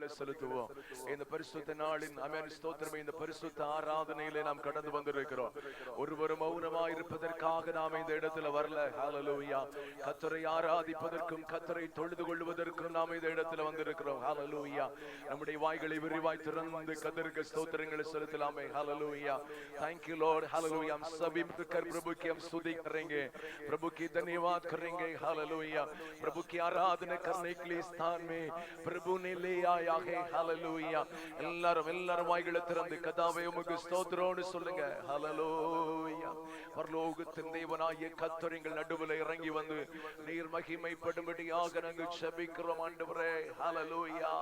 பதிகளை செலுத்துவோம். இந்த பரிசுத்த நாளின் ஆமென் ஸ்தோத்திரம். இந்த பரிசுத்த ஆராதனையிலே நாம் கடந்து வந்திருக்கிறோம். ஒருவரும் மௌனமாய் இருப்பதற்காக நாம் இந்த இடத்துல வரல. ஹalleluya. கர்த்தரை ஆராதிப்பதற்கும் கர்த்தரை தொழுது கொள்வதற்கும் நாம் இந்த இடத்துல வந்திருக்கிறோம். ஹalleluya. நம்முடைய வாய்களை விரிவாய் திறந்து கர்த்தருக்கு ஸ்தோத்திரங்களை செலுத்தலாமே. ஹalleluya. Thank you Lord. Hallelujah. हम सभी मिलकर प्रभु की हम स्तुति करेंगे, प्रभु की धन्यवाद करेंगे. हालेलुया. प्रभु की आराधना करने के लिए स्थान में प्रभु ने ले आया है. हालेलुया. எல்லாரும் வாய்களை திறந்து கர்த்தாவே உமக்கு ஸ்தோத்திரம்னு சொல்லுங்க. ஹalleluya. பரலோகத்தின் தேவனாகிய கர்த்தர் எங்கள் நடுவில் இறங்கி வந்து நீர் மகிமைப்படும்படியாக நாங்கள் ஜெபிக்கிறோம் ஆண்டவரே. ஹalleluya.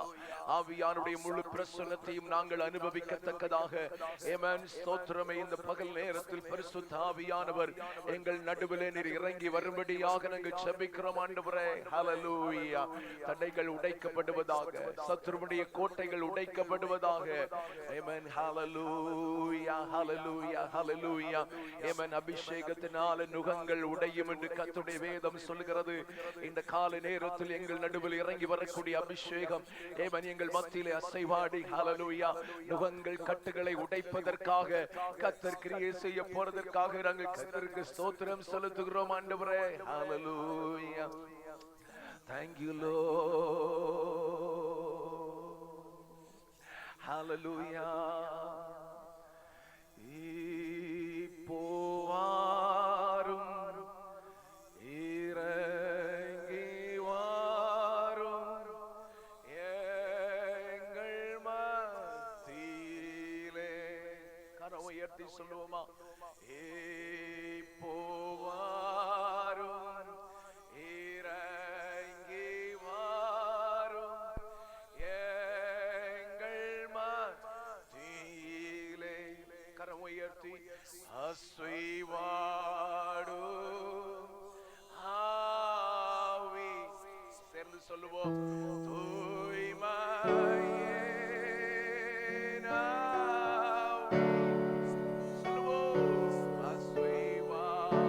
ஆவியானவருடைய முழு பிரசன்னத்தையும் நாங்கள் அனுபவிக்கத்தக்கதாக ஆமென் ஸ்தோத்திரமே. இந்த பகல் நேரத்தில் பரிசுத்த ஆவியானவர் எங்கள் நடுவிலே நீர் இறங்கி வரும்படியாக நாங்கள் ஜெபிக்கிறோம் ஆண்டவரே. ஹalleluya. தடைகள் உடைக்கப்படுவதாக, சத்துருவுடைய கோட்டைகள் உடைக்கப்படுவதாக. ஆமென். ஹalleluya. ஹalleluya. ஹalleluya. ஆமென். அபிஷேகத்தினால நுகங்கள் உடையும் என்று கர்த்தருடைய வேதம் சொல்கிறது. இந்த காலை நேரத்தில் எங்கள் நடுவில் இறங்கி வரக்கூடிய அபிஷேகம் ஆமென் எங்கள் மத்தியிலே அசைவாடி ஹalleluya நுகங்கள் கட்டுகளை உடைப்பதற்காக கர்த்தர் கிரியை செய்ய போறதற்காக நாங்கள் கர்த்தருக்கு ஸ்தோத்திரம் செலுத்துகிறோம் ஆண்டவரே. ஹalleluya. Thank you Lord. Hallelujah. போவாரும் இறங்கி வாரும் எங்கள் மத்தியிலே. கரம் உயர்த்தி சொல்லுவோமா? போவாரும் இறங்கி வாரும் எங்கள் மத்தியிலே. கரம் உயர்த்தி அசைவாடும் ஆவி சேர்ந்து சொல்லுவோம். தூய்மையே ஆவி சொல்லுவோம். அசைவாடும்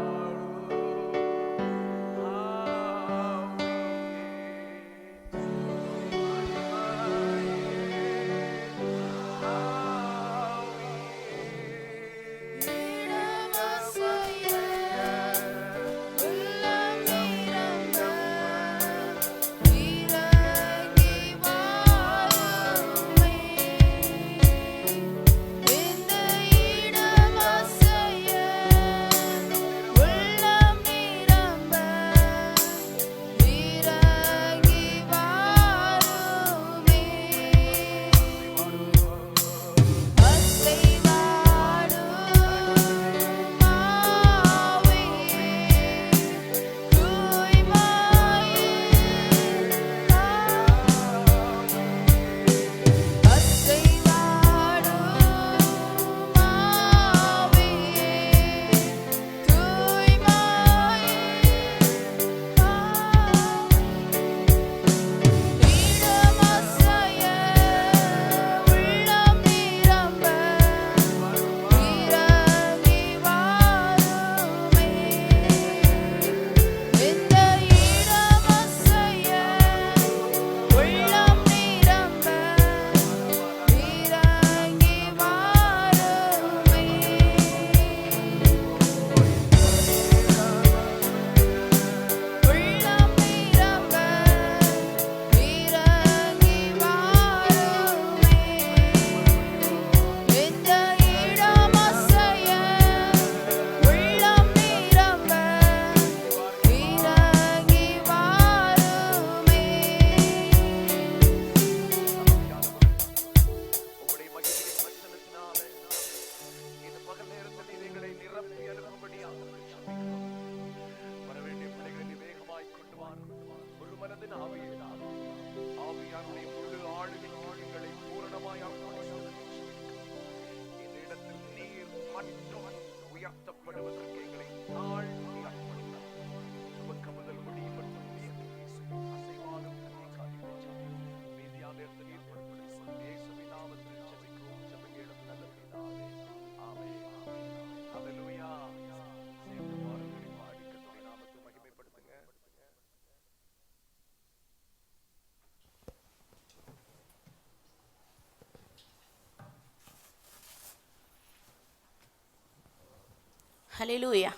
ஹல்லேலூயா,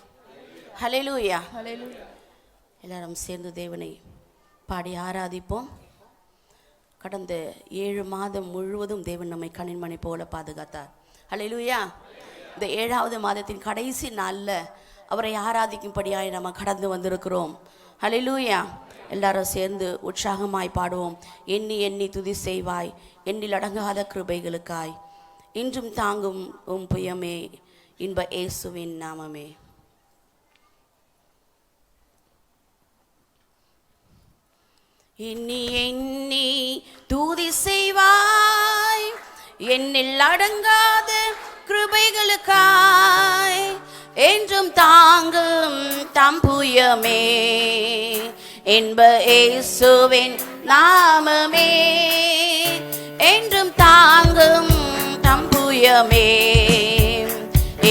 ஹல்லேலூயா. எல்லாரும் சேர்ந்து தேவனை பாடி ஆராதிப்போம். கடந்த 7 மாதம் முழுவதும் தேவன் நம்மை கண்ணின்மணி போல பாதுகாத்தார். ஹல்லேலூயா. இந்த 7வது மாதத்தின் கடைசி நாளில் அவரை ஆராதிக்கும்படியாய் நம்ம கடந்து வந்திருக்கிறோம். ஹல்லேலூயா. எல்லாரும் சேர்ந்து உற்சாகமாய் பாடுவோம். எண்ணி எண்ணி துதி செய்வாய், எண்ணில் அடங்காத கிருபைகளுக்காய், இன்றும் தாங்கும் உம் புயமே, இன்ப இயேசுவின் நாமமே. எண்ணி எண்ணி துதி செய்வாய், எண்ணில் அடங்காத கிருபைகளுக்காய், என்றும் தாங்கும் தம் புயமே, இன்ப இயேசுவின் நாமமே, என்றும் தாங்கும் தம் புயமே,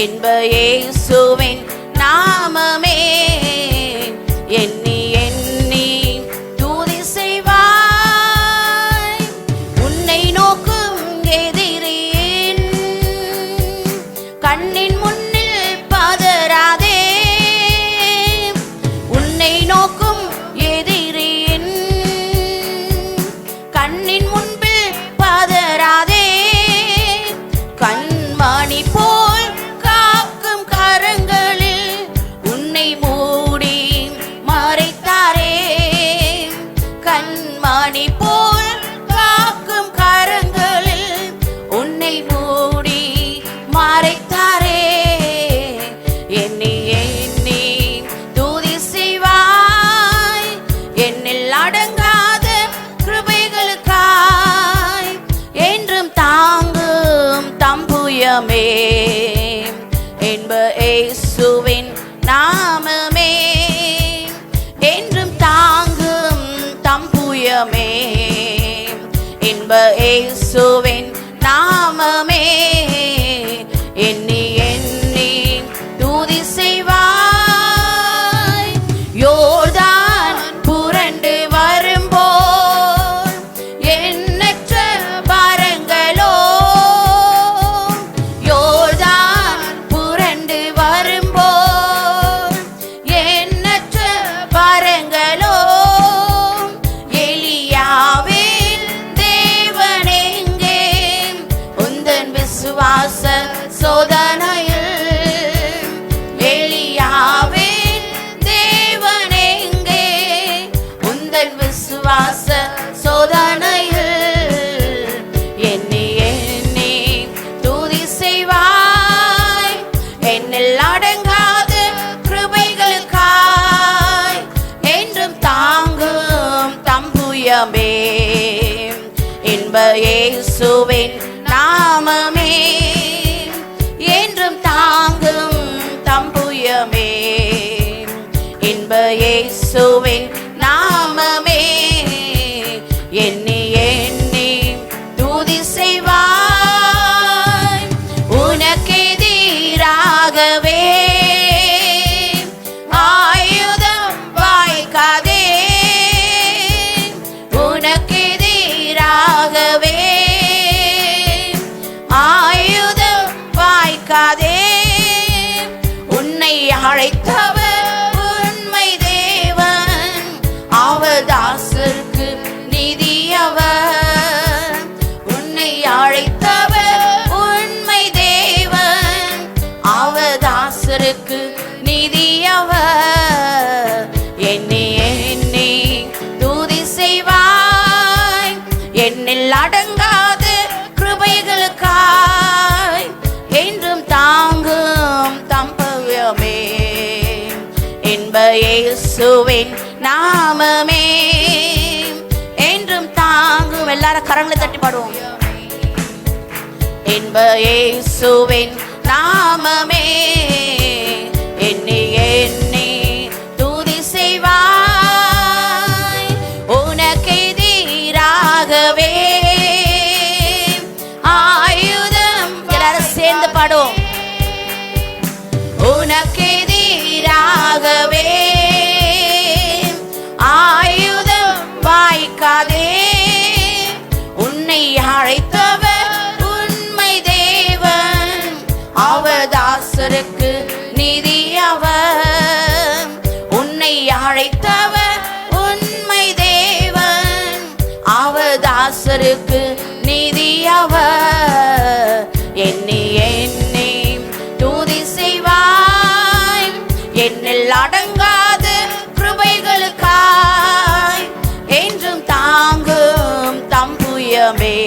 இன்ப இயேசுவின் நாமமே. எண்ணி எண்ணி துதி செய்வாய், உன்னை நோக்கும் எதிரியின் கண்ணின் முன்னில் பதறாதே, உன்னை நோக்கும் எதிரியின் கண்ணின் முன்பில் பதறாதே, கண்மணி போல் காக்கும் கரங்களில் உன்னை மூடி மறைத்தாரே, கண்மணி போல் காக்கும் கரங்களில் உன்னை மூடி மறைத்தாரே. எண்ணி எண்ணி துதி செய்வாய், எண்ணில் அடங்காத கிருபைகளுக்காய், என்றும் தாங்கும் தம் புயமே, இன்ப இயேசுவின் நாமமே, என்றும் தாங்கும் தம் புயமே, இன்ப இயேசுவின் நாமமே. எண்ணி எண்ணி துதி செய்வாய், யோர்தான் புரண்டு வரும்போல் எண்ணற்ற பாரங்களோ, யோர்தான் புரண்டு வரும்போல் எண்ணற்ற பாரங்களோ, எலியாவின் தேவனெங்கே உந்தன் விசுவாச சோதனையில், எலியாவின் தேவனெங்கே உந்தன் விசுவாச சோதனையில், எண்ணி எண்ணி துதி செய்வாய், எண்ணில் அடங்காத கிருபைகளுக்காய், என்றும் தாங்கும் தம் புயமே, இன்ப இயேசுவின் நாமமே, என்றும் தாங்கும் தம் புயமே, இன்ப இயேசுவின் நாமமே. எண்ணி எண்ணி துதி செய்வாய், உனக்கெதிராகவே ஆயுதம் வாய்க்காதே, உனக்கெதிராகவே ஆயுதம் வாய்க்காதே, உன்னை அழைத்தவர் உண்மை தேவன், அவர் தாசருக்கு நிதியவர், உன்னை அழைத்தவர் உண்மை தேவன், அவர் தாசருக்கு நிதியவர். எண்ணி எண்ணி துதி செய்வாய், எண்ணில் அடங்காத கிருபைகளுக்காய், என்றும் தாங்கும் தம் புயமே, இன்ப இயேசுவின் நாமமே, என்றும் தாங்கும். எல்லாரும் கரங்களை தட்டி பாடுவோம். இன்ப இயேசுவின் நாமமே, எண்ணி எண்ணி துதி செய்வாய், உனக்கெதிராகவே ஆயுதம். எல்லாரும் சேர்ந்து பாடுவோம். உனக்கெதிராகவே ஆயுதம் வாய்க்காதே, உன்னை அழைத்தவர் உண்மை தேவன், அவர் தாசருக்கு நிதி கர்த்தருக்கு நீதியவர். எண்ணி எண்ணி துதி செய்வாய், என்னில் அடங்காத கிருபைகளுக்காய் என்றும் தாங்கும் தம்புயமே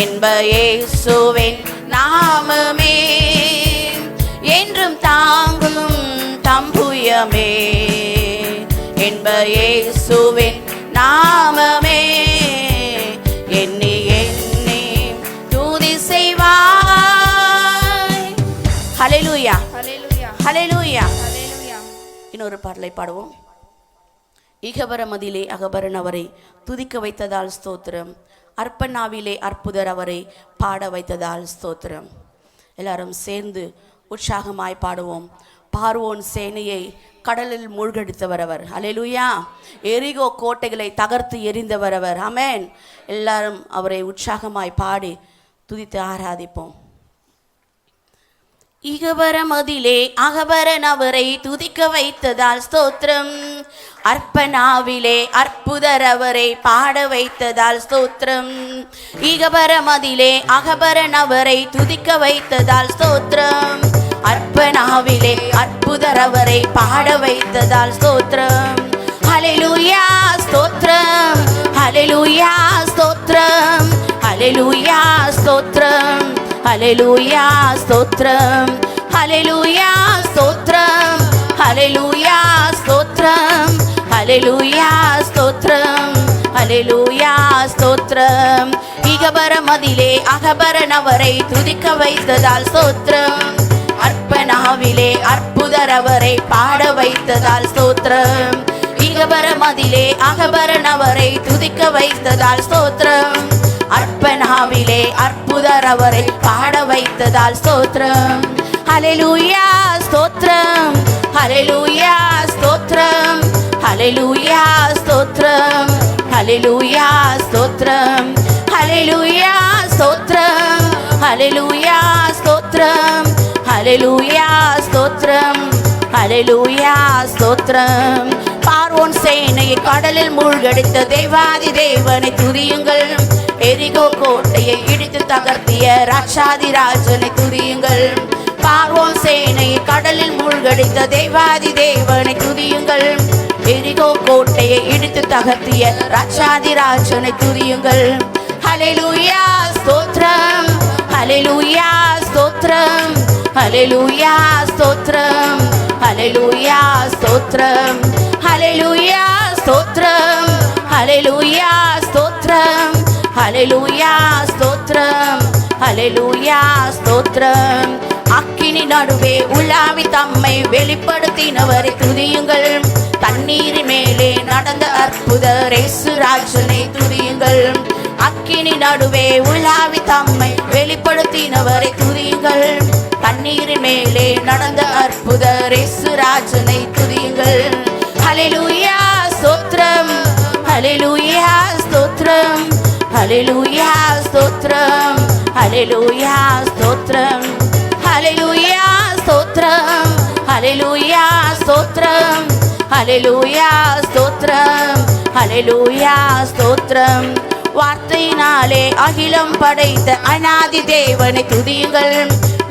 என்ப இயேசுவின் நாமமே. என்றும் தாங்கும் தம்புயமே என்ப இயேசுவின் நாமமே. எண்ணி எண்ணி துதி செய்வாய். ஹல்லேலூயா, ஹல்லேலூயா. இன்னொரு பாடலை பாடுவோம். இகபரமதிலே அகபரன் அவரை துதிக்க வைத்ததால் ஸ்தோத்திரம், அர்ப்பனாவிலே அற்புதர் அவரை பாட வைத்ததால் ஸ்தோத்திரம். எல்லாரும் சேர்ந்து உற்சாகமாய் பாடுவோம். பார்வோன் சேனையை கடலில் மூழ்கடித்தவர் அவர். அல்லேலூயா. எரிகோ கோட்டைகளை தகர்த்து எறிந்தவர் அவர். ஆமென். எல்லாரும் அவரை உற்சாகமாய் பாடி துதித்து ஆராதிப்போம். இகபரமதிலே அகபரன் அவரை துதிக்க வைத்ததால் ஸ்தோத்திரம், அர்ப்பனாவிலே அற்புதர் அவரை பாட வைத்ததால் ஸ்தோத்திரம். இகபரமதிலே அகபரன் அவரை துதிக்க வைத்ததால் ஸ்தோத்திரம், அர்ப்பனாவிலே அற்புதர் அவரை பாட வைத்ததால் ஸ்தோத்திரம். ஹல்லேலூயா ஸ்தோத்திரம், ஹல்லேலூயா ஸ்தோத்திரம், ஹல்லேலூயா ஸ்தோத்திரம், ஹல்லேலூயா ஸ்தோத்திரம், ஹல்லேலூயா ஸ்தோத்திரம், ஹல்லேலூயா ஸ்தோத்திரம், ஹல்லேலூயா ஸ்தோத்திரம், ஹல்லேலூயா ஸ்தோத்திரம். இகபரமதிலே அகபரன் அவரை துதிக்க வைத்ததால் ஸ்தோத்திரம், அர்ப்பனாவிலே அற்புதர் அவரை பாட வைத்ததால் ஸ்தோத்திரம். இகபரமதிலே அகபரன் அவரை துதிக்க வைத்ததால் ஸ்தோத்திரம், அர்ப்பனாவிலே அற்புதர் அவரை பாட வைத்ததால் ஸ்தோத்திரம். ஹல்லேலூயா ஸ்தோத்திரம், ஹல்லேலூயா ஸ்தோத்திரம், ஹல்லேலூயா ஸ்தோத்திரம், ஹல்லேலூயா ஸ்தோத்திரம், ஹல்லேலூயா ஸ்தோத்திரம், ஹல்லேலூயா ஸ்தோத்திரம், ஹல்லேலூயா ஸ்தோத்திரம், ஹல்லேலூயா ஸ்தோத்திரம். பார்வோன் சேனையை கடலில் மூழ்கடித்த தேவாதி தேவனை துதியுங்கள், எரிகோ கோட்டையை இடித்து தகர்த்திய ராட்சாதி ராஜனை துதியுங்கள். பார்வோன் சேனையை கடலில் மூழ்கடித்த தேவாதி தேவனை துதியுங்கள், எரிகோ கோட்டையை இடித்து தகர்த்திய ராட்சாதி ராஜனை துதியுங்கள். ஹல்லேலூயா ஸ்தோத்திரம், ஹல்லேலூயா ஸ்தோத்திரம், ஹல்லேலூயா ஸ்தோத்திரம், ஹல்லேலூயா ஸ்தோத்திரம், ஹல்லேலூயா ஸ்தோத்திரம், ஹல்லேலூயா ஸ்தோத்திரம், ஹல்லேலூயா ஸ்தோத்திரம், ஹல்லேலூயா ஸ்தோத்திரம். அக்கினி நடுவே உலாவி தம்மை வெளிப்படுத்தினவரை துதியுங்கள், தண்ணீரின் மேலே நடந்த அற்புதர் இயேசு ராஜனை துதியுங்கள். அக்கினி நடுவே உலாவி தம்மை வெளிப்படுத்தினவரை துதியுங்கள், தண்ணீரின் மேலே நடந்த அற்புதர் இயேசு ராஜனை துதியுங்கள். ஹல்லேலூயா ஸ்தோத்திரம், ஹல்லேலூயா ஸ்தோத்திரம், ஹல்லேலூயா ஸ்தோத்திரம், ஹல்லேலூயா ஸ்தோத்திரம், ஹல்லேலூயா ஸ்தோத்திரம், ஹல்லேலூயா ஸ்தோத்திரம், ஹல்லேலூயா ஸ்தோத்திரம், ஹல்லேலூயா ஸ்தோத்திரம். வார்த்தையினாலே அகிலம் படைத்த அநாதி தேவனை துதியுங்கள்,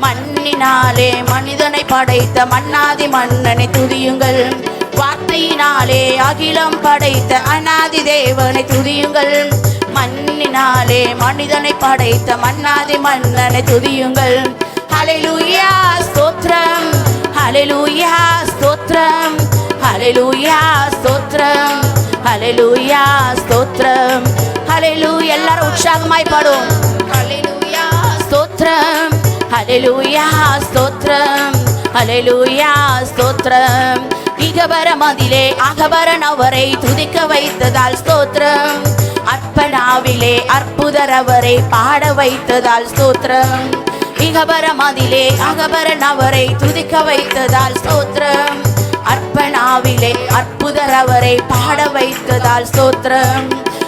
மண்ணினாலே மனிதனை படைத்த மன்னாதி மன்னனை துதியுங்கள். வார்த்தையினாலே அகிலம் படைத்த அநாதி தேவனை துதியுங்கள், மண்ணினாலே மனிதனை படைத்த மன்னாதி மன்னனை துதியுங்கள். ஹல்லேலூயா ஸ்தோத்திரம், ஹல்லேலூயா ஸ்தோத்திரம், ஹல்லேலூயா ஸ்தோத்திரம், ஹல்லேலூயா ஸ்தோத்திரம், ஹல்லேலூயா. எல்லாரும் உற்சாகமாய் பாடுவோம். ஹல்லேலூயா ஸ்தோத்திரம், ஹல்லேலூயா ஸ்தோத்திரம், ஹல்லேலூயா ஸ்தோத்திரம். இகபரமதிலே அகபரன் அவரை துதிக்க வைத்ததால் ஸ்தோத்திரம், அர்ப்பனாவிலே அற்புதர் அவரை பாட வைத்ததால் ஸ்தோத்திரம். இகபரமதிலே அகபரன் அவரை துதிக்க வைத்ததால் ஸ்தோத்திரம், அர்ப்பனாவிலே அற்புதர் அவரை பாட வைத்ததால் ஸ்தோத்திரம்.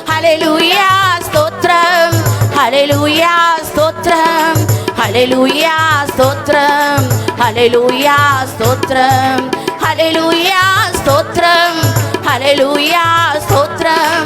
ஹல்லேலூயா ஸ்தோத்திரம், ஹல்லேலூயா ஸ்தோத்திரம், ஹல்லேலூயா ஸ்தோத்திரம், ஹல்லேலூயா ஸ்தோத்திரம், ஹல்லேலூயா ஸ்தோத்திரம், ஹல்லேலூயா ஸ்தோத்திரம்,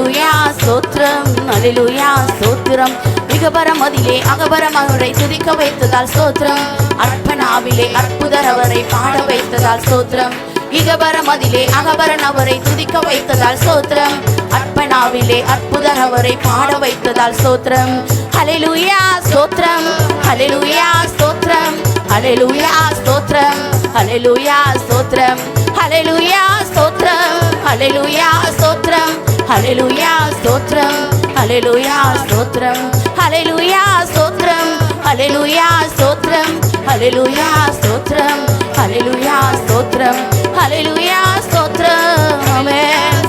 ஹalleluya ஸ்தோத்திரம். மிகபரம் அதிலே அகபரம் அவரை துதிக்க வைத்ததால் ஸ்தோத்திரம். அர்ப்பணாவிலே அற்புதர் அவரை பாட வைத்ததால் ஸ்தோத்திரம். இகபரம் அதிலே அகபரன் அவரை துதிக்க வைத்ததால் ஸ்தோத்திரம். அர்ப்பணாவிலே அற்புதர் அவரை பாட வைத்ததால் ஸ்தோத்திரம். ஹalleluya ஸ்தோத்திரம். ஹalleluya ஸ்தோத்திரம். ஹalleluya ஸ்தோத்திரம். ஹalleluya ஸ்தோத்திரம். ஹalleluya ஸ்தோத்திரம். ஹalleluya ஸ்தோத்திரம். ஹalleluya ஸ்தோத்திரம். ஹalleluya ஸ்தோத்திரம். ஹalleluya ஸ்தோத்திரம். ஹalleluya ஸ்தோத்திரம். ஹalleluya ஸ்தோத்திரம். ஹalleluya ஸ்தோத்திரம். ஹalleluya ஸ்தோத்திரம். ஆமென்.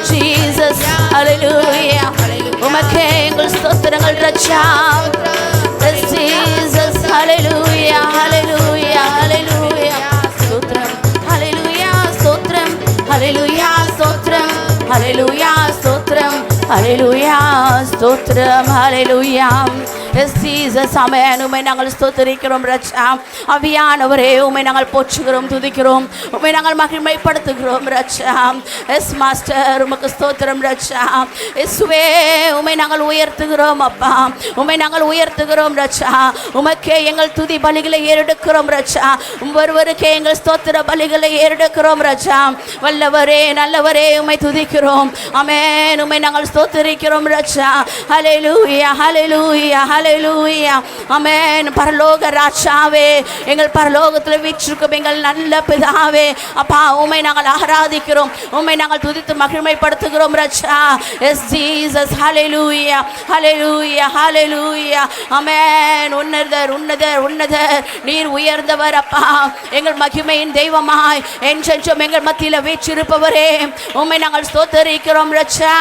ஜீசஸ் ஹalleluya. உமக்கே எங்கள் ஸ்தோத்திரங்கள் ரட்சா. ஜீசஸ் ஹalleluya. ஹalleluya. ஹalleluya. ஸ்தோத்திரம். ஹalleluya ஸ்தோத்திரம். ஹalleluya ஸ்தோத்திரம். ஹalleluya ஸ்தோத்திரம். ஹalleluya ஸ்தோத்திரம். ஹalleluya. ஜீசஸ் ஆமென். உம்மை நாங்கள் ஸ்தோத்திரிக்கிறோம் ரட்சா. ஆவியானவரே உம்மை நாங்கள் போற்றுகிறோம், துதிக்கிறோம், உம்மை நாங்கள் மகிமைப்படுத்துகிறோம் ரட்சா. எஸ் மாஸ்டர் உமக்கு ஸ்தோத்திரம் ரட்சா. இயேசுவே உம்மை நாங்கள் உயர்த்துகிறோம் அப்பா, உம்மை நாங்கள் உயர்த்துகிறோம் ரட்சா. உமக்கே எங்கள் துதி பலிகளை ஏறெடுக்கிறோம் ரட்சா. ஒருவருக்கே எங்கள் ஸ்தோத்திர பலிகளை ஏறெடுக்கிறோம் ரட்சா. வல்லவரே நல்லவரே உம்மை துதிக்கிறோம். ஆமென். உம்மை நாங்கள் ஸ்தோத்திரிக்கிறோம் ரட்சா. ஹல்லேலூயா ஹல்லேலூயா ஹல்லேலூயா. ஆமென். பரலோக ராஜாவே, எங்கள் பரலோகத்தில் வீற்றிருக்கும் எங்கள் நல்ல பிதாவே, அப்பா உம்மை நாங்கள் ஆராதிக்கிறோம், உம்மை நாங்கள் துதித்து மகிமைப்படுத்துகிறோம் ரட்சா. எஸ் ஜீசஸ் ஹல்லேலூயா ஹல்லேலூயா ஹல்லேலூயா. ஆமென். உன்னதர் உன்னதர் உன்னதர், நீர் உயர்ந்தவர் அப்பா. எங்கள் மகிமையின் தெய்வமாய் என்றென்றும் எங்கள் மத்தியில் வீற்றிருப்பவரே, உம்மை நாங்கள் ஸ்தோத்திரிக்கிறோம் ரட்சா.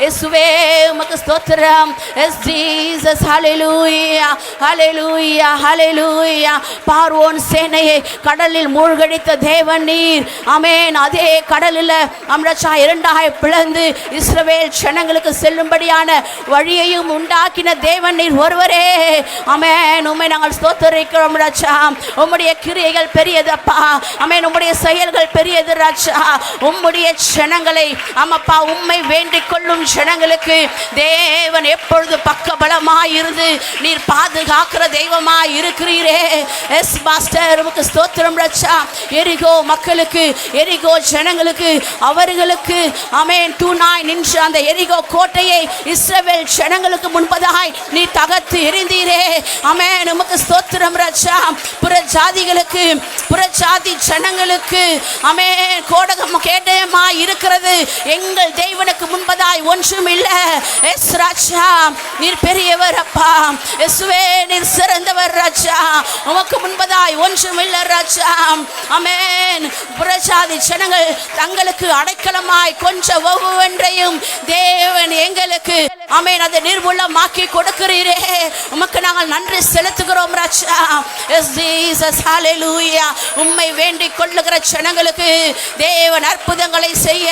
இயேசுவே உமக்கு ஸ்தோத்திரம். எஸ் ஜீசஸ் ஹல்லேலூயா ஹல்லேலூயா ஹல்லேலூயா. பார்வோன் சேனையை கடலில் மூழ்கடித்த தேவன் நீர். ஆமென். அதே கடலில் அம்ரச்சா இரண்டாய் பிளந்து இஸ்ரவேல் ஜனங்களுக்கு செல்லும்படியான வழியையும் உண்டாக்கின தேவன் நீர் ஒருவரே. ஆமென். உம்மை நாங்கள் ஸ்தோத்திரிக்கிறோம் ரட்சா. உம்முடைய கிரியைகள் பெரியதப்பா. ஆமென். உம்முடைய செயல்கள் பெரியது ரட்சா. உம்முடைய ஜனங்களை அம்மப்பா உம்மை வேண்டிக் கொள்ளும் ஜனங்களுக்கு தேவன் எப்பொழுது பக்கபலமாய் இருந்து நீர் பாதுகாக்கிற தெய்வமாய் இருக்கிறீரே. எஸ் மாஸ்டர் உமக்கு ஸ்தோத்திரம் ரட்சா. எரிகோ மக்களுக்கு, எரிகோ ஜனங்களுக்கு, அவர்களுக்கு ஆமென் தூணாய் நின்று அந்த எரிகோ கோட்டையை இஸ்ரவேல் ஜனங்களுக்கு முன்பதாய் நீ தகர்த்து எறிந்தீரே. ஆமென். உமக்கு ஸ்தோத்திரம் ரட்சா. புற ஜாதிகளுக்கு, புற ஜாதி ஜனங்களுக்கு ஆமென் கோடகம் கேடயமாய் இருக்கிறது எங்கள் தேவனுக்கு முன்பதாய் ஒன்றும் இல்லை. எஸ் ராஜா நீர் பெரியவர் அப்பா. இயேசுவே நீர் சிறந்தவர் ராஜா. உமக்கு முன்பதாய் ஒன்றும் இல்லை ராஜா. ஆமென். புறஜாதி ஜனங்கள் தங்களுக்கு அடைக்கலமாய் கொஞ்சம் ஒவ்வொன்றையும் தேவன் எங்களுக்கு ஆமென் அதை நிர்மூலமாக்கி கொடுக்கிறீரே. உமக்கு நாங்கள் நன்றி செலுத்துகிறோம் ராஜா. எஸ் ஜீசஸ் ஹல்லேலூயா. உம்மை வேண்டிக் கொள்ளுகிற ஜனங்களுக்கு தேவன் அற்புதங்களை செய்ய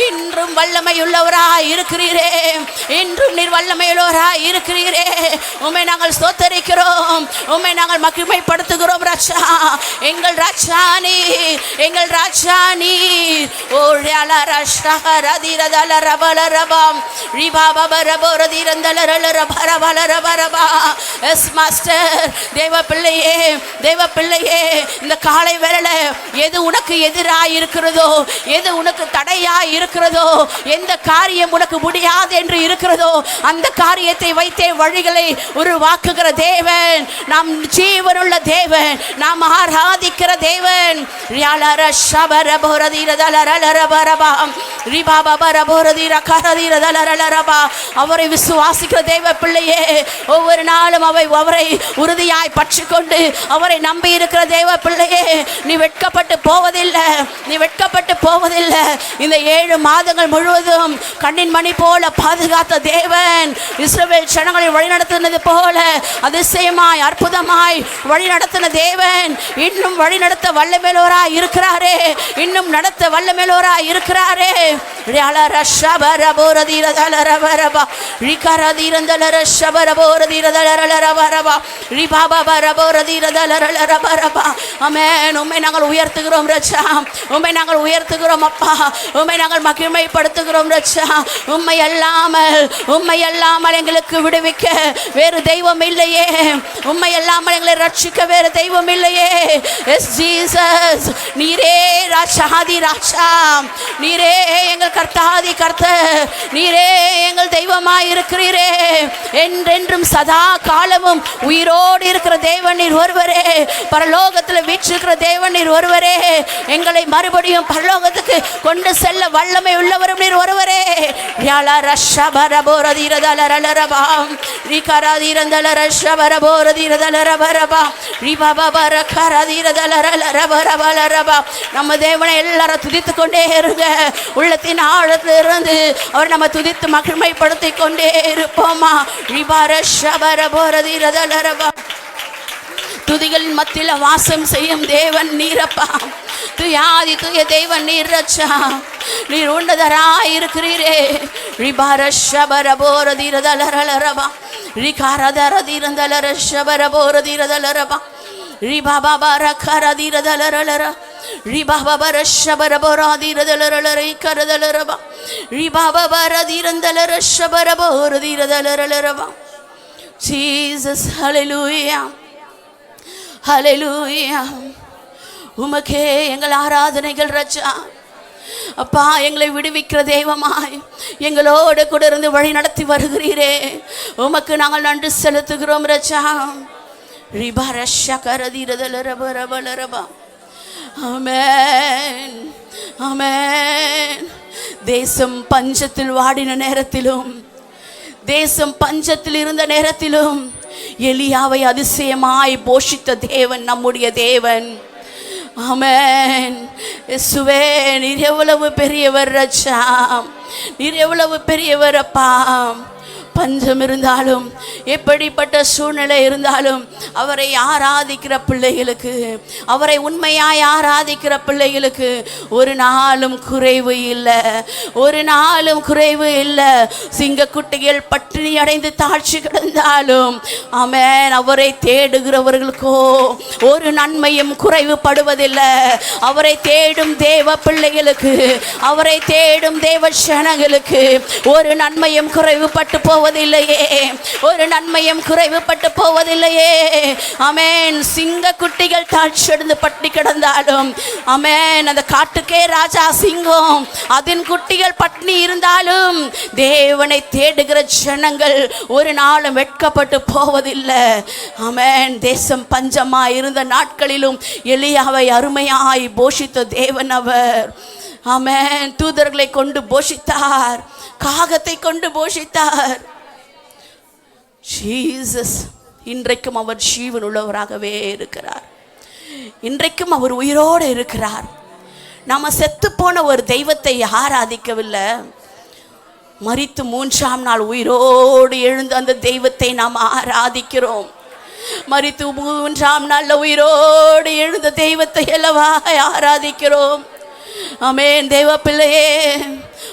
இன்றும் வல்லமையுள்ளவராய் இருக்கிறீரே. இன்றும் நீர் வல்லமையுள்ளவராய் இருக்கிறீரே. உம்மை நாங்கள் ஸ்தோத்திரிக்கிறோம், உம்மை நாங்கள் மகிமைப்படுத்துகிறோம் ராஜா. எங்கள் ராஜா நீர், எங்கள் ராஜா நீர். ஓ ரலரஷஹரதிரதல ரபலரபம் ரிபாபரபரதிரந்தலரலரபரபரபரபா. எஸ் மாஸ்டர் தேவ பிள்ளையே, தேவ பிள்ளையே, இந்த காலை வேளையில எது உனக்கு எதிராய் இருக்கிறதோ, எது உனக்கு தடையாய் இருக்கிறதோ, எந்த காரியம் உனக்கு முடியாது என்று இருக்கிறதோ அந்த காரியத்தை வைத்தே வழிகளை உருவாக்குகிற தேவன் நாம் ஜீவனுள்ள தேவன், நாம் ஆராதிக்கிற தேவன். அவரை விசுவாசிக்கிற தேவ பிள்ளையே, ஒவ்வொரு நாளும் அவரை உறுதியாய் பற்றி கொண்டு அவரை நம்பி இருக்கிற தேவ பிள்ளையே, நீ வெட்கப்பட்டு போவதில்லை, நீ வெட்கப்பட்டு போவதில்லை. இந்த 7 மாதங்கள் முழுவதும் கண்ணின் மணி போல பாதுகாத்த தேவன் இஸ்ரவேல் ஜனங்களை வழிநடத்தினது போல அதிசயமாய் அற்புதமாய் வழிநடத்தின தேவன் இன்னும் வழிநடத்த வல்லமையுள்ளவராய் இருக்கிறாரே, இன்னும் நடத்த வல்லமையுள்ளவராய் இருக்கிறாரே. Rialara Shabara Boradira Dalabaraba, Ricaradira Shabara Boradira Dalabaraba, Ribaba Baraboradira Dalabaraba. Amen. Umenangal Uyartugrum Racha, Umenangal Uyartugramapa, Umenangal Makimay Partugram Racha, Umayalamal எங்களுக்கு விடுவிக்க வேறு தெய்வம் இல்லையே. உம்மையல்லாமல் எங்களை ரட்சிக்க வேறு தெய்வம் இல்லையே. எஸ் ஜீசஸ், நீரே ராஜாதி ராஜா, நீரே எங்கள் கர்த்தாதி கர்த்தர், நீரே எங்கள் தெய்வமாய் இருக்கிறீரே. என்றென்றும் சதா காலமும் உயிரோடு இருக்கிற தேவன் நீர் ஒருவரே. பரலோகத்தில் வீற்றிருக்கிற தேவன் நீர் ஒருவரே. எங்களை மறுபடியும் பரலோகத்துக்கு கொண்டு செல்ல வல்லமை உள்ளவரும் நீர் ஒருவரே. யாலா ரஷா பரபோரதீர தலரலரபா, ரிகராதீர தலரஷபர போரதீர தலரபரபா, ரிபாபா பரகராதீர தலரலரபரபலரபா. நம்ம தேவனை எல்லாரும் துதித்து கொண்டே இருங்க. உள்ளத்தின் ஆழத்திலிருந்து அவர் நம்ம துதித்து மகிமைப்படுத்திக் கொண்டே இருப்போமா. ரிபாரஷபர போரதீர தலரபா. துதிகளின் மத்தியில வாசம் செய்யும் தேவன் நீரப்பா. துயாதி துய தேவன் நீர் ரட்சா, நீர் உன்னதராய் இருக்கிறீரே. ரிபாரஷபர போரதீர தலரலரபா, ரிகாரதரதீர தலரஷபர போரதீர தலரபா, ரிபாபா பரகரதீர தலரலர, ரிபாபா பரஷபர போரதீர தலரலர கரதலரபா, ரிபாபா பரதீர தலரஷபர போரதீர தலரலரபா. ஜீசஸ், ஹல்லேலூயா, ஹல்லேலூயா. உமக்கே எங்கள் ஆராதனைகள் ரட்சா. அப்பா, எங்களை விடுவிக்கிற தெய்வமாய் எங்களோடு கூட இருந்து வழி நடத்தி வருகிறீரே. உமக்கு நாங்கள் நன்றி செலுத்துகிறோம் ரட்சா. ரிபரஷகரதிரதலரபரபலரபா. ஆமென், ஆமென். தேசம் பஞ்சத்தில் வாடின நேரத்திலும், தேசம் பஞ்சத்தில் இருந்த நேரத்திலும் எலியாவை அதிசயமாய் போஷித்த தேவன் நம்முடைய தேவன். ஆமென். இயேசுவே, நீர் எவ்வளவு பெரியவர் ரட்சா, நீர் எவ்வளவு பெரியவர் அப்பா. பஞ்சம் இருந்தாலும், எப்படிப்பட்ட சூழ்நிலை இருந்தாலும், அவரை ஆராதிக்கிற பிள்ளைகளுக்கு, அவரை உண்மையாய் ஆராதிக்கிற பிள்ளைகளுக்கு ஒரு நாளும் குறைவு இல்லை, ஒரு நாளும் குறைவு இல்லை. சிங்கக்குட்டிகள் பட்டினி அடைந்து தாழ்ச்சி கிடந்தாலும் ஆமென், அவரை தேடுகிறவர்களுக்கோ ஒரு நன்மையும் குறைவுபடுவதில்லை. அவரை தேடும் தேவ பிள்ளைகளுக்கு, அவரை தேடும் தேவ ஜனங்களுக்கு ஒரு நன்மையும் குறைவுபட்டு போவதில்லையே, ஒரு நன்மையும் குறைவுபட்டு போவதில்லையே. ஆமென். சிங்க குட்டிகள் தாழ்ச்சியடைந்து பட்டி கிடந்தாலும், ஆமென், அந்த காட்டுக்கே ராஜா சிங்கம், அதன் குட்டிகள் பட்டினி இருந்தாலும் தேவனை தேடுகிற ஜனங்கள் ஒரு நாளும் வெட்கப்பட்டு போவதில்லை. ஆமென். தேசம் பஞ்சமாய் இருந்த நாட்களிலும் எலியாவை அருமையாய் போஷித்த தேவன் அவர். ஆமென். தூதர்களை கொண்டு போஷித்தார், காகத்தை கொண்டு போஷித்தார். ஜீசஸ் இன்றைக்கும் அவர் ஜீவன் உள்ளவராகவே இருக்கிறார். இன்றைக்கும் அவர் உயிரோடு இருக்கிறார். நாம செத்து போன ஒரு தெய்வத்தை ஆராதிக்கவில்லை, மரித்து 3ஆம் நாள் உயிரோடு எழுந்த அந்த தெய்வத்தை நாம் ஆராதிக்கிறோம். மரித்து 3ஆம் நாள்ல உயிரோடு எழுந்த தெய்வத்தை அல்லவா ஆராதிக்கிறோம். ஆமென். தேவ பிள்ளையே,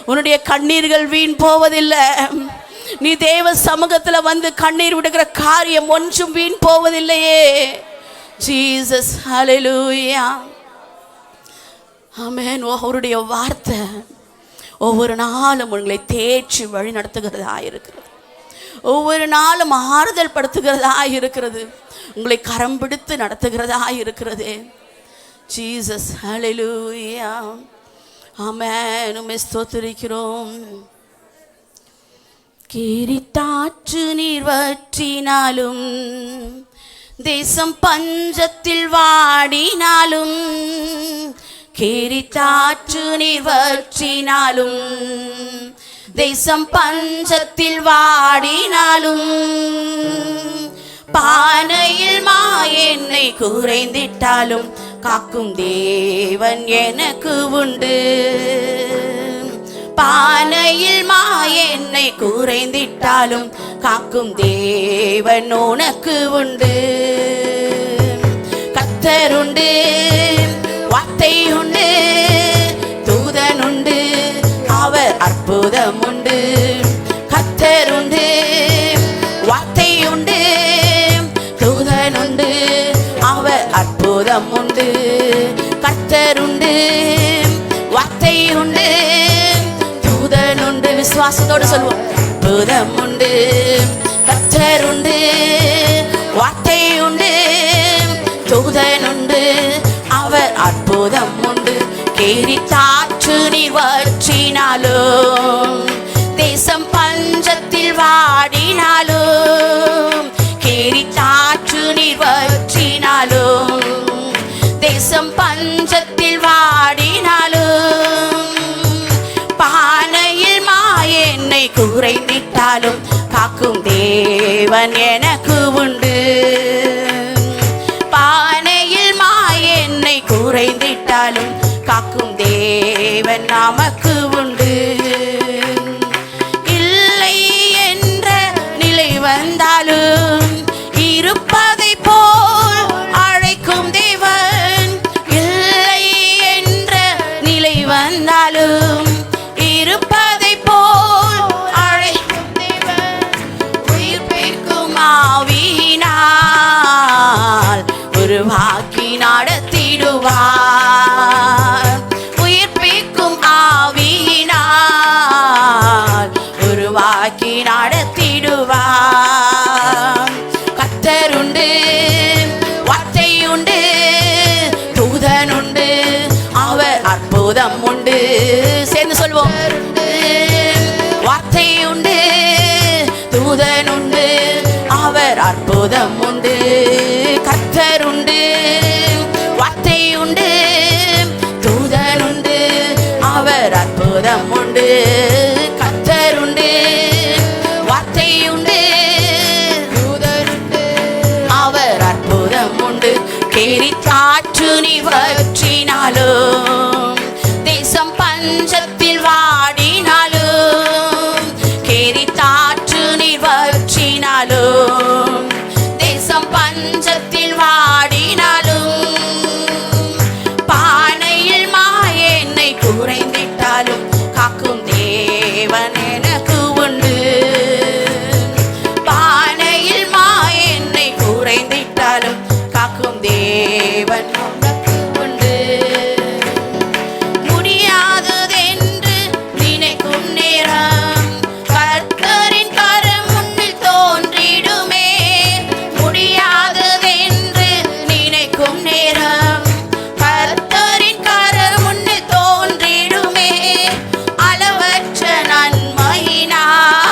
உன்னுடைய கண்ணீர்கள் வீண் போவதில்லை. நீ தேவ சமூகத்தில் வந்து கண்ணீர் விடுகிற காரியம் ஒன்றும் வீண் போவதில்லையே. ஜீசஸ், ஹல்லேலூயா, ஆமென். அவருடைய வார்த்தை ஒவ்வொரு நாளும் உங்களை தேற்றி வழி நடத்துகிறதா இருக்கிறது, ஒவ்வொரு நாளும் ஆறுதல் படுத்துகிறதா இருக்கிறது, உங்களை கரம் பிடித்து நடத்துகிறதா இருக்கிறது. ஜீசஸ், ஹல்லேலூயா, ஆமென். உம்மை ஸ்தோத்திரிக்கிறோம். கீரித்தாற்று நீர் வற்றினாலும், தேசம் பஞ்சத்தில் வாடினாலும், கீரித்தாற்று நீர் வற்றினாலும், தேசம் பஞ்சத்தில் வாடினாலும், பானையில் மா எண்ணெய் குறைந்திட்டாலும் காக்கும் தேவன் எனக்கு உண்டு. பானையில் மா எண்ணெய் குறைந்திட்டாலும் காக்கும் தேவன் உனக்கு உண்டு. கர்த்தர் உண்டு, வார்த்தை உண்டு, தூதன் உண்டு, அவர் அற்புதம் உண்டு. கர்த்தர் உண்டு, வார்த்தை உண்டு, தூதன் உண்டு, அவர் அற்புதம் உண்டு. கர்த்தர் உண்டு, வார்த்தை உண்டு, தூதன் உண்டு. விசுவாசத்தோடு சொல்லுவோம். அற்புதம் உண்டு, கர்த்தர் உண்டு, வார்த்தை உண்டு, தூதன் உண்டு, அவர் அற்புதம் உண்டு. கேரித்தாற்று நீர் வற்றினாலும், தேசம் பஞ்சத்தில் வாடினாலும், கேரித்தாற்று நீர் வற்றினாலும், தேசம் பஞ்சத்தில் வாடினாலும், பானையில் மாயெண்ணை குறைந்திட்டாலும் காக்கும் தேவன் எனக்கு உண்டு. பானையில் மாயெண்ணை குறைந்திட்டாலும் காக்கும் தேவன் நமக்கு உண்டு. இல்லை என்ற நிலை வந்தாலும் இருப்பதை போல் அழைக்கும் தேவன். இல்லை என்ற நிலை வந்தாலும் இருப்பதை போல் அழைக்கும் தேவன். உயிர்ப்பிக்கும் ஆவியினால் உருவாக்கி நடத்திடுவார். உயிர்ப்பிக்கும் ஆவியினால் உருவாக்கி நடத்திடுவார். கர்த்தர் உண்டு, வார்த்தை உண்டு, தூதன் உண்டு, அவர் அற்புதம் உண்டு. சேர்ந்து சொல்வோம். வார்த்தை உண்டு, தூதன் உண்டு, அவர் அற்புதம் உண்டு. கர்த்தர் உண்டு, வார்த்தை உண்டு, தூதன் உண்டு, அவர் அற்புதம் உண்டு. கர்த்தர் உண்டு, வார்த்தை உண்டு, தூதன் உண்டு, அவர் அற்புதம் உண்டு. கேரித்தாற்று நீர் வற்றினாலும், தேசம் பஞ்சத்தில் வாடினாலும், கேரித்தாற்று நீர் வற்றினாலும், தேசம் பஞ்சத்தில் வாடினாலும், பானையில் மாயெண்ணை குறைந்திட்டாலும் காக்கும் தேவன் எனக்கு உண்டு. பானையில் மாயெண்ணை குறைந்திட்டாலும் காக்கும் தேவன் நமக்கு உண்டு. முடியாததென்று நினைக்கும் நேரம் கர்த்தரின் கரம் முன்னில் தோன்றிடுமே. முடியாததென்று நினைக்கும் நேரம் கர்த்தரின் கரம் முன்னில் தோன்றிடுமே. அளவற்ற நன்மையினால்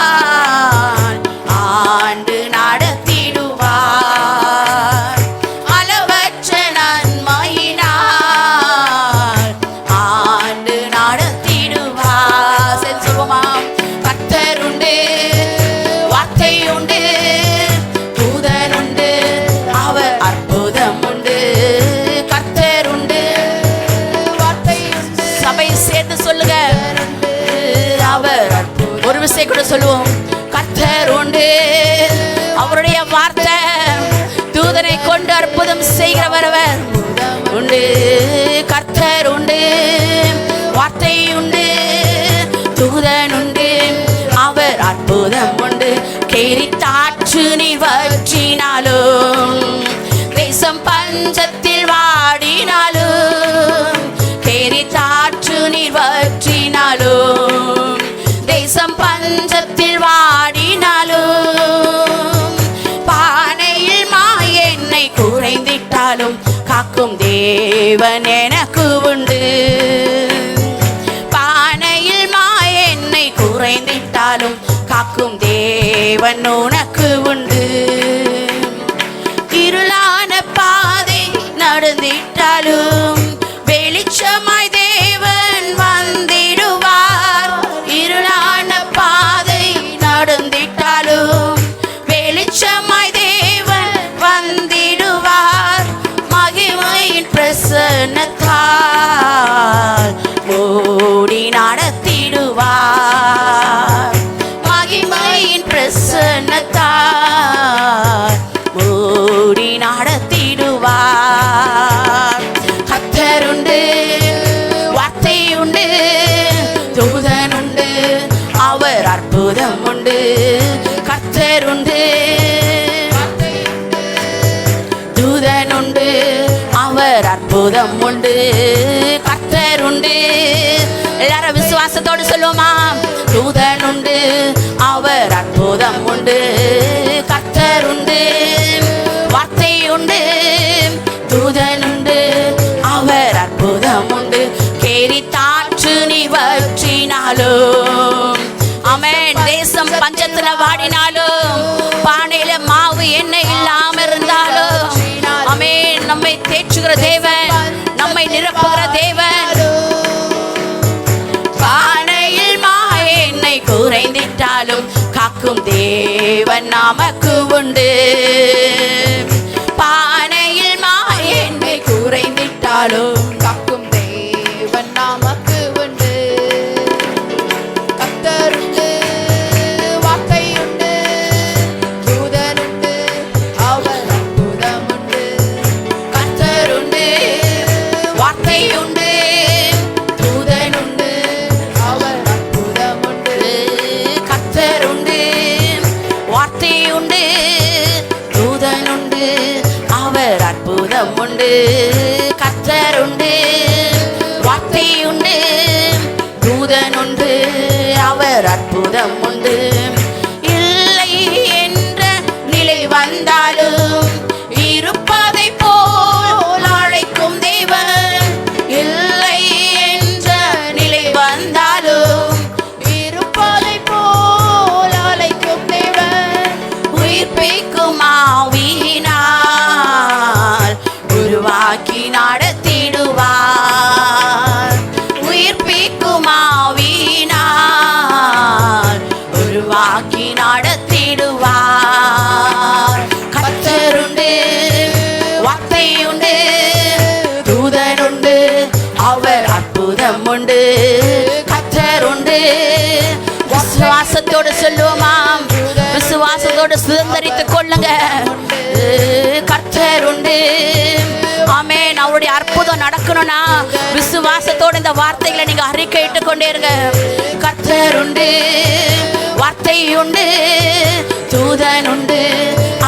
ஆண்டு நடத்திடுவார். அளவற்ற நன்மையினால் ஆண்டு நடத்திடுவார். சரி சொல்வோமா? கர்த்தர் உண்டு, வார்த்தை உண்டு, தூதன் உண்டு, அவர் அற்புதம் உண்டு. கர்த்தர் உண்டு, வார்த்தை உண்டு. சபை சேர்ந்து சொல்லுங்க. அவர் அற்புதம். ஒரு விஷயம் கூட சொல்லுவோம். கர்த்தர் உண்டு, அவருடைய வார்த்தை தூதனை கொண்டு அற்புதம் செய்கிறவர் அவர் உண்டு. கர்த்தர் உண்டு, வார்த்தை உண்டு, தூதன் உண்டு, அவர் அற்புதம் உண்டு. கேரித்தாற்று நீர் வற்றினாலும், தேசம் பஞ்சத்தில் வாடினாலும், கேரித்தாற்று நீர் வற்றினாலும், தேசம் பஞ்சத்தில் வாடினாலும், பானையில் மாயெண்ணை குறைந்திட்டாலும் காக்கும் தேவன் எனக்கு உண்டு. பானையில் மாயெண்ணை குறைந்திட்டாலும் காக்கும் தேவன் உனக்கு உண்டு. இருளான பாதை நடந்திட்டாலும் வெளிச்சமாய் தேவன் வந்திடுவார். இருளான பாதை நடந்திட்டாலும் வெளிச்சமாய் தேவன் வந்திடுவார். மகிமையின் பிரசன்னத்தால் ஓடி நடத்திடுவார். மகிமையின் பிரசன்னத்தால் ஓடி நடத்திடுவார். அற்புதம் உண்டு, கர்த்தர் உண்டு. எல்லாரும் விசுவாசத்தோடு சொல்லுவோமா? தூதன் உண்டு, அவர் அற்புதம் உண்டு, கர்த்தர் உண்டு. வார்த்தை உண்டு, தூதன் உண்டு, அவர் அற்புதம் உண்டு. கேரி தாற்று நீர் வற்றினாலும், ஆமென். தேசம் பஞ்சத்துல வாடினாலும், பானையில மாவு எண்ணெய் இல்லாம இருந்தாலும், ஆமென். நம்மை தேற்றுகிற தேவன், நம்மை நிரப்புகிற தேவன். பானையில் மா எண்ணெய் குறைந்திட்டாலும் காக்கும் தேவன் நமக்கு உண்டு. பானையில் மா எண்ணெய் குறைந்திட்டாலும் காக்கும் தேவன் நமக்கு உண்டு. கர்த்தர் உண்டு, வார்த்தை உண்டு, தூதன் உண்டு, அவர் அற்புதம் உண்டு. கர்த்தர் உண்டு, வார்த்தை உண்டு, தூதன் உண்டு, அவர் அற்புதம் உண்டு. கர்த்தர் உண்டு, வார்த்தை உண்டு, தூதன் உண்டு, அவர் அற்புதம் உண்டு. கர்த்தர் உண்டு, வார்த்தை உண்டு, தூதன் உண்டு, அவர் அற்புதம் உண்டு. இல்லை என்ற நிலை வந்தாலும் இருப்பதை போல் அழைக்கும் தேவன். இல்லை என்ற நிலை வந்தாலும் இருப்பதை போல் அழைக்கும் தேவன். உயிர்ப்பிக்கும் ஆவியினால் உருவாக்கி நடத்திடுவார். உயிர்ப்பிக்கும் ஆவியினால் உருவாக்கி நடத்திடுவார். கர்த்தர் உண்டு, வார்த்தை உண்டு, தூதன் உண்டு, அவர் அற்புதம் உண்டு. கர்த்தர் உண்டு. விசுவாசத்தோடு சொல்லுவோமாம், விசுவாசத்தோடு சுதந்தரித்துக் கொள்ளுங்க. கர்த்தர் உண்டு, ஆமென். அவருடைய அற்புதம் நடக்கணும்னா விசுவாசத்தோடு இந்த வார்த்தைகளை நீங்க அறிக்கையிட்டு கொண்டே இருங்க. கர்த்தர் உண்டு, வார்த்தை உண்டு, தூதன் உண்டு,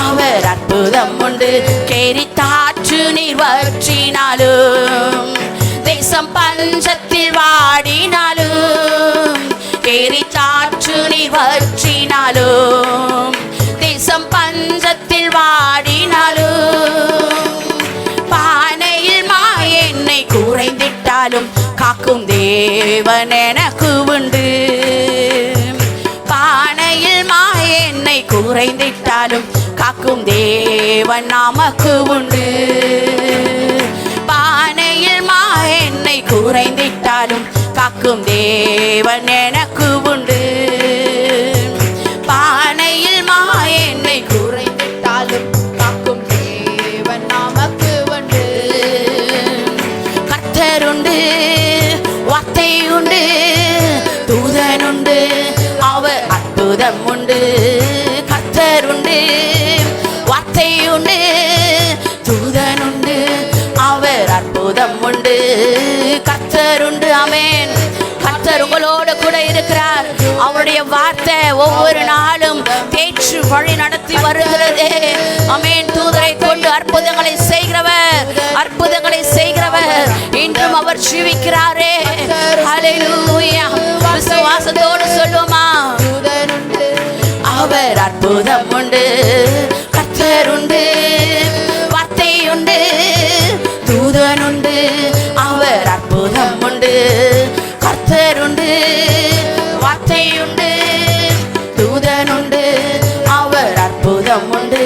அவர் அற்புதம் உண்டு. கேரி தாற்று நீர் வற்றினாலும், தேசம் பஞ்சத்தில் வாடினாலும், கேரி தாற்று நீர் வற்றினாலும், தேசம் பஞ்சத்தில் வாடினாலும், பானையில் மா எண்ணெய் குறைந்திட்டாலும் காக்கும் தேவன் எனக்கு உண்டு. பானையில் மா எண்ணெய் குறைந்திட்டாலும் காக்கும் தேவன் நமக்கு உண்டு. பானையில் மா எண்ணெய் குறைந்திட்டாலும் காக்கும் தேவன் எனக்கு உண்டு. பானையில் மா எண்ணெய் குறைந்திட்டாலும் காக்கும் தேவன் நமக்கு உண்டு. கர்த்தர் உண்டு, வார்த்தை உண்டு, தூதன் உண்டு, அவர் அற்புதம் உண்டு. கர்த்தர் உண்டு, வார்த்தை உண்டு, தூதன் உண்டு, அவர் அற்புதம் உண்டு. கர்த்தர் உண்டு, ஆமென். கர்த்தர் உங்களோடு கூட இருக்கிறார். அவருடைய வார்த்தை ஒவ்வொரு நாளும் தேற்று வழி நடத்தி வருகிறது. ஆமென். தூதரை கொண்டு அற்புதங்களை செய்கிறவர், அற்புதங்களை செய்கிறவர். இன்றும் அவர் ஜீவிக்கிறாரே. ஹல்லேலூயா. விசுவாசத்தோடு சொல்லுமா? தூதன் உண்டு, அவர் அற்புதம் உண்டு. கர்த்தர் உண்டு, வார்த்தை உண்டு, தூதன் உண்டு, அவர் அற்புதம் உண்டு. கர்த்தர் உண்டு, வார்த்தை உண்டு, தூதன் உண்டு, அவர் அற்புதம் உண்டு.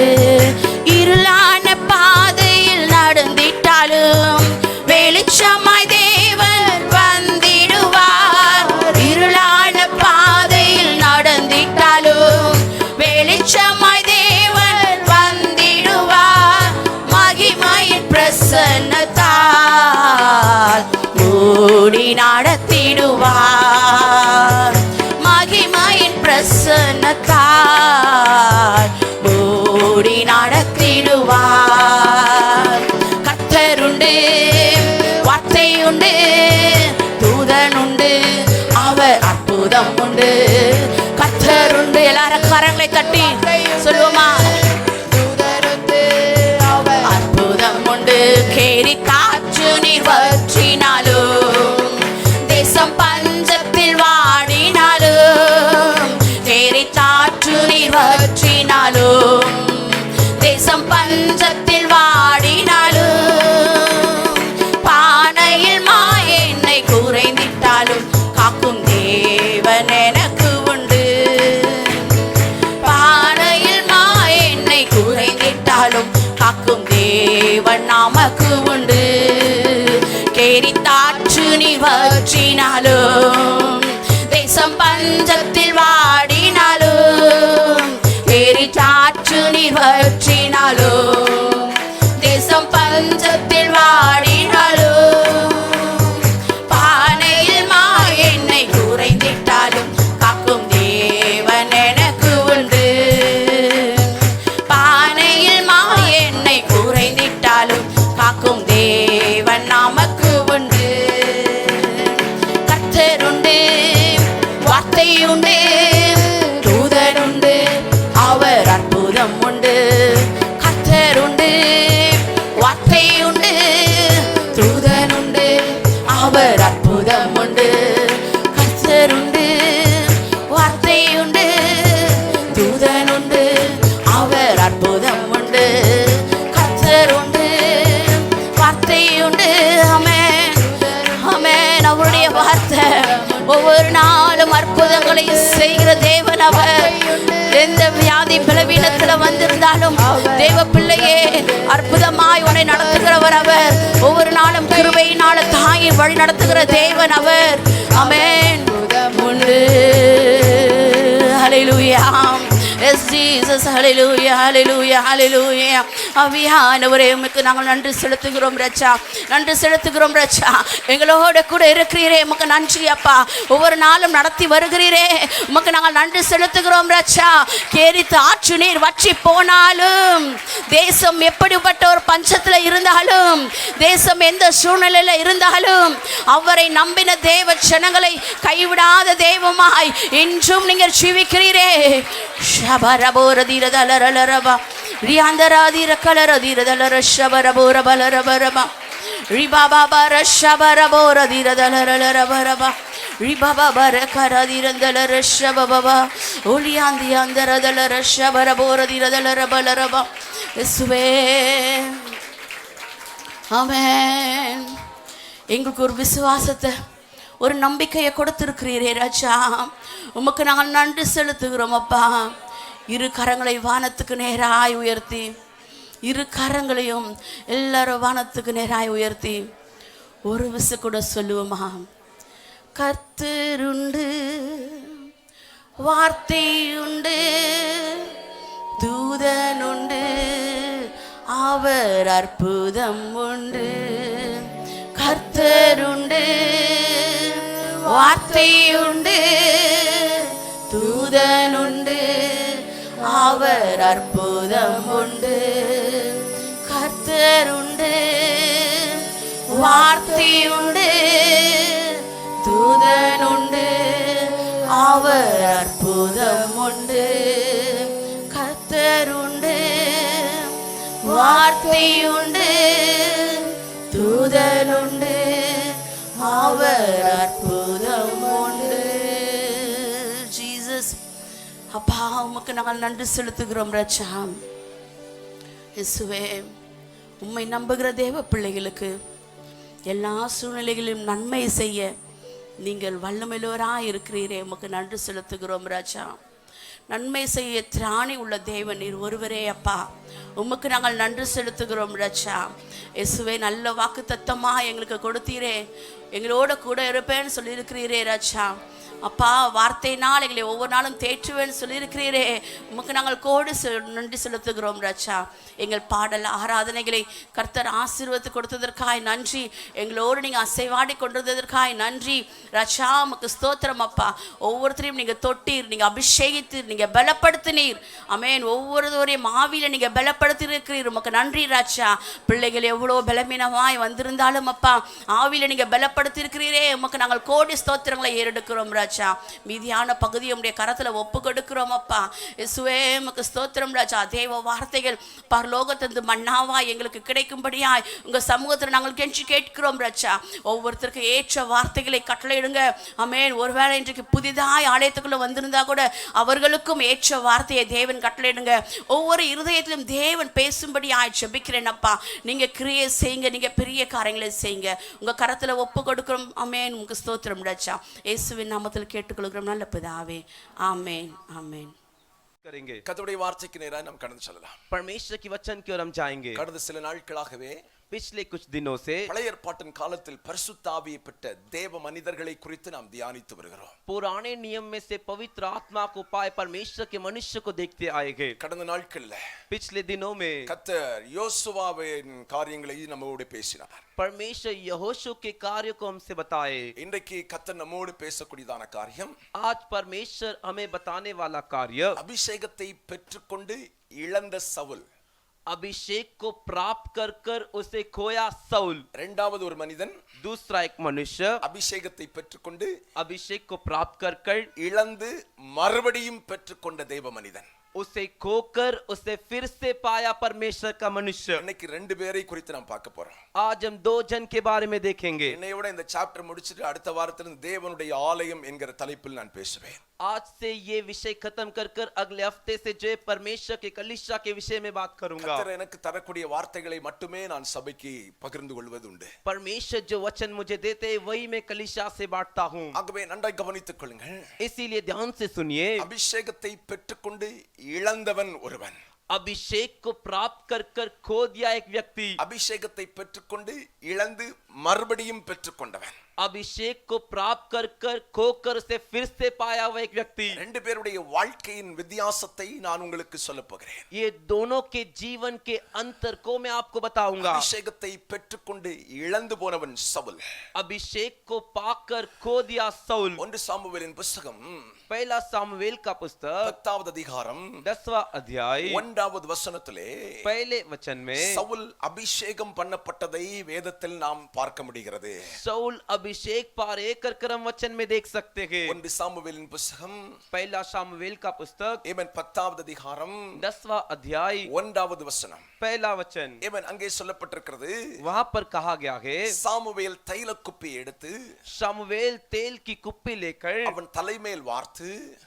இருளான பாதையில் நடந்திட்டாலும் வெளிச்சமாய் தேவன் வந்திடுவார். இருளான பாதையில் நடந்திட்டாலும் வெளிச்சமாய் தேவன் வந்திடுவார். மகிமையின் பிரசன்னத்தால் மூடி நடத்திடுவார். மகிமையின் பிரசன்னத்தால் மூடி நடத்திடுவார். கர்த்தர் உண்டு, வார்த்தை உண்டு, தூதன் உண்டு, அவர் அற்புதம் உண்டு. கர்த்தர் உண்டு. எல்லாரும் கரங்களை தட்டி சொல்லுவோமா? தூதன் உண்டு, அவர் அற்புதம் உண்டு. கேரி காற்று மாறினாலும் தேசம் பஞ்சத்தில் வாடினாலும் பானையில் மா எண்ணெய் குறைந்திட்டாலும் காக்கும் தேவன் எனக்கு உண்டு. பானையில் மா எண்ணெய் குறைந்திட்டாலும் காக்கும் தேவன் நமக்கு உண்டு. கேரித்தாற்று நீர் வற்றினாலும் தேசம் பஞ்சத்தில் வாடினாலும் கேரித்தாற்று நீர் வற்றினாலும் தேசம் பஞ்சத்தில் வாடினாலும் பானையில் மா எண்ணெய் குறைந்திட்டாலும் காக்கும் தேவன் எனக்கு உண்டு. பானையில் மா எண்ணெய் குறைந்திட்டாலும் காக்கும் தேவன் நமக்கு உண்டு. கர்த்தருண்டு, வார்த்தை உண்டு, தூதன் உண்டு, அவர் அற்புதம் உண்டு. கர்த்தருண்டு, வார்த்தை உண்டு, தூதன் உண்டு, அவர் அற்புதம் உண்டு. கர்த்தருண்டு, வார்த்தை உண்டு, தூதன் உண்டு, அவர் அற்புதம் உண்டு. கர்த்தருண்டு, வார்த்தை உண்டு. ஆமென், ஆமென். அவருடைய வார்த்தை ஒவ்வொரு நாளும் அற்புதங்களை செய்கிற தேவன் அவர். எந்த வியாதி பலவீனத்துல வந்திருந்தாலும் தேவ பிள்ளையே அற்புதமாய் உன்னை நடத்துகிறவர் அவர். ஒவ்வொரு நாளும் கிருபையினால தாயை வழி நடத்துகிற தேவன் அவர். ஆமென். உண்டு. ஹல்லேலூயா. Yes Jesus. ஹல்லேலூயா, ஹல்லேலூயா, ஹல்லேலூயா. ஆவியானவரே உமக்கு நாங்கள் நன்றி செலுத்துகிறோம் ரச்சா, நன்றி செலுத்துகிறோம் ரச்சா. எங்களோட கூட இருக்கிறீரே உமக்கு நன்றி அப்பா. ஒவ்வொரு நாளும் நடத்தி வருகிறீரே உமக்கு நாங்கள் நன்றி செலுத்துகிறோம் ரச்சா. கேரித்து ஆற்று நீர் வற்றி போனாலும், தேசம் எப்படிப்பட்ட ஒரு பஞ்சத்துல இருந்தாலும், தேசம் எந்த சூழ்நிலையில இருந்தாலும், அவரை நம்பின தேவ ஜனங்களை கைவிடாத தெய்வமாய் இன்றும் நீங்கள் ஜீவிக்கிறீரே. ஷபரபோரதீரதலரலரபா ரியாந்தராதீரகலரதீரதலர ஷபரபோரபலரபரபா ரிபாபாபர ஷபரபோரதீரதலரலரபரபா ரிபாபாபர கரதீரந்தலர ஷபபபா ஒலியாந்தியாந்தரதலர ஷபரபோரதீரதலரபலரபா. இயேசுவே ஆமென். எங்களுக்கு ஒரு விசுவாசத்தை, ஒரு நம்பிக்கையை கொடுத்திருக்கிறீரே ராஜா, உமக்கு நாங்கள் நன்றி செலுத்துகிறோம் அப்பா. இரு கரங்களை வானத்துக்கு நேராய் உயர்த்தி, இரு கரங்களையும் எல்லாரும் வானத்துக்கு நேராய் உயர்த்தி ஒரு விசு கூட சொல்லுவோமா? கர்த்தருண்டு, வார்த்தை உண்டு, தூதன் உண்டு, அவர் அற்புதம் உண்டு. கர்த்தருண்டு, வார்த்தை உண்டு, தூதன் உண்டு, அவர் அற்புதம் உண்டு. கர்த்தருண்டு, வார்த்தை உண்டு, தூதன் உண்டு, அவர் அற்புதம் உண்டு. கர்த்தருண்டு, வார்த்தை உண்டு, தூதன் உண்டு, அவர் அற்புதம் உண்டு. ஜீசஸ் அப்பா உமக்கு நாங்கள் நன்றி செலுத்துகிறோம் ரச்சா. இயேசுவே உம்மை நம்புகிற தேவ பிள்ளைகளுக்கு எல்லா சூழ்நிலைகளிலும் நன்மை செய்ய நீங்கள் வல்லமையுள்ளவராய் இருக்கிறீரே, உமக்கு நன்றி செலுத்துகிறோம் ராஜா. நன்மை செய்ய திராணி உள்ள தேவன் நீர் ஒருவரே அப்பா. உமக்கு நாங்கள் நன்றி செலுத்துகிறோம் ராஜா. இயேசுவே நல்ல வாக்கு தத்தமாக எங்களுக்கு கொடுத்தீரே, எங்களோட கூட இருப்பேன்னு சொல்லியிருக்கிறீரே ராஜா. அப்பா வார்த்தையினால் எங்களை ஒவ்வொரு நாளும் தேற்றுவேன்னு சொல்லியிருக்கிறீரே, உமக்கு நாங்கள் நன்றி செலுத்துகிறோம் ராஜா. எங்கள் பாடல் ஆராதனைகளை கர்த்தர் ஆசீர்வதித்து கொடுத்ததற்காய் நன்றி. எங்களோடு நீங்கள் அசைவாடி கொண்டிருந்ததற்காய் நன்றி ராஜா. உமக்கு ஸ்தோத்திரம் அப்பா. ஒவ்வொருத்தரையும் நீங்கள் தொட்டீர், நீங்கள் அபிஷேகித்தீர், நீங்கள் பலப்படுத்தினீர். அமேன். ஒவ்வொருவரையும் ஆவியில் நீங்கள் பலப்படுத்தி இருக்கிறீர். உமக்கு நன்றி ராஜா. பிள்ளைகள் எவ்வளோ பலவீனமாய் வந்திருந்தாலும் அப்பா ஆவியில் நீங்கள் பலப்படுத்தி இருக்கிறீரே, உமக்கு நாங்கள் கோடி ஸ்தோத்திரங்களை ஏறெடுக்கிறோம் ராஜா. ராஜா. மீதியான பகுதியை உடைய கரத்துல ஒப்பு கொடுக்கிறோம் அப்பா. இயேசுவே உமக்கு ஸ்தோத்திரம் ராஜா. தேவ வார்த்தைகள் பரலோகத்திலிருந்து மன்னாவா எங்களுக்கு கிடைக்கும்படியாய் உங்க சமூகத்தில் நாங்கள் கெஞ்சி கேட்கிறோம் ராஜா. ஒவ்வொருத்தருக்கு ஏற்ற வார்த்தைகளை கட்டளையிடுங்க. ஆமென். ஒருவேளை இன்றைக்கு புதிதாய் ஆலயத்துக்குள்ள வந்திருந்தா கூட அவர்களுக்கும் ஏற்ற வார்த்தையை தேவன் கட்டளையிடுங்க. ஒவ்வொரு இருதயத்திலும் தேவன் பேசும்படியாய் ஜெபிக்கிறேன் அப்பா. நீங்க கிரியை செய்யுங்க, நீங்க பெரிய காரியங்களை செய்யுங்க. உங்க கரத்துல ஒப்பு கொடுக்கிறோம். ஆமென். உங்க ஸ்தோத்திரம் ராஜா. இயேசுவின் நாமத்தில் கேட்டுக்கொள்கிறோம் நல்ல பிதாவே. ஆமென் ஆமென். करेंगे। கர்த்தருடைய வார்த்தைக்கு நேராக நாம் கடந்து செல்லலாம். परमेश्वर की वचन की ओर हम जाएंगे। கடந்த சில நாட்களாகவே पिछले कुछ दिनों से பழைய ஏற்பாட்டின் காலத்தில் பரிசுத்த ஆவியை பெற்ற தேவ மனிதர்களை குறித்து நாம் தியானித்து வருகிறோம். पुराने नियम में से पवित्र आत्मा को पाए परमेश्वर के मनुष्य को देखते आएंगे। கடந்த நாட்கள்ல पिछले दिनों में கர்த்தர் யோசுவாவின் காரியங்களை நம்மோடு பேசினார். परमेश्वर यहोशू के कार्य को हमसे बताए। இன்றைக்கு கர்த்தர் நம்மோடு பேசக்கூடியதான காரியம், आज परमेश्वर हमें बताने वाला कार्य அபிஷேகத்தை பெற்றுக்கொண்டு இழந்த சவுல், अभिषेक को प्राप्त कर कर उसे खोया साउल। இரண்டாவது ஒரு மனிதன் दूसरा एक मनुष्य அபிஷேகத்தை பெற்றுக்கொண்டு अभिषेक को प्राप्त कर कर இழந்து மறுபடியும் பெற்றுக்கொண்ட தேவ மனிதன். उसे खोकर उसे फिर से पाया परमेश्वर का मनुष्य। இன்னைக்கு ரெண்டு பேரை குறித்து நாம் பார்க்க போறோம். आज हम दो जन के बारे में देखेंगे। என்னையோட இந்த சாப்டர் முடிச்சிட்டு அடுத்த வாரத்திலிருந்து தேவனுடைய ஆலயம் என்கிற தலைப்பில் நான் பேசுவேன். आज से ये विषय खत्म कर कर अगले हफ्ते से जो परमेश्वर के कलीसिया के विषय में बात करूंगा। கர்த்தர் எனக்கு தரக்கூடிய வார்த்தைகளை மட்டுமே நான் சபைக்கு பகிர்ந்து கொள்வது உண்டு. परमेश्वर जो वचन मुझे देते हैं वही मैं कलीसिया से बांटता हूँ। ஆகவே நன்றாய் கவனித்துக் கொள்ளுங்கள். इसीलिए ध्यान से सुनिए। அபிஷேகத்தை பெற்றுக்கொண்டு இழந்தவன் ஒருவன், अभिषेक को प्राप्त कर कर खो दिया एक व्यक्ति, அபிஷேகத்தை பெற்றுக்கொண்டு இழந்து மறுபடியும் பெற்றுக்கொண்டவன், अभिषेक को प्राप्त कर कर खोकर उसे फिर से पाया हुआ एक व्यक्ति। ரெண்டு பேருடைய வாழ்க்கையின் வித்தியாசத்தை நான் உங்களுக்கு சொல்லப் போகிறேன். ये दोनों के जीवन के अंतर को मैं आपको बताऊंगा। அபிஷேகத்தை பெற்றுக்கொண்டு இழந்து போனவன் சவுல். अभिषेक को पाकर खो दिया साउल। 1 சாமுவேலின் புத்தகம் पहला सामुएल का पुस्तक 10வது அதிகாரம் 10वां अध्याय 1வது வசனத்திலே पहले वचन में சவுல் அபிஷேகம் பண்ணப்பட்டதை வேதத்தில் நாம் பார்க்க முடிகிறது. साउल अभिषेक पारे कर कर हम वचन में देख सकते हैं। 1 சாமுவேலின் புத்தகம் पहला सामुएल का पुस्तक ஏமன் 10வது அதிகாரம் 10वां अध्याय 1வது வசனம். पहला वचन ஏமன் அங்கே சொல்லப்பட்டிருக்கிறது, वहां पर कहा गया है, சாமுவேல் தைல குப்பியை எடுத்து सामुएल तेल की कुप्पी लेकर அவன் தலைமேல் வார்த்து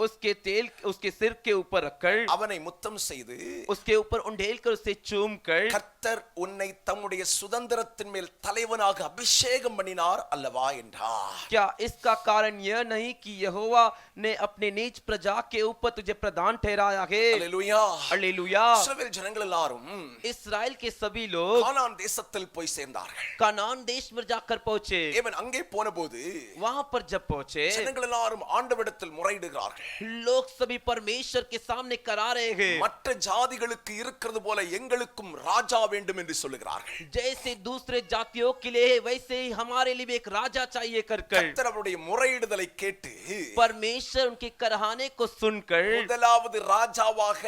उसके तेल उसके सिर के ऊपर रखकर அவனை முத்தம் செய்து उसके ऊपर उंडेल कर उसे चूम कर, கர்த்தர் உன்னை தம்முடைய சுதந்திரத்தின் மேல் தலைவனாக அபிஷேகம் பண்ணினார் அல்லவா என்றார். क्या इसका कारण यह नहीं कि यहोवा ने अपने नीच प्रजा के ऊपर तुझे प्रधान ठहराया है। அல்லேலூயா. हालेलुया। இஸ்ரவேல் ஜனங்கள் எல்லாரும் इस्राएल के सभी लोग கானான் தேசத்தில் போய் சேர்ந்தார்கள். कनान देश में जाकर पहुंचे। ஏவன் அங்கே போனபோது वहां पर जब पहुंचे ஜனங்கள் எல்லாரும் ஆண்டவரிடத்தில் முறையிடுகிறார்கள். लोग सभी परमेश्वर के सामने करा रहे हैं, மற்ற ஜாதிகளுக்கு இருக்கிறது போல எங்களுக்கும் ராஜா வேண்டும் என்று சொல்லுகிறார்கள். जैसे दूसरे जातियों के लिए है, वैसे ही हमारे लिए भी एक राजा चाहिए कर कर। கர்த்தர் அவருடைய முறையிடுதலை கேட்டு परमेश्वर उनके कराने को सुनकर முதலாவது ராஜாவாக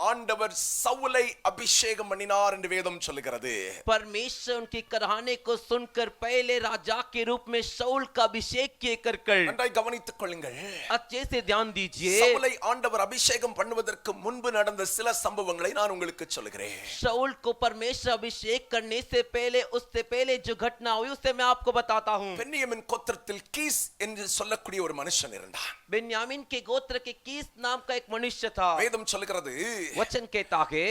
ஆண்டவர் சவுலை அபிஷேகம் பண்ணினார் என்று வேதம் சொல்லுகிறது. परमेश्वर उनके कराने को सुनकर पहले राजा के रूप में शाऊल का अभिषेक किए कर कर। நன்றாய் கவனித்துக் கொள்ளுங்கள். अच्छे से ध्यान दीजिए। சவுலை ஆண்டவர் அபிஷேகம் பண்ணுவதற்கு முன்பு நடந்த சில சம்பவங்களை நான் உங்களுக்கு சொல்கிறேன். शाऊल को परमेश्वर अभिषेक करने से पहले उससे पहले जो घटना हुई उसे मैं आपको बताता हूँ। பென்னியமின் கோத்திரத்தில் கீஸ் என்று சொல்லக்கூடிய ஒரு மனுஷன் இருந்தான். बेन्यामीन के गोत्र के कीस नाम का एक मनुष्य था। வேதம் சொல்லுகிறது, वचन कहता है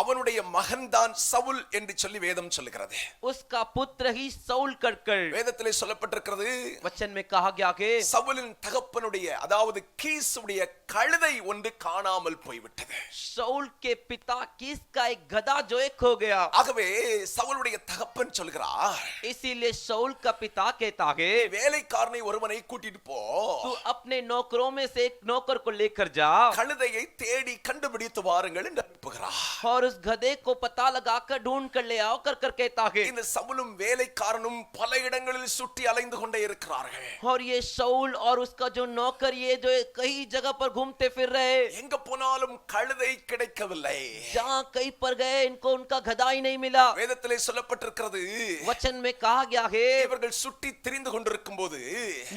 அவனுடைய மகன்தான் சவுல் என்று சொல்லி வேதம் சொல்லுகிறது. उसका पुत्र ही शाऊल कर कर। வேதத்திலே சொல்லப்பட்டிருக்கிறது, वचन में कहा गया है சவுலின் தகப்பனுடைய அதாவது கீசுடைய கழுதை ஒன்று காணாமல் போய்விட்டது. शाऊल के पिता कीस का एक गधा जो एक खो गया। ஆகவே சவுலுடைய தகப்பன் சொல்கிறார், इसीलिए शाऊल का पिता कहता है வேலைக்காரனை ஒருவனை கூட்டிட்டு போ, तू अपने नौकरों में से एक नौकर को लेकर जा, கழுதையை தேடி கண்டுபிடித்து வாருங்கள் என்று அனுப்புகிறார். और उस गधे को पता लगाकर ढूंढ कर ले आओ कर कहता है। இந்த சவுலும் வேலைக்காரனும் பல இடங்களில் சுற்றி அலைந்து கொண்டே இருக்கிறார்கள். और ये शाऊल और उसका जो नौकर ये जो कई जगह पर घूमते फिर रहे, எங்க போனாலும் கழுதை கிடைக்கவில்லை. जहाँ कहीं पर गए इनको उनका गधा ही नहीं मिला। வேதத்திலே சொல்லப்பட்டிருக்கிறது, वचन में कहा गया है இவர்கள் சுற்றி திரிந்து கொண்டிருக்கும் போது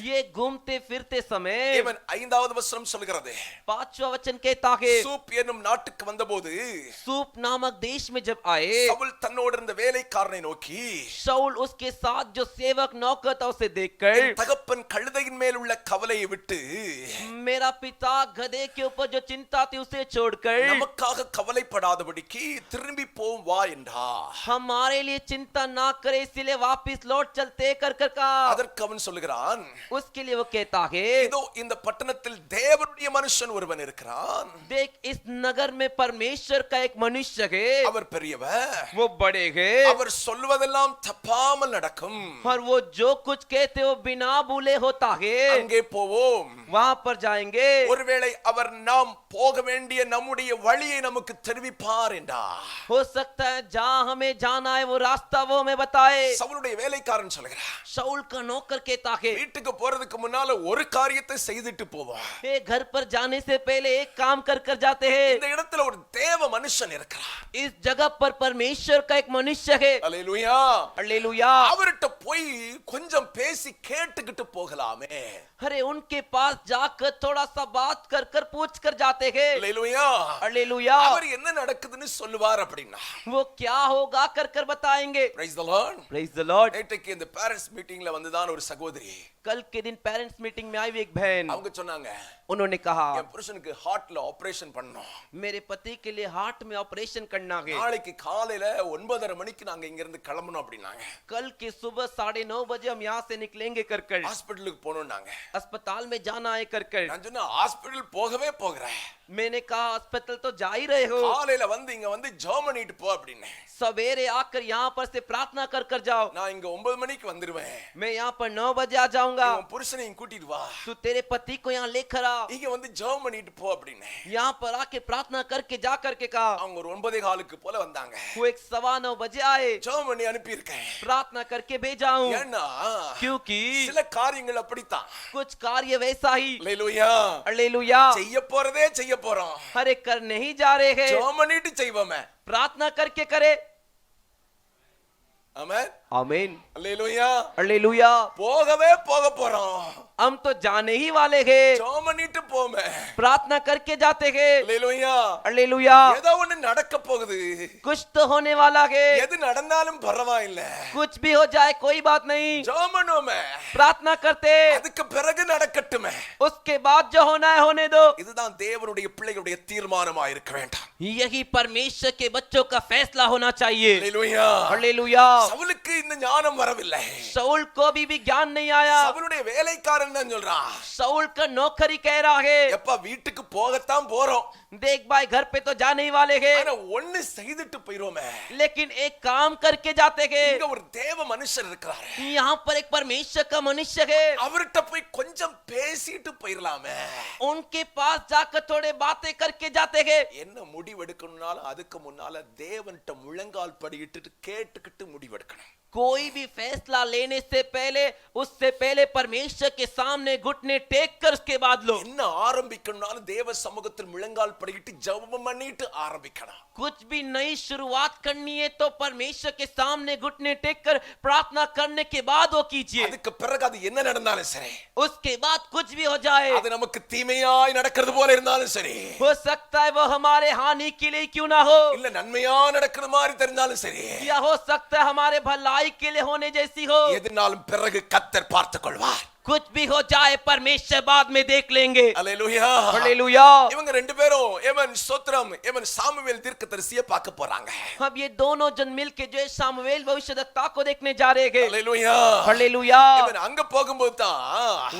ये घूमते फिरते समय, இவன் 5வது வசனம் சொல்கிறது, 5वां वचन कहता है சூப் என்னும் நாட்டுக்கு வந்தபோது सूप नामक देश में जब आए, சவுல் தன்னோடு இருந்த வேலைக்காரனை நோக்கி, शाऊल उसके साथ जो सेवक नौकर था उसे देखकर, என் தகப்பன் கழுதையின் மேல் உள்ள கவலையை விட்டு मेरा पिता गधे के ऊपर जो चिंता थी उसे छोड़कर நமக்காக கவலைப்படாதபடிக்கு திரும்பி போம் வா என்றார். हमारे लिए चिंता ना करे इसलिए वापिस लौट चलते कर कहा। அதற்கு அவன் சொல்லுகிறான், उसके लिए वो कहता है இதோ இந்த பட்டணத்தில் தேவனுடைய மனுஷன் ஒருவன் இருக்கிறான். देख इस नगर में परमेश्वर का एक मनुष्य है, அவர் பெரியவர், वो बड़े है அவர் சொல்வதெல்லாம் தப்பாமல் நடக்கும். और वो जो कुछ कहते वो बिना भूले होता है। அங்கே போவோம். वहां पर जाएंगे, ஒருவேளை அவர் நாம் போக வேண்டிய நம்முடைய வழியை நமக்கு தெரிவிப்பார் என்றார். हो सकता है जहाँ हमें जाना है वो रास्ता वो हमें बताए। சவுலுடைய வேலைக்காரன் சொல்கிறார், शाऊल का नौकर कहता है வீட்டுக்கு போறதுக்கு முன்னால ஒரு காரியத்தை செய்துட்டு போவோம். ये घर पर जाने से पहले एक काम कर जाते हैं। இந்த இடத்துல ஒரு தேவ மனுஷன் இருக்கிறார். इस जगह पर परमेश्वर का एक मनुष्य है। அல்லேலூயா. हालेलुया। அவர்கிட்ட போய் கொஞ்சம் பேசி கேட்டுக்கிட்டு போகலாமே. अरे उनके पास जाकर थोड़ा सा बात कर पूछ कर जाते हैं। அல்லேலூயா. हालेलुया। அவர் என்ன நடக்குதுன்னு சொல்லுவார் அப்படினா वो क्या होगा कर बताएंगे। Praise the Lord. Praise the Lord। நேற்றைக்கு இந்த பேரண்ட்ஸ் மீட்டிங்ல வந்துதான் ஒரு சகோதரி, कल के दिन पेरेंट्स मीटिंग में आई हुई एक बहन, அவங்க சொன்னாங்க, उन्होंने कहा என் புருஷனுக்கு ஹார்ட்ல ஆபரேஷன் பண்ணனும். मेरे पति के लिए हार्ट में ऑपरेशन करना है। நாளைக்கு காலையில 9:30 மணிக்கு நாங்க இங்க இருந்து கிளம்பணும் அப்படினாங்க. कल की सुबह 9:30 बजे हम यहाँ से निकलेंगे कर ஹாஸ்பிடலுக்கு போணும்னாங்க. अस्पताल में जाना है कर நான் சொன்ன ஹாஸ்பிடல் போகவே போகிறேன். मैंने कहा अस्पताल तो जा ही रहे हो, காலையில வந்து இங்க வந்து ஜெர்மனிட்டு போ அப்படினே. सवेरे आकर यहाँ पर से प्रार्थना कर जाओ। நான் இங்க 9 மணிக்கு வந்துருவேன். मैं यहाँ पर 9 बजे आ जाऊंगा। உன் புருஷனையும் கூட்டிட்டு வா. तू तेरे पति को यहाँ लेकर आ। இங்க வந்து ஜெர்மனிட்டு போ அப்படினே. यहाँ पर आके प्रार्थना करके जा करके कहा। அவங்க ஒரு 9:15 போல வந்தாங்க. वो एक 9:15 बजे आए। ஜெர்மனி அனுப்பி இருக்கேன். प्रार्थना करके भेजा हूँ, ஏன்னா क्योंकि சில காரியங்கள் அப்படித்தான். कुछ कार्य वैसा ही। அல்லேலூயா. हालेलुया। செய்ய போறதே செய்ய போறோம். अरे कर नहीं जा रहे हैं, ஜெர்மனிட்டு செய்வோமே. प्रार्थना करके करे। ஆமென். आमीन। அல்லேலூயா. हालेलुया। போகவே போக போறோம். हम तो जाने ही वाले हैं, ஜெர்மனிட்டு போமே. प्रार्थना करके जाते हैं। அல்லேலூயா. हालेलुया। ஏதோ ஒண்ணு நடக்க போகுது. कुछ तो होने वाला है, எது நடந்தாலும் பரவாயில்லை. कुछ भी हो जाए कोई बात नहीं, ஜெர்மனோமே. प्रार्थना करते, அதுக்கு பிறகு நடக்கட்டுமே. उसके बाद जो होना है होने दो। இதுதான் தேவனுடைய பிள்ளைகளுடைய தீர்மானமா இருக்க வேண்டும். यही परमेश्वर के बच्चों का फैसला होना चाहिए। அல்லேலூயா. हालेलुया। சவுலுக்கு இந்த ஞானம் வரவில்லை. शाऊल को भी ज्ञान नहीं आया। அவனுடைய வேலைக்காரன் தான் சொல்றான், शाऊल का नौकर ही कह रहा है, எப்பா வீட்டுக்கு போகத்தான் போறோம். देख भाई घर पे तो जाने ही वाले हैं, ஆனா ஒண்ணு செய்துட்டு போயிரோமே. लेकिन एक काम करके जाते हैं। இங்க ஒரு தேவ மனுஷர் இருக்கிறாரு. यहाँ पर एक परमेश्वर का मनुष्य है, அவர்கிட்ட போய் கொஞ்சம் பேசிட்டு போயிரலாமே. उनके पास जाकर थोड़े बातें करके जाते हैं। என்ன முடிவெடுக்கணும்னாலும் அதுக்கு முன்னால தேவன்கிட்ட முழங்கால் படியிட்டு கேட்டுக்கிட்டு முடிவெடுக்கணும். कोई भी फैसला लेने से पहले उससे पहले परमेश्वर के सामने घुटने टेक कर उसके बाद लो। என்ன ஆரம்பிக்கணும்னாலும் தேவ சமூகத்தில் முழங்கால் படியிட்டு ஜெபம் பண்ணிட்டு ஆரம்பிக்கணும். कुछ भी नई शुरुआत करनी है तो परमेश्वर के सामने घुटने टेक कर प्रार्थना करने के बाद वो कीजिए। அதுக்கு பிறகு அது என்ன நடந்தாலும் சரி, उसके बाद कुछ भी हो जाए, அது நமக்கு தீமையாய் நடக்கிறது போல இருந்தாலும் சரி, हो सकता है वो हमारे हानि के लिए क्यों ना हो, இல்ல நன்மையா நடக்கிற மாதிரி தெரிந்தாலும் சரி, या हो सकता है हमारे भलाई के लिए होने जैसी हो, எதுனாலும் பிறகு கர்த்தர் பார்த்துக் கொள்வார். कुछ भी हो जाए परमेश्वर बाद में देख लेंगे। அல்லேலூயா. हालेलुया। இவங்க ரெண்டு பேரும் ஏமன் ஸ்தோத்திரம் ஏமன் சாமுவேல் தீர்க்கதரிசியை பார்க்க போறாங்க. अब ये दोनों जन मिलके जो है सामुएल भविष्यद्वक्ता को देखने जा रहे हैं। அல்லேலூயா. हालेलुया। ஏமன் அங்க போகும்போது தான்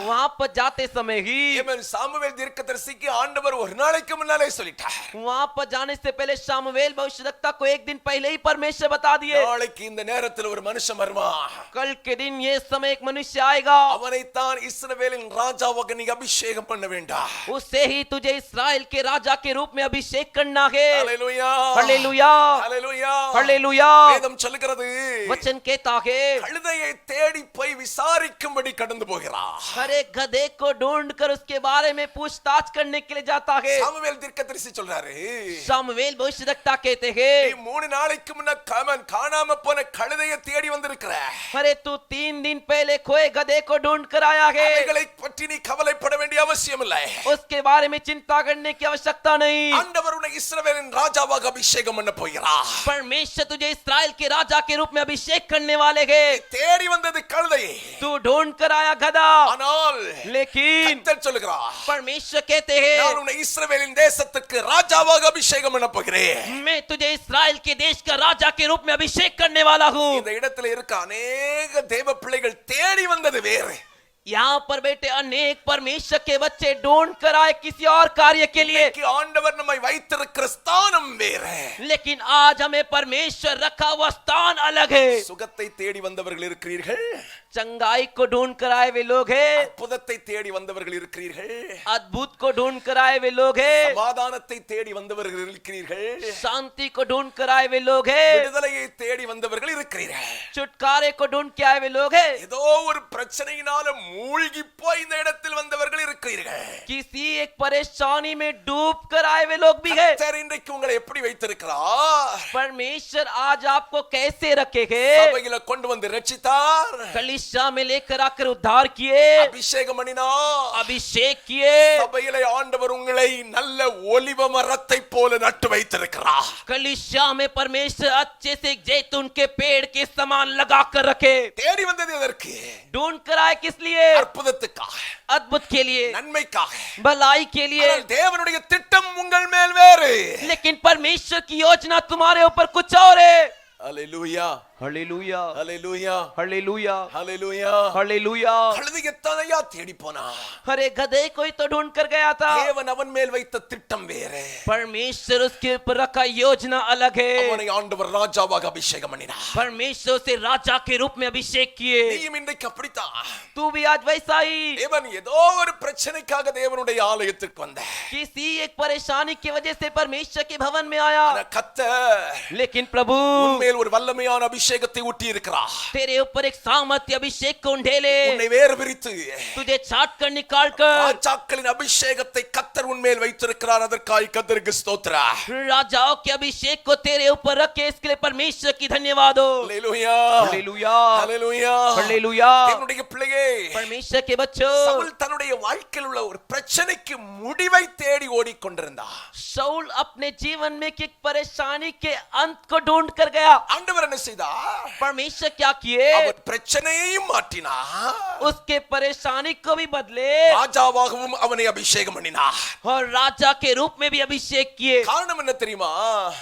वहां पर जाते समय ही ஏமன் சாமுவேல் தீர்க்கதரிசிக்கு ஆண்டவர் ஒரு நாளைக்கு முன்னாலே சொல்லிட்டார். वहां पर जाने से पहले सामुएल भविष्यद्वक्ता को एक दिन पहले ही परमेश्वर बता दिए, நாளைக்கு இந்த நேரத்தில் ஒரு மனுஷன் வருவான். कल के दिन ये समय एक मनुष्य आएगा, அவனை தான் இஸ்ரவேலின் ராஜாவாக நீ அபிஷேகம் பண்ண வேண்டாம். उससे ही तुझे इस्राएल के राजा के रूप में अभिषेक करना है. ஹalleluya हालेलुया ஹalleluya हालेलुया. வேதம் சொல்லுகிறது वचन कहता है கழுதையை தேடி போய் விசாரிக்கும்படி கடந்து போகிறார். हर एक गधे को ढूंढ कर उसके बारे में पूछताछ करने के लिए जाता है. சாமுவேல் தீர்க்கதரிசி சொல்றாரு, सामुएल भविष्यद्वक्ता कहते हैं நீ 3 நாளைக்கு முன்ன காணாம போன கழுதையை தேடி வந்திருக்கிற. अरे तू 3 दिन पहले खोए गधे को ढूंढ कर आया है. அவைகளை பற்றி நீ கவலைப்பட வேண்டிய அவசியம் இல்லை. उसके बारे में चिंता करने की आवश्यकता नहीं. ஆண்டவர் உன்னை இஸ்ரவேலின் ராஜாவாக அபிஷேகம் பண்ண போகிறார். परमेश्वर तुझे इस्राएल के राजा के रूप में अभिषेक करने वाले हैं. தேடி வந்தது கழுதை, तू ढूंढ कर आया गधा, ஆனால் लेकिन கர்த்தர் சொல்கிறார், परमेश्वर कहते हैं நான் உன்னை இஸ்ரவேலின் தேசத்துக்கு ராஜாவாக அபிஷேகம் பண்ண போகிறேன். मैं तुझे इस्राएल के देश का राजा के रूप में अभिषेक करने वाला हूँ. இந்த இடத்துல இருக்க अनेक தேவ பிள்ளைகள் தேடி வந்தது வேறு. यहाँ पर बैठे अनेक परमेश्वर के बच्चे ढूंढ कर आए किसी और कार्य के लिए, कि ஆண்டவர் நம்மை வைத்திருக்கிற ஸ்தானம் வேறு. लेकिन आज हमें परमेश्वर रखा हुआ स्थान अलग है. சுகத்தை தேடி வந்தவர்கள் இருக்கிறீர்கள், चंगाई को ढूंढ कर आए वे लोग हैं, அற்புதத்தை தேடி வந்தவர்கள் இருக்கிறீர்கள், अद्भुत को ढूंढ कर आए वे लोग हैं, சமாதானத்தை தேடி வந்தவர்கள் இருக்கிறீர்கள், शांति को ढूंढ कर आए वे लोग हैं, விடுதலையை தேடி வந்தவர்கள் இருக்கிறீர்கள். छुटकारे को ढूंढ के आए वे लोग हैं, ஏதோ ஒரு பிரச்சனையினால மூழ்கி போய் இந்த இடத்தில் வந்தவர்கள் இருக்கிறீர்கள். किसी एक परेशानी में डूब कर आए वे लोग भी हैं. கர்த்தர் இன்றைக்கு உங்களை எப்படி வைத்திருக்கிறார்? परमेश्वर आज आपको कैसे रखेगे? சபையில கொண்டு வந்து ரட்சித்தார், कलीसिया में लेकर आकर उद्धार किए, அபிஷேகம் பண்ணினார், अभिषेक किए. சபையிலே ஆண்டவர் உங்களை நல்ல ஒலிவ மரத்தை போல நட்டு வைத்திருக்கிறார். कलीसिया में परमेश्वर अच्छे से जैतून के पेड़ के समान लगा कर रखे. தேடி வந்தது எதற்கு? ढूंढ कर आए किस लिए? அற்புதத்துக்காக, अद्भुत के लिए, நன்மைக்காக. भलाई के लिए. ஆனால் தேவனுடைய திட்டம் உங்கள் மேல் வேறு. लेकिन परमेश्वर की योजना तुम्हारे ऊपर कुछ और है. அல்லேலூயா हालेलुया அல்லேலூயா हालेलुया அல்லேலூயா. हालेलुया. கழுதையத்தானையா தேடி போனா, अरे गधे को ही तो ढूंढ कर गया था. தேவன் அவன் மேல் வைத்த திட்டம் வேறு. परमेश्वर उसके ऊपर रखा योजना अलग है. அவனை ஆண்டவர் ராஜாவாக அபிஷேகம் பண்ணினார். परमेश्वर से राजा के रूप में अभिषेक किए. நீயும் இன்றைக்கு அப்படித்தான். तू भी आज वैसा ही. தேவன் ஏதோ ஒரு பிரச்சனைக்காக தேவனுடைய ஆலயத்துக்கு வந்த, किसी एक परेशानी की वजह से परमेश्वर के भवन में आया, கர்த்தர் लेकिन प्रभु உன்மேல் ஒரு வல்லமையான அபிஷேகத்தை ஊட்டி இருக்கிறார். तेरे ऊपर एक सामर्थ्य अभिषेक को ढेले, உன்னை வேறு பிரித்து तुझे छाट कर निकाल कर ராஜாக்களின் அபிஷேகத்தை கர்த்தர் உன்மேல் வைத்திருக்கிறார். அதற்காக கர்த்தருக்கு ஸ்தோத்திரம். राजाओं के अभिषेक को तेरे ऊपर रखे, इसके लिए परमेश्वर की धन्यवाद हो. அல்லேலூயா हालेलुया அல்லேலூயா. हालेलुया. தேவனுடைய பிள்ளையே, परमेश्वर के बच्चों, சவுல் தன்னுடைய வாழ்க்கையில் உள்ள ஒரு பிரச்சனைக்கு முடிவை தேடி ஓடிக்கொண்டிருந்தார். शाऊल अपने जीवन में एक परेशानी के अंत को ढूंढ कर गया. ஆண்டவர் என்ன செய்தார்? परमेश्वर क्या किए? அவர் பிரச்சனையையும் மாற்றினார், उसके परेशानी को भी बदले ராஜாவாகவும் அவனை அபிஷேகம் பண்ணினார். और राजा के रूप में भी अभिषेक किए. காரணம் என்ன தெரியுமா?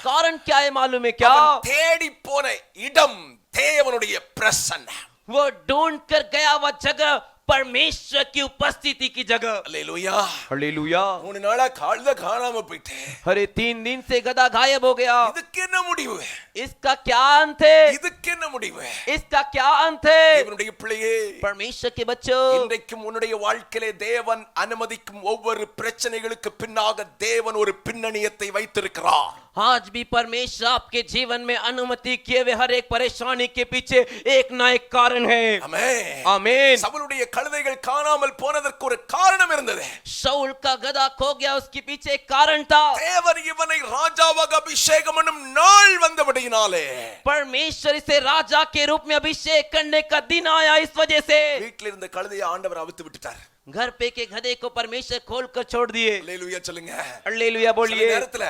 कारण क्या है मालूम है क्या? அவன் தேடி போன இடம் தேவனுடைய பிரசன்னம். वो ढूंढ कर गया वह जगह परमेश्वर की उपस्थिति की जगह. அல்லேலூயா. हालेलुया. 3 நாளா கால்ல காணாம போயிட்டேன். अरे 3 दिन से गधा गायब हो गया. இதுக்கு என்ன முடிவு? इसका क्या अंत है? இதுக்கு என்ன முடிவு? इसका क्या अंत है? தேவனுடைய பிள்ளையே, परमेश्वर के बच्चों, இன்றைக்கும் உன்னுடைய வாழ்க்கையிலே தேவன் அனுமதிக்கும் ஒவ்வொரு பிரச்சனைகளுக்கு பின்னாக தேவன் ஒரு பின்னணியத்தை வைத்திருக்கிறார். आज भी परमेश्वर आपके जीवन में अनुमति किए हुए हर एक परेशानी के पीछे एक ना एक कारण है. ஆமென். आमीन. சவுலுடைய கழுதைகள் காணாமல் போனதற்கு ஒரு காரணம் இருந்தது. शाऊल का गधा खो गया, उसके पीछे एक कारण था. தேவன் இவனை ராஜாவாக அபிஷேகம் பண்ணும் நாள் வந்தபடியினாலே परमेश्वर इसे राजा के रूप में अभिषेक करने का दिन आया. इस वजह से வீட்டில் இருந்த கழுதையை ஆண்டவர் அவித்து விட்டுட்டார். घर पे के गधे को परमेश्वर खोल कर छोड़ दिए. அல்லேலூயா சொல்லுங்க. हालेलुया சில बोलिए. நேரத்துல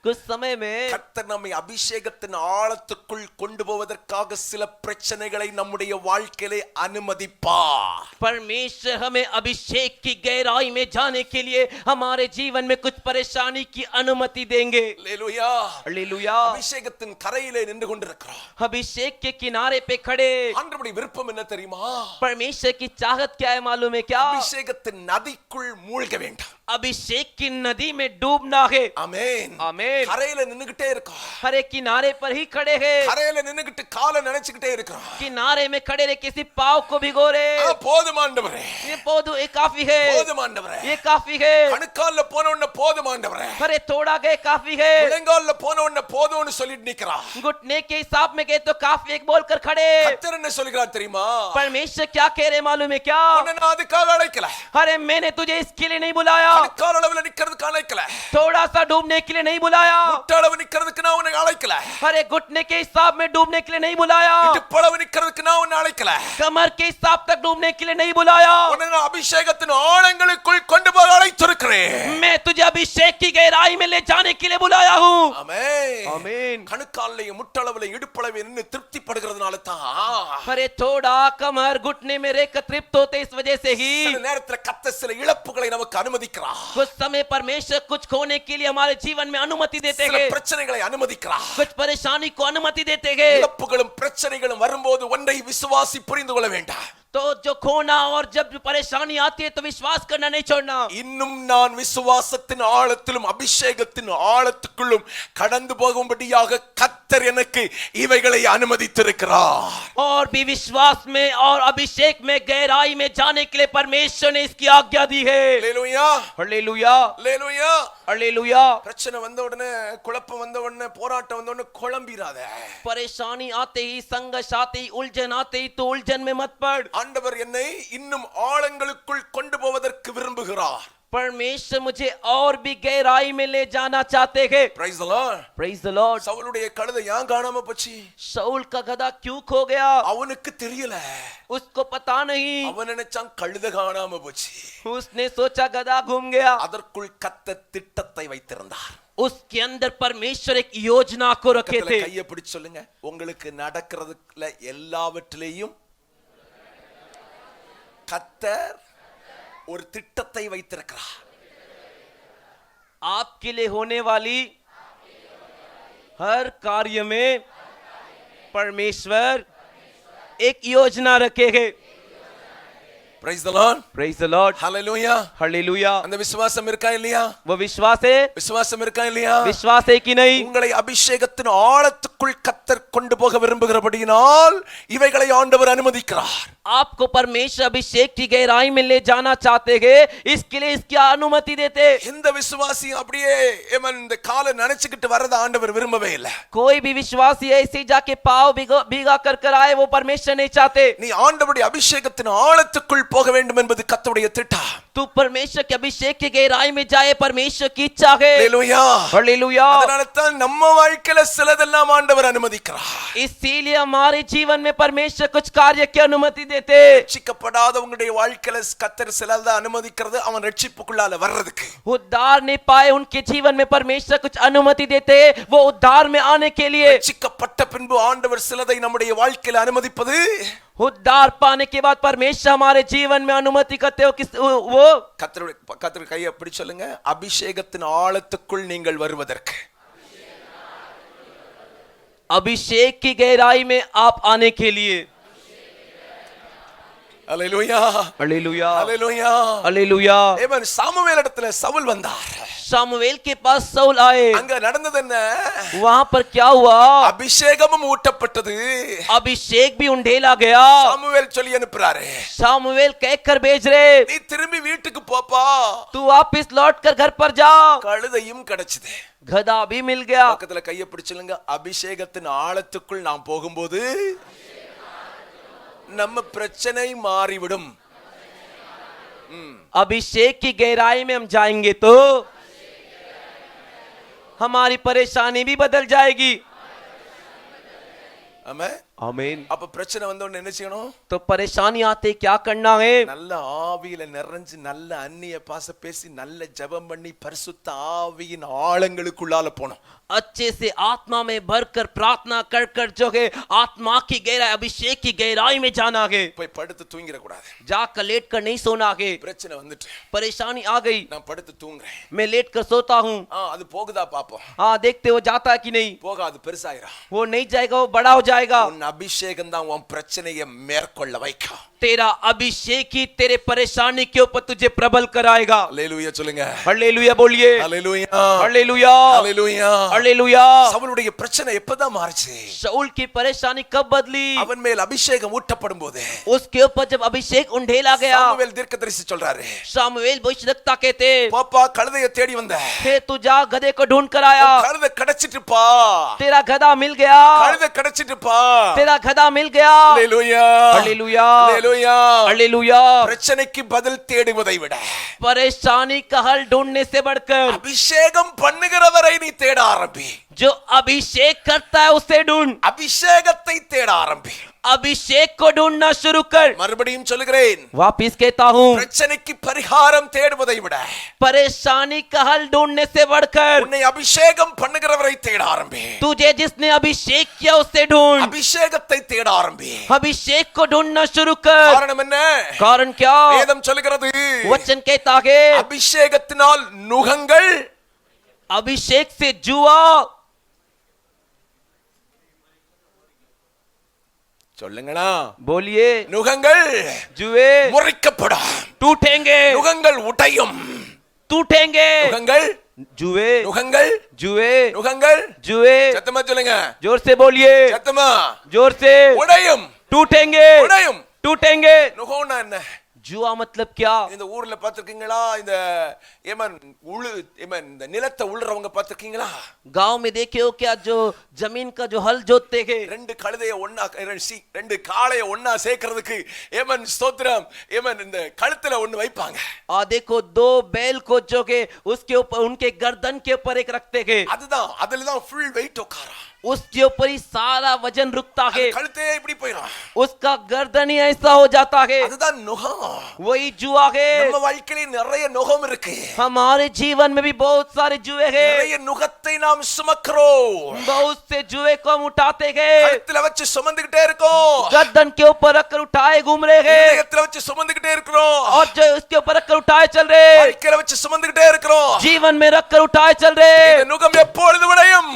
कुछ समय में கர்த்தர் நம்மை அபிஷேகத்தின் ஆழத்துக்குள் கொண்டு போவதற்காக சில பிரச்சனைகளை நம்முடைய வாழ்க்கையிலே அனுமதிப்பார். परमेश्वर हमें अभिषेक की गहराई में जाने के लिए हमारे जीवन में कुछ परेशानी की अनुमति देंगे. அல்லேலூயா. हालेलुया. அபிஷேகத்தின் கரையிலே நின்று கொண்டிருக்கிறோம். अभिषेक के किनारे पे खड़े ஆண்டவருடைய விருப்பம் என்ன தெரியுமா? परमेश्वर की चाहत क्या है मालूम है क्या? அபிஷேகத்தின் நதிக்குள் மூழ்க வேண்டும். अभिषेक की नदी में डूबना है। ஆமென். आमीन। கரையில நின்னுகிட்டே இருக்கோம். हरे किनारे पर ही खड़े हैं, கரையில நின்னுகிட்டு காலை நினைச்சுக்கிட்டே இருக்கிறோம். किनारे में खड़े रहे किसी पाव को भिगो रहे। போதும் ஆண்டவரே, ये पौधो ये काफी है, போதும் ஆண்டவரே. ये काफी है। கணுக்கால்ல போன உடனே போதும் ஆண்டவரே. अरे थोड़ा गए काफी है, முழங்கால்ல போன உடனே போதும்னு சொல்லிட்டு நிக்கிறா. घुटने के हिसाब में गए तो काफी एक बोलकर खड़े। கர்த்தர் என்ன சொல்கிறார் தெரியுமா? परमेश्वर क्या कह रहे मालूम है क्या? உன்னை நான் அதுக்காக அழைக்கல. अरे मैंने तुझे इसके लिए नहीं बुलाया, கணுக்கால் அளவுல நிக்கிறதுக்கு அழைக்கல. थोड़ा सा डूबने के लिए नहीं बुलाया, முட்டளவு நிக்கிறதுக்கு நான் உன்னை அழைக்கல. अरे घुटने के हिसाब में डूबने के लिए नहीं बुलाया, இடுப்பளவு நிக்கிறதுக்கு நான் உன்னை அழைக்கல. कमर के हिसाब तक डूबने के लिए नहीं बुलाया। உன்னை நான் அபிஷேகத்தின் ஆழங்களுக்குள் கொண்டு போக அழைத்திருக்கிறேன். मैं तुझे अभिषेक की गहराई में ले जाने के लिए बुलाया हूँ। ஆமென். आमीन। கணுக்கால்லையும் முட்டளவுல இடுப்பளவு நின்னு திருப்திப்படுகிறதுனால தான் अरे थोड़ा कमर घुटने में रहकर तृप्त होते इस वजह से ही சில நேரத்துல கர்த்தர் சில இழப்புகளை நமக்கு அனுமதிக்கிறார். कुछ समय परमेश्वर कुछ खोने के लिए हमारे जीवन में अनुमति देते சில हैं, பிரச்சனைகளை அனுமதிக்கிறார். कुछ परेशानी को अनुमति देते हैं। இழப்புகளும் பிரச்சனைகளும் வரும்போது ஒன்றை விசுவாசி புரிந்து கொள்ள வேண்டாம். तो जो खोना और जब परेशानी आती है तो विश्वास करना नहीं छोड़ना। இன்னும் நான் விசுவாசத்தின் ஆழத்திலும் அபிஷேகத்தின் ஆழத்துக்குள்ளும் கடந்து போகும்படியாக கர்த்தர் எனக்கு இவைகளை அனுமதித்திருக்கிறார். और भी विश्वास में और अभिषेक में गहराई में जाने के लिए परमेश्वर ने इसकी आज्ञा दी है। அல்லேலூயா, हालेलुया, அல்லேலூயா. हालेलुया। பிரச்சனை வந்த உடனே, குழப்பம் வந்த உடனே, போராட்டம் வந்த உடனே குழம்பிராத. परेशानी आते ही, संघर्ष आते ही, उलझन आते ही तो उलझन में मत पड़। ஆண்டவர் என்னை இன்னும் ஆழங்களுக்குள் கொண்டு போவதற்கு விரும்புகிறார். परमेश्वर मुझे और भी गहराई में ले जाना चाहते हैं। Praise the Lord. Praise the Lord। சவுலுடைய கழுதை ஏன் காணாம போச்சு? शाऊल का गधा क्यों खो गया? அவனுக்கு தெரியல. उसको पता नहीं, அவன் நினைச்சான் கழுதை காணாம போச்சு. उसने सोचा गधा घूम गया। அதற்குள் கர்த்தர் திட்டத்தை வைத்திருந்தார். उसके अंदर परमेश्वर एक योजना को रखे थे। கையை பிடிச்சு சொல்லுங்க, உங்களுக்கு நடக்கிறதுல எல்லாவற்றிலேயும் கர்த்தர் ஒரு திட்டத்தை வைத்திருக்கிறார். आपके लिए होने वाली हर कार्य में परमेश्वर एक योजना रखेगा। Praise the Lord. Praise the Lord। Hallelujah. Hallelujah. அந்த விசுவாசம் இருக்கா இல்லையா? वो विश्वास है, விசுவாசம் இருக்கா இல்லையா? विश्वास है कि नहीं? உங்களை அபிஷேகத்தின் ஆழத்துக்குள் கர்த்தர் கொண்டு போக விரும்புகிறபடியினால் இவைகளை ஆண்டவர் அனுமதிக்கிறார். आपको परमेश्वर अभिषेक की गहराई में ले जाना चाहते हैं, इसके लिए इसकी अनुमति देते। இந்த விசுவாசி அப்படியே இந்த காலை நினைச்சுக்கிட்டு வரத ஆண்டவர் விரும்பவே இல்லை. कोई भी विश्वासी ऐसे जाके पाव भीगा कर आए वो परमेश्वर नहीं चाहते। நீ ஆண்டவருடைய அபிஷேகத்தின் ஆழத்துக்குள் போக வேண்டும் என்பது கர்த்தருடைய திட்டம். तू परमेश्वर के अभिषेक की गहराई में जाए, परमेश्वर की इच्छा है। ஹalleluya. हालेलुया। அதனால தான் நம்ம வாழ்க்கையில சிலதெல்லாம் ஆண்டவர் அனுமதிக்கிறார். इसीलिए हमारे जीवन में परमेश्वर कुछ कार्य की अनुमति देते। ரட்சிக்கப்படாதவங்களுடைய வாழ்க்கையில கர்த்தர் சிலதை அனுமதிக்கிறது அவன் ரட்சிப்புக்குள்ளால வர்றதுக்கு. उद्धार नहीं पाए उनके जीवन में परमेश्वर कुछ अनुमति देते, वो उद्धार में आने के लिए। ரட்சிக்கப்பட்ட பின்பு ஆண்டவர் சிலதை நம்முடைய வாழ்க்கையில அனுமதிப்பது, उद्धार पाने के बाद परमेश्वर हमारे जीवन में अनुमति करते हो किस वो கர்த்தருடைய கையை அப்படி சொல்லுங்க, அபிஷேகத்தின் ஆழத்துக்குள் நீங்கள் வருவதற்கு. अभिषेक की गहराई में आप आने के लिए। அல்லேலூயா, हालेलुया, அல்லேலூயா, हालेलुया। ஆமென். சாமுவேல் இடத்துல சவுல் வந்தார். सामुएल के पास साउल आए। அங்க நடந்தது என்ன? वहां पर क्या हुआ? அபிஷேகமும் ஊட்டப்பட்டது. अभिषेक भी उंडेला गया। சாமுவேல் சொல்லி அனுப்புறாரு, सामुएल कहकर भेज रहे, நீ திரும்பி வீட்டுக்கு போப்பா. तू वापिस लौट कर घर पर जा। கழுதையும் கிடைச்சது. गधा भी मिल गया। பக்கத்துல கையை பிடிச்சுங்க, அபிஷேகத்தின் ஆழத்துக்குள் நாம் போகும்போது நம்ம பிரச்சனை மாறிவிடும். अभिषेक की गहराई में हम जाएंगे तो हमारी परेशानी भी बदल जाएगी। ஆமென். आमीन। அப்ப பிரச்சனை வந்த உடனே என்ன செய்யணும்? तो परेशानी आते क्या करना है? நல்ல ஆவியில நிறைஞ்சு நல்ல அந்நிய பாச பேசி நல்ல ஜெபம் பண்ணி பரிசுத்த ஆவியின் ஆழங்களுக்குள்ளால போணும். अच्छे से आत्मा में भरकर प्रार्थना कर कर जो है आत्मा की गहराई अभिषेक की गहराई में जाना है। போய் படுத்து தூங்கிட கூடாது. जाकर लेट कर नहीं सोना है। பிரச்சனை வந்துட்டு परेशानी आ गई, நான் படுத்து தூங்குறேன். मैं लेट कर सोता हूँ। அது போகுதா பாப்போம். हाँ देखते हो जाता है कि नहीं। போகாது, பெருசாயிரா. वो नहीं जाएगा, वो बड़ा हो जाएगा। உன் அபிஷேகம் தான் உன் பிரச்சனையை மேற்கொள்ள வைக்கும். तेरा अभिषेक ही तेरे परेशानी के ऊपर तुझे प्रबल कराएगा। ஹalleluya சொல்லுங்க. हालेलुया बोलिए। ஹalleluya. हालेलुया। ஹalleluya. हालेलुया। சவுலுடைய பிரச்சனை எப்பதான் மாறுச்சு? शाऊल की परेशानी कब बदली? அவன் மேல் அபிஷேகம் ஊற்றப்படும் போது. उसके ऊपर जब अभिषेक उंडेला गया। சாமுவேல் தீர்க்கதரிசி சொல்றாரு, सामुएल भविष्यवक्ता कहते, பாப்பா கழுதையை தேடி வந்த, फिर तू जा गधे को ढूंढ कर आया। கழுதை கிடைச்சிட்டுப்பா. तेरा गधा मिल गया। கழுதை கிடைச்சிட்டுப்பா. तेरा गधा मिल गया। ஹalleluya. हालेलुया। ஹalleluya. हालेलुया। பிரச்சனைக்கு பதில் தேடுவதை விட परेशानी का हल ढूंढने से बढ़कर அபிஷேகம் பண்ணுகிறவரை நீ தேட ஆரம்பி. जो अभिषेक करता है उसे ढूंढ। அபிஷேகத்தை தேட ஆரம்பி. अभिषेक को ढूंढना शुरू कर। மறுபடியும் சொல்கிறேன், वापिस कहता हूँ, பிரச்சனைக்கு பரிகாரம் தேடுவதை விட परेशानी का हल ढूंढने से बढ़कर உன்னை அபிஷேகம் பண்ணுகிறவரை தேட ஆரம்பி. तुझे जिसने अभिषेक किया उसे ढूंढ। அபிஷேகத்தை தேட ஆரம்பி. अभिषेक को ढूंढना शुरू कर। காரணம் என்ன? कारण क्या? வேதம் சொல்கிறது, वचन कहता है அபிஷேகத்தினால் நுகங்கள், अभिषेक से जुआ, சொல்லுங்களா, बोलिए, நுகங்கள் जुए முறிக்கப்படும். टूटेंगे, நுகங்கள் உடையும். टूटेंगे, நுகங்கள், जुए, நுகங்கள், जुए, நுகங்கள். जुए, சத்தமா சொல்லுங்க. जोर से बोलिए, சத்தமா. जोर से, உடையும். टूटेंगे, உடையும். टूटेंगे। நுகம்னா என்ன? जुआ मतलब क्या? இந்த ஊர்ல பாத்துருக்கீங்களா? இந்த ஏமன் இந்த நிலத்தை உழுறவங்க பாத்துருக்கீங்களா? गांव में देखे हो क्या, जो जमीन का जो हल जोतते हैं, ரெண்டு கழுதைய ஒண்ணா ரெண்டு காளைய ஒண்ணா சேர்க்கிறதுக்கு ஏமன் ஸ்தோத்திரம், ஏமன் இந்த கழுத்துல ஒண்ணு வைப்பாங்க. देखो दो बैल को जो के उसके ऊपर उनके गर्दन के ऊपर एक रखते हैं। அதுதான், அதுலதான் ஃபுல் வெயிட் உட்காரா. उसके ऊपर ही सारा वजन रुकता है। கழுத்தே இப்படி போயிடும். उसका गर्दन ही ऐसा हो जाता है। அதுதான் நுகம். वही जुआ है। நம்ம வாழ்க்கையில நிறைய நுகம் இருக்கு. हमारे जीवन में भी बहुत सारे जुए हैं। நிறைய நுகத்தை நாம் சுமக்கிறோம். बहुत से जुए को हम उठाते हैं, கழுத்துல வச்சு சுமந்துகிட்டே இருக்கோம். गर्दन के ऊपर रखकर उठाए घूम रहे हैं, இதயத்துல வச்சு சுமந்துகிட்டே இருக்கிறோம். और जो उसके ऊपर रखकर उठाए चल रहे हैं, வாழ்க்கையில வச்சு சுமந்துகிட்டே இருக்கிறோம். जीवन में रखकर उठाए चल रहे இந்த हैं। நுகம் எப்பொழுது உடையும்?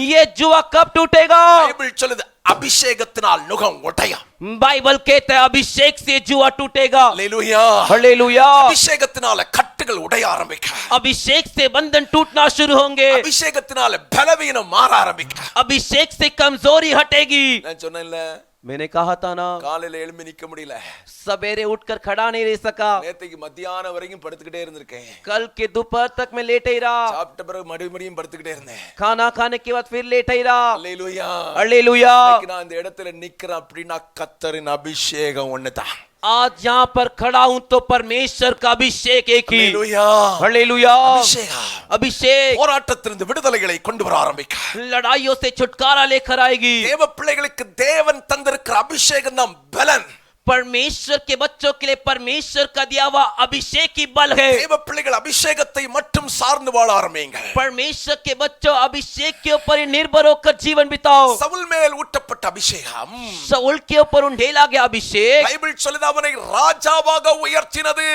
ये जुआ कब टूटेगा? பைபிள் சொல்லுது, அபிஷேகத்தினால் நுகம் உடையும். बाइबल कहता है अभिषेक से जुआ टूटेगा। ஹalleluya. हालेलुया। அபிஷேகத்தினால கட்டுகள் உடைய ஆரம்பிக்கும். अभिषेक से बंधन टूटना शुरू होंगे। அபிஷேகத்தினால பலவீனம் மாற ஆரம்பிக்கும். अभिषेक से कमजोरी हटेगी। நான் சொன்னேன்ல, मैंने कहा था ना, காலையில எழும்பி நிக்க முடியல. सवेरे उठकर खड़ा नहीं रह सका। நேத்துக்கு மத்தியானம் வரைக்கும் படுத்துக்கிட்டே இருந்திருக்கேன். कल के दोपहर तक मैं लेटे ही रहा। சாப்பிட்ட பிறகு மறுபடியும் படுத்துக்கிட்டே இருந்தேன். खाना खाने के बाद फिर लेटे ही रहा। ஹalleluya. हालेलुया। இன்னைக்கு நான் இந்த இடத்துல நிக்கிறேன் அப்படின்னா கர்த்தரின் அபிஷேகம் ஒண்ணுதான். आज यहाँ पर खड़ा हूं तो परमेश्वर का अभिषेक एक ही। ஹalleluya. हालेलुया। அபிஷேகம் अभिषेक போராட்டத்திலிருந்து விடுதலைகளை கொண்டு வர ஆரம்பிக்கும். लड़ाइयों से छुटकारा लेकर आएगी। தேவ பிள்ளைகளுக்கு தேவன் தந்திருக்கிற அபிஷேகம் தான் பலன். परमेश्वर के बच्चों के लिए परमेश्वर का दिया हुआ अभिषेक ही बल है। தேவ பிள்ளைகள் அபிஷேகத்தை மட்டும் சார்ந்து வாழ ஆரம்பியுங்கள். परमेश्वर के बच्चों अभिषेक के ऊपर ही निर्भर होकर जीवन बिताओ। சவுல் மேல் ஊற்றப்பட்ட அபிஷேகம் शाऊल के ऊपर उंडेला गया अभिषेक, பைபிள் சொல்லுது அவனை ராஜாவாக உயர்த்தினது.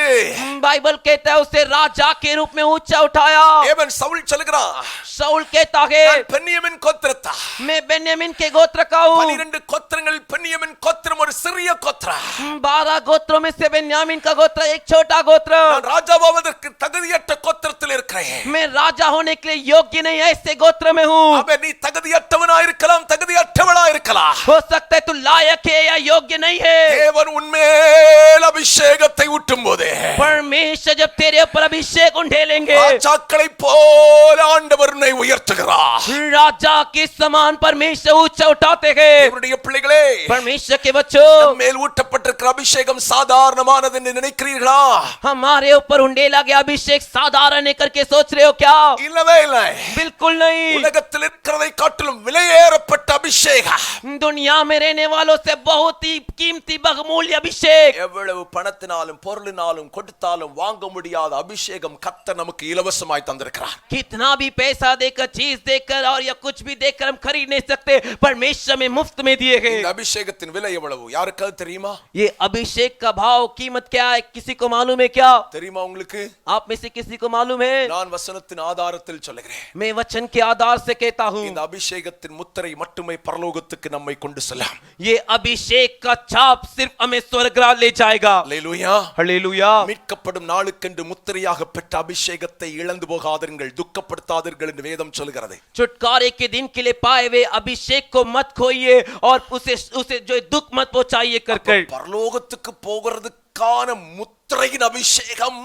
बाइबल कहता है उसे राजा के रूप में ऊंचा उठाया। ஏவன் சவுல் சொல்லுகிறான், शाऊल कहता है நான் பென்யமின் கோத்திரத்தா. मैं बेन्यामीन के गोत्र का हूँ। 12 கோத்திரங்களில் பென்யமின் கோத்திரம் ஒரு சிறிய கோத்திரம். 12 गोत्रों में से बेन्यामीन का गोत्र एक छोटा गोत्र। நான் ராஜாவாவதற்கு தகுதியற்ற கோத்திரத்தில் இருக்கிறேன். मैं राजा होने के लिए योग्य नहीं ऐसे गोत्र में हूँ। அவன் நீ தகுதியற்றவனா இருக்கலாம், தகுதியற்றவளா இருக்கலாம். हो सकता है तू लायक है या योग्य नहीं है। தேவன் உன்மேல் அபிஷேகத்தை ஊற்றும் போது परमेश्वर जब तेरे ऊपर अभिषेक उंडेलेंगे, ராஜாக்களை போல ஆண்டவர் உன்னை உயர்த்துகிறார். राजा के समान परमेश्वर ऊंचा उठाते हैं। தேவனுடைய பிள்ளைகளே, परमेश्वर के बच्चों, மேல் ஊற்றப்பட்டிருக்கிற அபிஷேகம் சாதாரணமானது என்று நினைக்கிறீர்களா? हमारे ऊपर उंडेला गया अभिषेक साधारण है करके सोच रहे हो क्या? இல்லவே இல்லை. बिल्कुल नहीं। உலகத்தில் இருக்கிறதை காட்டிலும் விலையேறப்பட்ட அபிஷேகம் அபிஷேகம். दुनिया में रहने वालों से बहुत ही कीमती बहुमूल्य अभिषेक. எவ்வளவு பணத்தினாலும் பொருளினாலும் கொடுத்தாலும் வாங்க முடியாத அபிஷேகம் கர்த்தர் நமக்கு இலவசமாய் தந்திருக்கிறார். कितना भी पैसा देकर, चीज देकर और या कुछ भी देकर हम खरीद नहीं सकते, परमेश्वर में मुफ्त में दिए गए. இந்த அபிஷேகத்தின் விலை எவ்வளவு யாருக்காவது தெரியுமா? ये अभिषेक का भाव, कीमत क्या है? किसी को मालूम है क्या? தெரியுமா உங்களுக்கு? आप में से किसी को मालूम है? நான் வசனத்தின் ஆதாரத்தில் சொல்லுகிறேன். मैं वचन के आधार से कहता हूँ, இந்த அபிஷேகத்தின் முத்திரை மட்டுமே பரலோகத்துக்கு நம்மை கொண்டு செல்லும். ये अभिषेक का छाप सिर्फ हमें स्वर्गराज ले जाएगा. அல்லேலூயா. हालेलुया. மீட்கப்படும் நாளுக்கென்று முத்திரையாக பெற்ற அபிஷேகத்தை இழந்து போகாதீர்கள், துக்கப்படாதீர்கள் என்று வேதம் சொல்கிறது. छुटकारे के दिन के लिए पाए हुए अभिषेक को मत खोइए और उसे जो दुख मत पहुंचाइए कर. பரலோகத்துக்கு போகிறதுக்கான முத்திரையின் அபிஷேகம்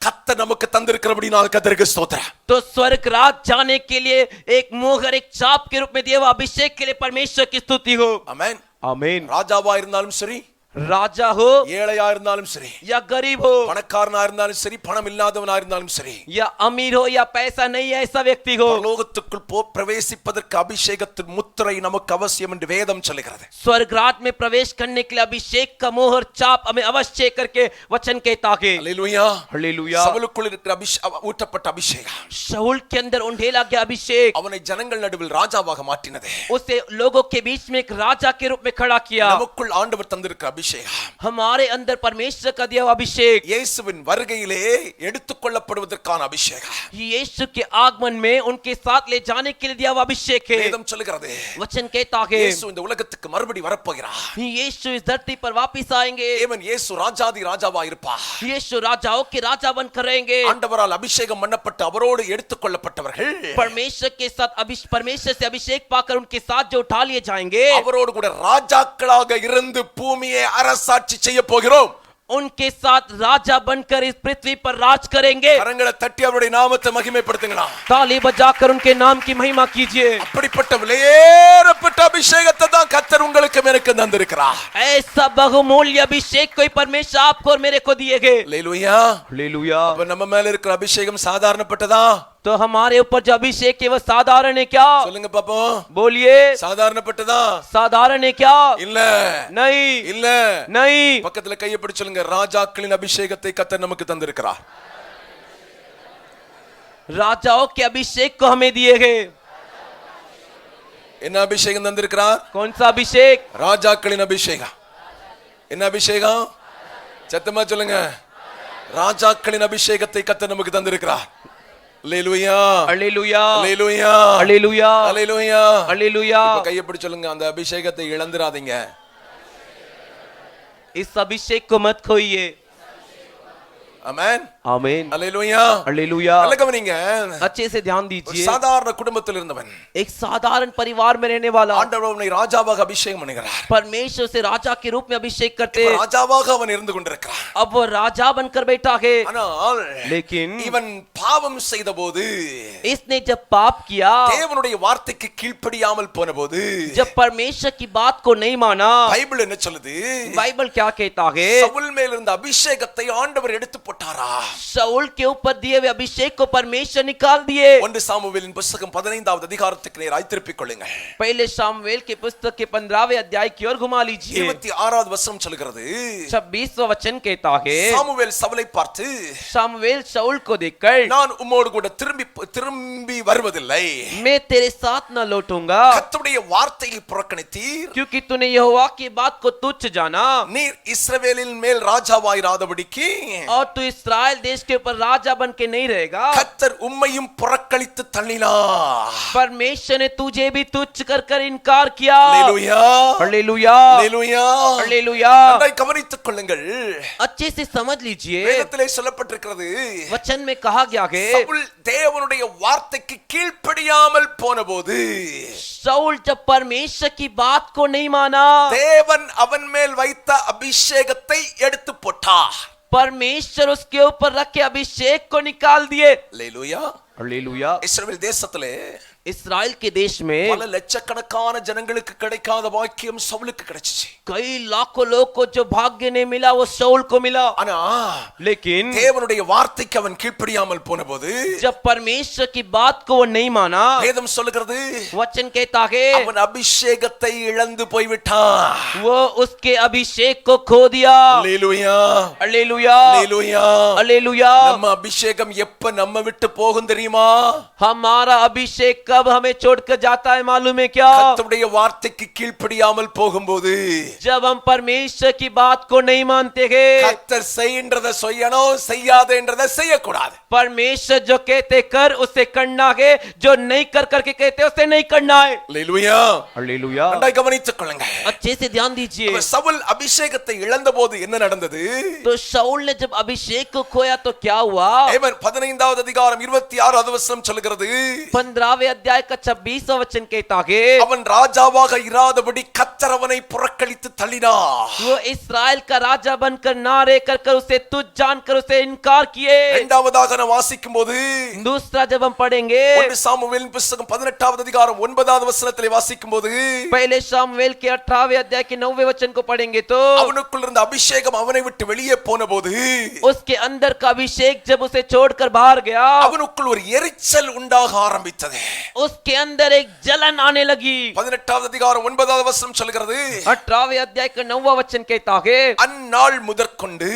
கர்த்தர் நமக்கு தந்திருக்கிறபடியால் கர்த்தருக்கு ஸ்தோத்திரம். तो स्वर्ग राज जाने के लिए एक मोहर, एक छाप के रूप में दिया हुआ अभिषेक के लिए परमेश्वर की स्तुति हो. ஆமென். आमीन. ராஜாவா இருந்தாலும் சரி, राजा हो ஏழையா இருந்தாலும் சரி, या गरीब हो, பணக்காரனா இருந்தாலும் சரி, பணம் இல்லாதவனா இருந்தாலும் சரி, या अमीर हो या पैसा नहीं है ऐसा व्यक्ति हो, பரலோகத்துக்குள் பிரவேசிப்பதற்கு அபிஷேகத்தின் முத்திரை நமக்கு அவசியம் என்று வேதம் சொல்லுகிறது. स्वर्ग राज में प्रवेश करने के लिए अभिषेक का मोहर छाप हमें अवश्य करके वचन कहता है. அல்லேலூயா. हालेलुया. சவுலுக்குள் இருக்கிற ஊற்றப்பட்ட அபிஷேகம் शाऊल के अंदर उंडेला गया अभिषेक அவனை ஜனங்கள் நடுவில் ராஜாவாக மாற்றினது. उसे लोगों के बीच में एक राजा के रूप में खड़ा किया. நமக்குள் ஆண்டவர் தந்திருக்கிற அபிஷேகம், हमारे अंदर परमेश्वर का दिया हुआ अभिषेक, இயேசுவின் வருகையிலே எடுத்துக்கொள்ளப்படுவதற்கான அபிஷேகம், यीशु के आगमन में उनके साथ ले जाने के लिए दिया हुआ अभिषेक है. வேதம் சொல்லுகிறது. वचन कहता है இயேசு இந்த உலகத்துக்கு மறுபடி வரப்போகிறார். यीशु इस धरती पर वापस आएंगे. தேவன் இயேசு ராஜாதி ராஜாவா இருப்பார். यीशु राजाओं के राजा बनकर रहेंगे. ஆண்டவரால் அபிஷேகம் பண்ணப்பட்டு அவரோடு எடுத்துக்கொள்ளப்பட்டவர்கள் परमेश्वर के साथ परमेश्वर से अभिषेक पाकर उनके साथ जो उठा लिए जाएंगे, அவரோடு கூட ராஜாக்களாக இருந்து பூமியை அரசாட்சி செய்ய போகிறோம். उनके साथ राजा बनकर इस पृथ्वी पर राज करेंगे. கரங்களை தட்டி அவருடைய நாமத்தை மகிமைப்படுத்துங்களா. ताली बजाकर उनके नाम की महिमा कीजिए. அப்படிப்பட்ட விலையேறப்பட்ட அபிஷேகத்தை தான் கர்த்தர் உங்களுக்கு எனக்கு தந்திருக்கிறார். ऐसा बहुमूल्य अभिषेक कोई परमेश्वर आपको और मेरे को दिए गए. அல்லேலூயா. हालेलुया. அப்ப நம்ம மேல இருக்கிற அபிஷேகம் சாதாரணப்பட்டதா? तो हमारे ऊपर जो अभिषेक है वो साधारण है क्या? சொல்லுங்க பாப்போம். बोलिए. சாதாரணப்பட்டதா? साधारण है क्या? இல்ல. नहीं. இல்ல. नहीं. பக்கத்துல கையை பிடிச்சு சொல்லுங்க, ராஜாக்களின் அபிஷேகத்தை கர்த்தர் நமக்கு தந்திருக்கிறார். राजाओं के अभिषेक को हमें दिए गए. என்ன அபிஷேகம் தந்திருக்கிறார்? कौन सा अभिषेक? ராஜாக்களின் அபிஷேகம். என்ன அபிஷேகம்? சத்தமா சொல்லுங்க. ராஜாக்களின் அபிஷேகத்தை கர்த்தர் நமக்கு தந்திருக்கிறார். அல்லேலூயா. हालेलुया. அல்லேலூயா. हालेलुया. அல்லேலூயா. हालेलुया. இப்ப கையை பிடிச்சு சொல்லுங்க, அந்த அபிஷேகத்தை இழந்துராதீங்க. इस अभिषेक को मत खोइए. ஆமென். आमीन. அல்லேலூயா. हालेलुया. நல்ல கவனிங்க. अच्छे से ध्यान ஒரு दीजिए. சாதாரண குடும்பத்தில் இருந்தவன் एक साधारण परिवार में रहने वाला ஆண்டவர் அவனை ராஜாவாக அபிஷேகம் பண்ணுகிறார். परमेश्वर से राजा के रूप में अभिषेक करते. இப்ப ராஜாவாக அவன் இருந்து கொண்டிருக்கிறான். अब वो राजा बनकर बैठा है. ஆனால் लेकिन இவன் பாவம் செய்தபோது, इसने जब पाप किया, தேவனுடைய வார்த்தைக்கு கீழ்ப்படியாமல் போனபோது, जब परमेश्वर की बात को नहीं माना, பைபிள் என்ன சொல்லுது? बाइबल क्या कहता है? சவுல் மேல் இருந்த அபிஷேகத்தை ஆண்டவர் எடுத்து போட்டாரா? शाऊल के ऊपर दिए हुए अभिषेक को परमेश्वर निकाल दिए. 1 சாமுவேலின் புத்தகம் 15வது அதிகாரத்துக்கு நேராய் திருப்பிக் கொள்ளுங்கள். पहले शामुएल की पुस्तक के 15वें अध्याय की ओर घुमा लीजिए. 26வது வசனம் சொல்கிறது, 26वां वचन कहता है, சாமுவேல் சவுலை பார்த்து, शामुएल शाऊल को देखकर, நான் உம்மோடு கூட திரும்பி வருவதில்லை, मैं तेरे साथ न लौटूंगा, கர்த்தருடைய வார்த்தையை புறக்கணித்தீர், क्योंकि तूने यहोवा की बात को तुच्छ जाना, நீர் இஸ்ரவேலின் மேல் ராஜாவாயிராதபடிக்கு और तू इस्राएल देश के ऊपर राजा बन के नहीं रहेगा. கர்த்தர் உம்மையும் புறக்கணித்து தள்ளினார். परमेश्वर ने तुझे भी तुच्छ कर कर इनकार किया. அல்லேலூயா. हालेलुया. அல்லேலூயா. हालेलुया. நன்றாய் கவனித்துக் கொள்ளுங்கள். अच्छे से समझ लीजिए. வேதத்திலே சொல்லப்பட்டிருக்கிறது, वचन में कहा गया है, சவுல் தேவனுடைய வார்த்தைக்கு கீழ்ப்படியாமல் போனபோது, शाऊल जब परमेश्वर की बात को नहीं माना, தேவன் அவன் மேல் வைத்த அபிஷேகத்தை எடுத்து போட்டார். परमेश्वर उसके ऊपर रखे अभिषेक को निकाल दिए. அல்லேலூயா. हालेलुया. இஸ்ரவேல் தேசத்திலே इस्राएल के देश में பல லட்சக்கணக்கான ஜனங்களுக்கு கிடைக்காத பாக்கியம் சவுலுக்கு கிடைச்சிச்சு. कई लाखों लोग को जो भाग्य नहीं मिला वो शाऊल को मिला. ஆனா लेकिन தேவனுடைய வார்த்தைக்கு அவன் கீழ்ப்படியாமல் போனபோது जब परमेश्वर की बात को वो नहीं माना, வேதம் சொல்லுகிறது वचन कहता है அவன் அபிஷேகத்தை இழந்து போய்விட்டான். वो उसके अभिषेक को खो दिया. அல்லேலூயா हालेलुया அல்லேலூயா. हालेलुया. நம்ம அபிஷேகம் எப்ப நம்ம விட்டு போகும் தெரியுமா? हमारा अभिषेक कब हमें छोड़कर जाता है मालूम है क्या? கர்த்தருடைய வார்த்தைக்கு கீழ்ப்படியாமல் போகும்போது, जब हम परमेश्वर की बात को नहीं मानते हैं, கர்த்தர் செய்யன்றதை செய்யணும், செய்யாதேன்றதை செய்யக்கூடாது. परमेश्वर जो कहते कर उसे करना है, जो नहीं कर करके कहते उसे नहीं करना है. அல்லேலூயா. हालेलुया. நன்றாய் கவனித்துக் கொள்ளுங்க. अच्छे से ध्यान दीजिए. அப்ப சவுல் அபிஷேகத்தை இழந்த போது என்ன நடந்தது? तो शाऊल ने जब अभिषेक को खोया तो क्या हुआ? ஆமென். 15வது அதிகாரம் 26வது வசனம் சொல்கிறது, 15वें अध्याय का 26वां वचन कहता है அவன் ராஜாவாக இராதபடி கர்த்தர் அவனை புறக்கணித்து தள்ளினார். वो इस्राएल का राजा बनकर ना रह कर उसे तुच्छ जानकर उसे इनकार किए. இரண்டாவதாக நான் வாசிக்கும் போது दूसरा जब हम पढ़ेंगे 1 சாமுவேலின் புத்தகம் 18வது அதிகாரம் 9வது வசனத்திலே வாசிக்கும் போது, पहले शामुएल के 18वें अध्याय के 9वें वचन को पढ़ेंगे तो அவனுக்குள்ள இருந்த அபிஷேகம் அவனை விட்டு வெளியே போன போது उसके अंदर का अभिषेक जब उसे छोड़कर बाहर गया, அவனுக்குள் ஒரு எரிச்சல் உண்டாக ஆரம்பித்தது. उसके अंदर एक जलन आने लगी. 18வது அதிகாரம் 9வது வசனம் சொல்கிறது, 18वें अध्याय का 9वां वचन कहता है அந்நாள் முதற்கொண்டு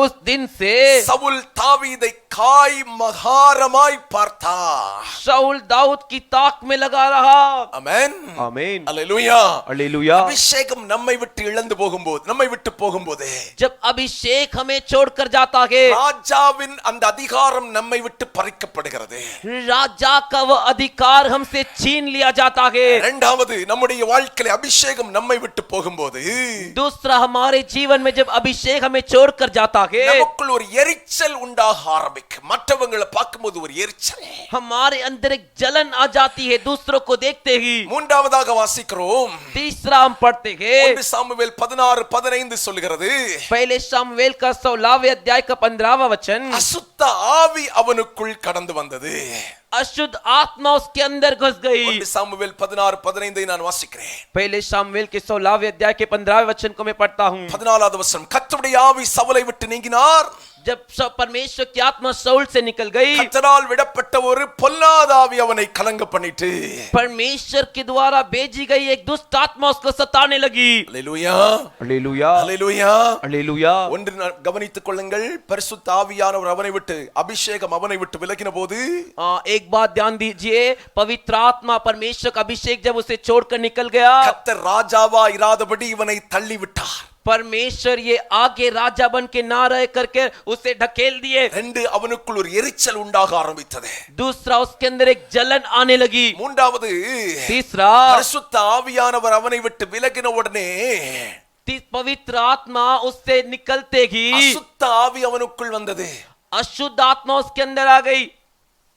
उस दिन से சவுல் தாவீதை காய் மகாரமாய் பார்த்தார். शाऊल दाऊद की ताक में लगा रहा. ஆமென். आमीन. அல்லேலூயா. हालेलुया. அபிஷேகம் நம்மை விட்டு இழந்து போகும்போது, நம்மை விட்டு போகும்போது, जब अभिषेक हमें छोड़कर जाता है, ராஜாவின் அந்த அதிகாரம் நம்மை விட்டு பறிக்கப்படுகிறது. राजा का वो अधिकार हमसे छीन लिया जाता है. இரண்டாவது, நம்முடைய வாழ்க்கையில அபிஷேகம் நம்மை விட்டு போகும்போது दूसरा, हमारे जीवन में जब अभिषेक हमें छोड़कर जाता है, நமக்குள் ஒரு எரிச்சல் உண்டாக ஆரம்பிக்கும். மற்றவங்களை பார்க்கும்போது ஒரு எரிச்சல். हमारे अंदर एक जलन आ जाती है दूसरों को देखते ही. மூன்றாவதாக வாசிக்கிறோம், तीसरा हम पढ़ते हैं 1 சாமுவேல் 16:15 சொல்கிறது, पहले शामुएल का 16वें अध्याय का 15वां वचन, அசுத்த ஆவி அவனுக்குள் கடந்து வந்தது. अशुद्ध आत्मा उसके अंदर घुस गई. 1 சாமுவேல் 16:15 நான் வாசிக்கிறேன். पहले शामुएल के 16वें अध्याय के 15वें वचन को मैं पढ़ता हूँ. 14வது வசனம், கர்த்தருடைய ஆவி சவுலை விட்டு நீங்கினார். जब परमेश्वर की आत्मा शाऊल से निकल गई, கர்த்தரால் விடப்பட்ட ஒரு பொல்லாத ஆவி அவனை கலங்க பண்ணிட்டு, परमेश्वर के द्वारा भेजी गई एक दुष्ट आत्मा उसको सताने लगी. அல்லேலூயா हालेलुया. அல்லேலூயா. हालेलुया. ஒன்று கவனித்துக் கொள்ளுங்கள், பரிசுத்த ஆவியானவர் அவனை விட்டு, அபிஷேகம் அவனை விட்டு விலகின போது एक बात ध्यान दीजिए, पवित्र आत्मा परमेश्वर का अभिषेक जब उसे छोड़कर निकल गया, கர்த்தர் ராஜாவா இராதபடி இவனை தள்ளி விட்டார். परमेश्वर ये आगे राजा बन के ना रह करके उसे ढकेल दिए. ரெண்டு, அவனுக்குள் ஒரு எரிச்சல் உண்டாக ஆரம்பித்தது. दूसरा, उसके अंदर एक जलन आने लगी. மூன்றாவது, तीसरा, பரிசுத்த ஆவியானவர் அவனை விட்டு விலகின உடனே पवित्र आत्मा उससे निकलते ही அசுத்த ஆவி அவனுக்குள் வந்தது. अशुद्ध आत्मा उसके अंदर आ गई.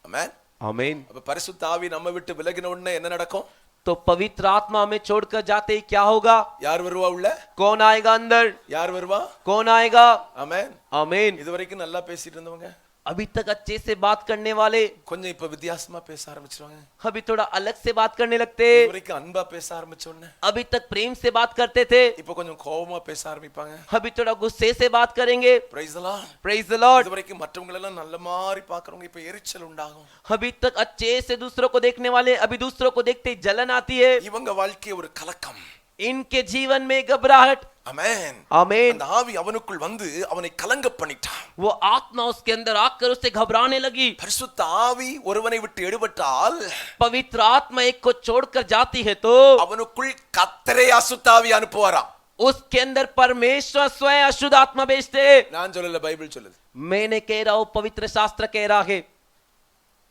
ஆமென். आमीन. அப்ப பரிசுத்த ஆவி நம்ம விட்டு விலகின உடனே என்ன நடக்கும்? तो पवित्र आत्मा हमें छोड़कर जाते ही क्या होगा? யார் வருவா உள்ள? कौन आएगा अंदर? யார் வருவா? कौन आएगा? ஆமென். आमीन. இதுவரைக்கும் நல்லா பேசிட்டு இருந்தவங்க अभी तक अच्छे से बात करने वाले கொஞ்சம் இப்ப வித்தியாசமா பேச ஆரம்பிச்சிருவாங்க. अभी थोड़ा अलग से बात करने लगते. இதுவரைக்கும் அன்பா பேச ஆரம்பிச்ச உடனே अभी तक प्रेम से बात करते थे, இப்ப கொஞ்சம் கோவமா பேச ஆரம்பிப்பாங்க. अभी थोड़ा गुस्से से बात करेंगे. Praise the Lord. Praise the Lord. இதுவரைக்கும் மற்றவங்க எல்லாம் நல்ல மாதிரி பாக்குறவங்க இப்ப எரிச்சல் உண்டாகும். अभी तक अच्छे से दूसरों को देखने वाले अभी दूसरों को देखते ही जलन आती है. இவங்க வாழ்க்கை ஒரு கலக்கம். इनके जीवन में घबराहट. ஆமென். आमीन. அந்த ஆவி அவனுக்குள் வந்து அவனை கலங்க பண்ணிட்டான். वो आत्मा उसके अंदर आकर उसे घबराने लगी. பரிசுத்த ஆவி ஒருவனை விட்டு எடுபட்டால் पवित्र आत्मा एक को छोड़कर जाती है तो அவனுக்குள் கர்த்தரே அசுத்த ஆவி அனுப்புவாராம். उसके अंदर परमेश्वर स्वयं अशुद्ध आत्मा भेजते. நான் சொல்லல, பைபிள் சொல்லுது. मैंने कह रहा हूं, पवित्र शास्त्र कह रहा है.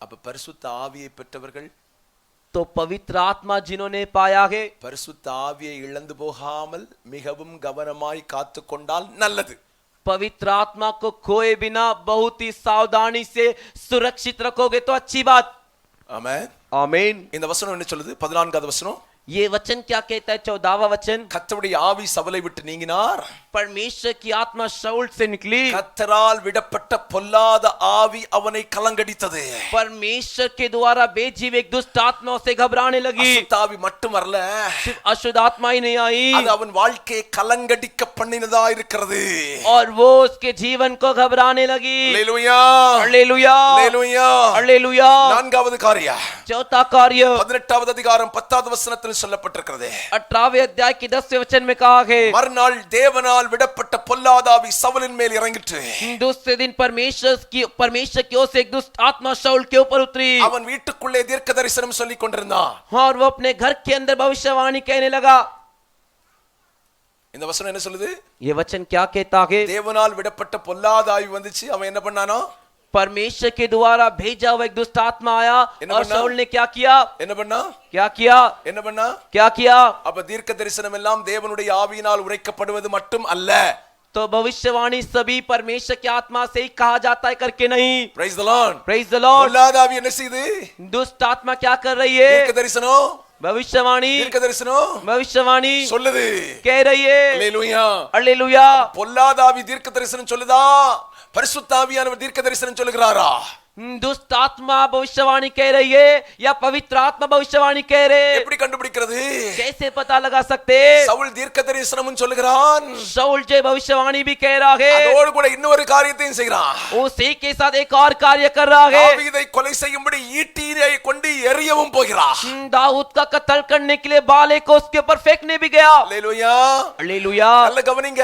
அப்ப பரிசுத்த ஆவியை பெற்றவர்கள், तो पवित्र आत्मा जिन्होंने पाया है, பரிசுத்த ஆவியை இழந்து போகாமல் மிகவும் கவனமாய் காத்துக்கொண்டால் நல்லது. पवित्र आत्मा को खोए बिना बहुत ही सावधानी से सुरक्षित रखोगे तो अच्छी बात. ஆமென். आमीन. இந்த வசனம் என்ன சொல்லுது? 14வது வசனம், ये वचन क्या कहता है? 14वां वचन, கர்த்தருடைய ஆவி சவுலை விட்டு நீங்கினார். परमेश्वर की आत्मा शाऊल से निकली, கர்த்தரால் விடப்பட்ட பொல்லாத ஆவி அவனை கலங்கடித்தது. परमेश्वर के द्वारा भेजी हुई एक दुष्ट आत्मा उसे घबराने लगी। அசுத்தாவி மட்டுமல்ல, सिर्फ अशुद्ध आत्मा ही नहीं आई, அது அவன் வாழ்க்கையை கலங்கடிக்க பண்ணினதா இருக்கிறது. और वो उसके जीवन को घबराने लगी। அல்லேலூயா, हालेलुया, அல்லேலூயா. हालेलुया। நான்காவது காரியம், चौथा कार्य 18வது அதிகாரம் 10வது வசனத்தில் சொல்லப்பட்டிருக்கிறது. 18वें अध्याय की 10वें वचन में कहा है, மறுநாள் தேவனால் விடப்பட்ட பொல்லாத ஆவி சவுலின் மேல் இறங்கிற்று. दूसरे दिन परमेश्वर की ओर से एक दुष्ट आत्मा शाऊल के ऊपर उतरी, அவன் வீட்டுக்குள்ளே தீர்க்க தரிசனம் சொல்லிக் கொண்டிருந்தான். और वो अपने घर के अंदर भविष्यवाणी कहने लगा। இந்த வசனம் என்ன சொல்லுது? ये वचन क्या कहता है? தேவனால் விடப்பட்ட பொல்லாத ஆவி வந்துச்சு. அவன் என்ன பண்ணானோ? परमेश्वर के द्वारा भेजा हुआ एक दुष्ट आत्मा आया, என்ன और பண்ணா? शाऊल ने क्या किया? என்ன பண்ணா? क्या किया? என்ன பண்ணா? क्या किया? அப்ப தீர்க்க தரிசனம் எல்லாம் தேவனுடைய ஆவியினால் உரைக்கப்படுவது மட்டும் அல்ல. तो भविष्यवाणी सभी परमेश्वर की आत्मा से ही कहा जाता है करके नहीं। Praise the Lord. Praise the Lord. பொல்லாத ஆவி என்ன செய்யுது? दुष्ट आत्मा क्या कर रही है? தீர்க்க தரிசனம், भविष्यवाणी, தீர்க்க தரிசனம் भविष्यवाणी சொல்லுது. कह रही है। அல்லேலூயா. हालेलुया। பொல்லாத ஆவி தீர்க்க தரிசனம் சொல்லுதா? பரிசுத்த ஆவியானவர் தீர்க்க தரிசனம் சொல்லுகிறாரா? दुष्ट आत्मा भविष्यवाणी कह रही है या पवित्र आत्मा भविष्यवाणी कह रहे? எப்படி கண்டுபிடிக்கிறது? कैसे पता लगा सकते? சவுல் தீர்க்க தரிசனமும் சொல்லுகிறான், शाऊल जो भविष्यवाणी भी कह रहा है, அதோடு கூட இன்னொரு காரியத்தையும் செய்கிறான். उसी के साथ एक और कार्य कर रहा है। தாவீதை கொலை செய்யும்படி ஈட்டியை கொண்டு எறியவும் போகிறான். दाऊद का कत्ल करने के लिए बाले को उसके ऊपर फेंकने भी गया। அல்லேலூயா. हालेलुया। நல்ல கவனிங்க.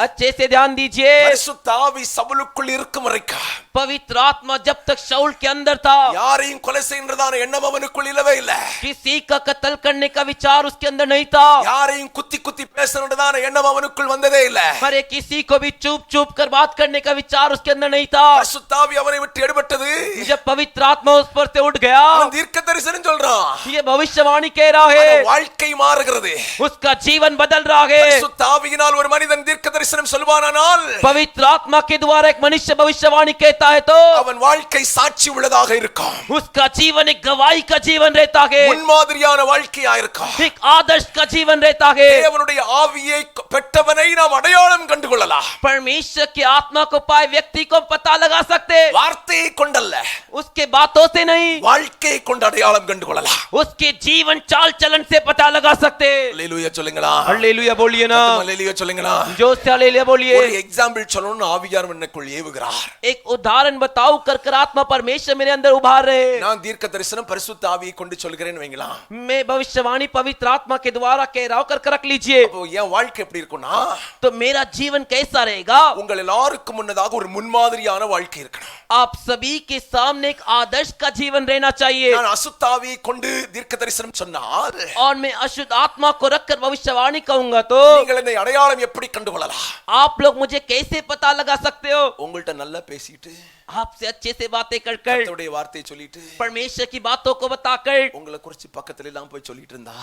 अच्छे से ध्यान दीजिए। பரிசுத்த ஆவி சவுலுக்குள் இருக்கும் வரைக்கும் पवित्र आत्मा जब तक शाऊल के अंदर था, யாரையும் கொலை செய்யறதான எண்ணம் அவனுக்குள் இல்லவே இல்ல. किसी का कत्ल करने का विचार उसके अंदर नहीं था। யாரையும் குத்தி குத்தி பேசறதான எண்ணம் அவனுக்குள் வந்ததே இல்ல. अरे किसी को भी चुप चुप कर बात करने का विचार उसके अंदर नहीं था। பரிசுத்த ஆவி அவனை விட்டு எடுபட்டது. जब पवित्र आत्मा उस पर से उठ गया, அவன் தீர்க்க தரிசனம் சொல்றான். ये भविष्यवाणी कह रहा है, அவன் வாழ்க்கை மாறுகிறது. उसका जीवन बदल रहा है। பரிசுத்த ஆவியினால் ஒரு மனிதன் தீர்க்க தரிசனம் சொல்வானானால் पवित्र आत्मा के द्वारा एक मनुष्य भविष्यवाणी कहता है तो அவன் வாழ்க்கை சாட்சி உள்ளதாக இருக்கும். उसका जीवन एक गवाही का जीवन रहता है, முன்மாதிரியான வாழ்க்கையா இருக்கும். एक आदर्श का जीवन रहता है। தேவனுடைய ஆவியை பெற்றவனை நாம் அடையாளம் கண்டு கொள்ளலாம். परमेश्वर की आत्मा को पाए व्यक्ति को पता लगा सकते, வார்த்தையை கொண்டல்ல, उसके बातों से नहीं, வாழ்க்கையை கொண்டு அடையாளம் கண்டு கொள்ளலாம். उसके जीवन चाल चलन से पता लगा सकते। அல்லேலூயா சொல்லுங்களா? हालेलुया बोलिए ना, அல்லேலூயா சொல்லுங்களா? जोर से हालेलुया ஒரு बोलिए। எக்ஸாம்பிள் சொல்லணும்னு ஆவியார் என்னக்குள் ஏவுகிறார். एक उदाहरण बताओ कर आत्मा परमेश्वर मेरे अंदर उभार रहे। நான் தீர்க்க தரிசனம் பரிசுத்த ஆவியை கொண்டு சொல்கிறேன்னு வைங்களா? मैं भविष्यवाणी पवित्र आत्मा के द्वारा कह रहा हूं कर रख लीजिए, அப்போ என் வாழ்க்கை எப்படி இருக்கும்னா, तो मेरा जीवन कैसा रहेगा? உங்கள் எல்லாருக்கும் முன்னதாக ஒரு முன்மாதிரியான வாழ்க்கை இருக்கணும். आप सभी के सामने एक आदर्श का जीवन रहना चाहिए। நான் அசுத்த ஆவியை கொண்டு தீர்க்க தரிசனம் சொன்னால், और मैं अशुद्ध आत्मा को रखकर भविष्यवाणी कहूंगा तो நீங்கள் என்னை அடையாளம் எப்படி கண்டு கொள்ளலாம்? आप लोग मुझे कैसे पता लगा सकते हो? உங்கள்ட்ட நல்லா பேசிட்டு, आपसे अच्छे से बातें कर கர்த்தருடைய வார்த்தையை சொல்லிட்டு, परमेश्वर की बातों को बताकर உங்களை குறிச்சு பக்கத்துல எல்லாம் போய் சொல்லிட்டு இருந்தா,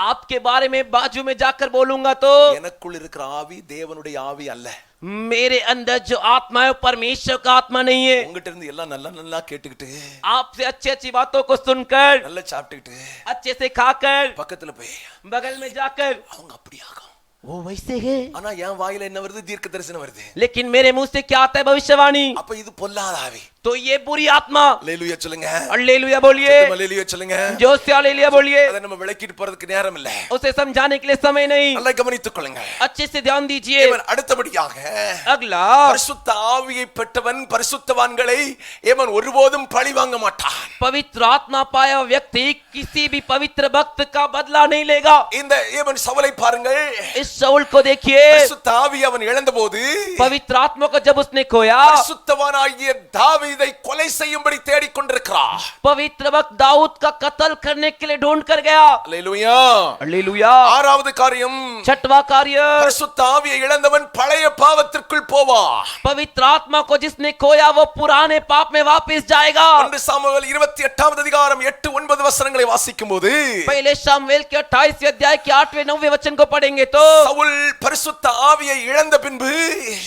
आपके बारे में बाजू में जाकर बोलूंगा तो எனக்குள் இருக்கிற ஆவி தேவனுடைய ஆவி அல்ல. मेरे अंदर जो आत्मा है वो परमेश्वर का आत्मा नहीं है। உங்ககிட்ட இருந்து எல்லாம் நல்லா நல்லா கேட்டுக்கிட்டு, आपसे अच्छी अच्छी बातों को सुनकर, நல்லா சாப்பிட்டுக்கிட்டு, अच्छे से खाकर, பக்கத்துல போய் बगल में जाकर அவங்க அப்படி ஆகும். वो वैसे है, ஆனா என் வாயில என்ன வருது? தீர்க்க தரிசனம் வருது. लेकिन मेरे मुंह से क्या आता है? भविष्यवाणी। அப்ப இது பொல்லாத ஆவி. तो ये बुरी आत्मा। அல்லேலூயா சொல்லுங்க. हालेलुया बोलिए, அல்லேலூயா சொல்லுங்க. जोर से हालेलुया बोलिए। அதை நம்ம விளக்கிட்டு போறதுக்கு நேரம் இல்ல. उसे समझाने के लिए समय नहीं, நல்லா கவனித்துக் கொள்ளுங்க. अच्छे से ध्यान दीजिए। இவன் அடுத்தபடியாக अगला, பரிசுத்த ஆவியை பெற்றவன் பரிசுத்தவான்களை இவன் ஒருபோதும் பழி வாங்க மாட்டான். पवित्र आत्मा पाया व्यक्ति किसी भी पवित्र भक्त का बदला नहीं लेगा। இந்த இவன் சவுலை பாருங்கள். इस शाऊल को देखिए, பரிசுத்த ஆவி அவன் இழந்தபோது पवित्र आत्मा को जब उसने खोया, பரிசுத்தவானாகிய தாவீதை கொலை செய்யும்படி தேடிக் கொண்டிருக்கிறார். पवित्र भक्त दाऊद का कत्ल करने के लिए ढूंढ कर गया। அல்லேலூயா. हालेलुया। ஆறாவது காரியம், छठवां कार्य, பரிசுத்த ஆவியை இழந்தவன் பழைய பாவத்திற்குள் போவான். पवित्र आत्मा को जिसने खोया वो पुराने पाप में वापस जाएगा। 1 சாமுவேல் 28வது அதிகாரம் 8-9 வசனங்களை வாசிக்கும்போது, पहले शामुएल के 28वें अध्याय के 8वें-9वें वचन को पढ़ेंगे तो சவுல் பரிசுத்த ஆவியை இழந்த பின்பு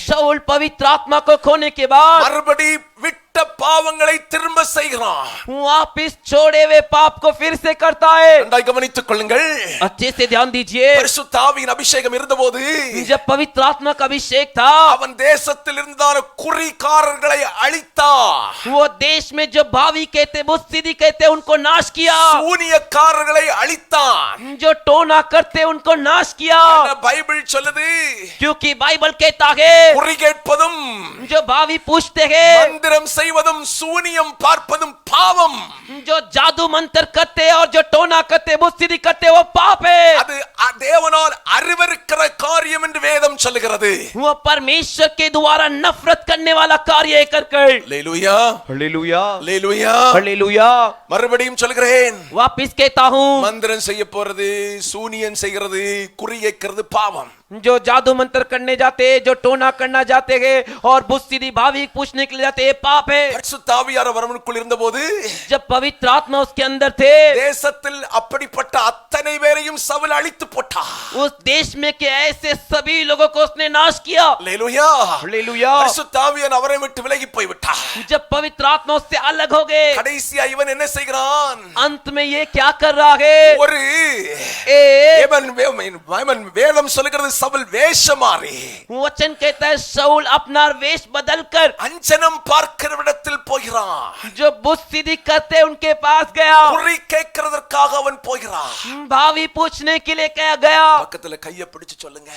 शाऊल पवित्र आत्मा को खोने के बाद மறுபடி விட்ட பாவங்களை திரும்ப செய்கிறான். वापिस छोड़े हुए पाप को फिर से करता है. நன்றாய் கவனித்துக் கொள்ளுங்கள். अच्छे से ध्यान दीजिए. பரிசுத்த ஆவியின் அபிஷேகம் இருந்தபோது जब पवित्र आत्मा का अभिषेक था, அவன் தேசத்தில் இருந்தான குறிகாரர்களை அழித்தான். वो देश में जो भावी कहते, बुद्धिदी कहते, उनको नाश किया. சூனியக்காரர்களை அழித்தான். जो टोना करते उनको नाश किया. பைபிள் சொல்லுது, क्योंकि बाइबल कहता है குறி கேட்பதும் जो भावी पूछते हैं, மந்திரம் செய்வதும் சூனியம் பார்ப்பதும் பாவம். जो जादू मंत्र करते और जो टोना करते, बुद्धिदी करते, वो पाप है. அது தேவனால் அருவருக்கிற காரியம் என்று வேதம் சொல்லுகிறது. वो परमेश्वर के द्वारा नफरत करने वाला कार्य कर कर. அல்லேலூயா, हालेलुया, அல்லேலூயா. हालेलुया. மறுபடியும் சொல்கிறேன், वापिस कहता हूँ, மந்திரம் செய்ய போறது, சூனியம் செய்கிறது, குறி கேட்கிறது பாவம். जो जादू मंत्र करने जाते, जो टोना करना जाते हैं और बुद्धिदी भावी पूछने के लिए जाते हैं, पाप है. பரிசுத்த ஆவியானவர் அவனுக்குள் இருந்தபோது जब पवित्र आत्मा उसके अंदर थे, தேசத்தில் அப்படிப்பட்ட அத்தனை பேரையும் சவுல் அழித்து போட்டான். उस देश में के ऐसे सभी लोगों को उसने नाश किया. அல்லேலூயா, हालेलुया. பரிசுத்த ஆவியானவர் அவரை விட்டு விலகி போய் விட்டார். जब पवित्र आत्मा उससे अलग हो गए, கடைசியா இவன் என்ன செய்கிறான்? अंत में ये क्या कर रहा है? ஒரு एक இவன் வேதம் சொல்லுகிறது, சவுல் வேஷமாறி वचन कहता है, शाऊल अपना वेश बदलकर அஞ்சனம் பார்க்கிற இடத்தில் போகிறான். जो बुद्धिदी करते उनके पास गया. குறி கேட்கிறதற்காக அவன் போகிறான். भावी पूछने के लिए क्या गया? பக்கத்துல கைய பிடிச்சு சொல்லுங்க,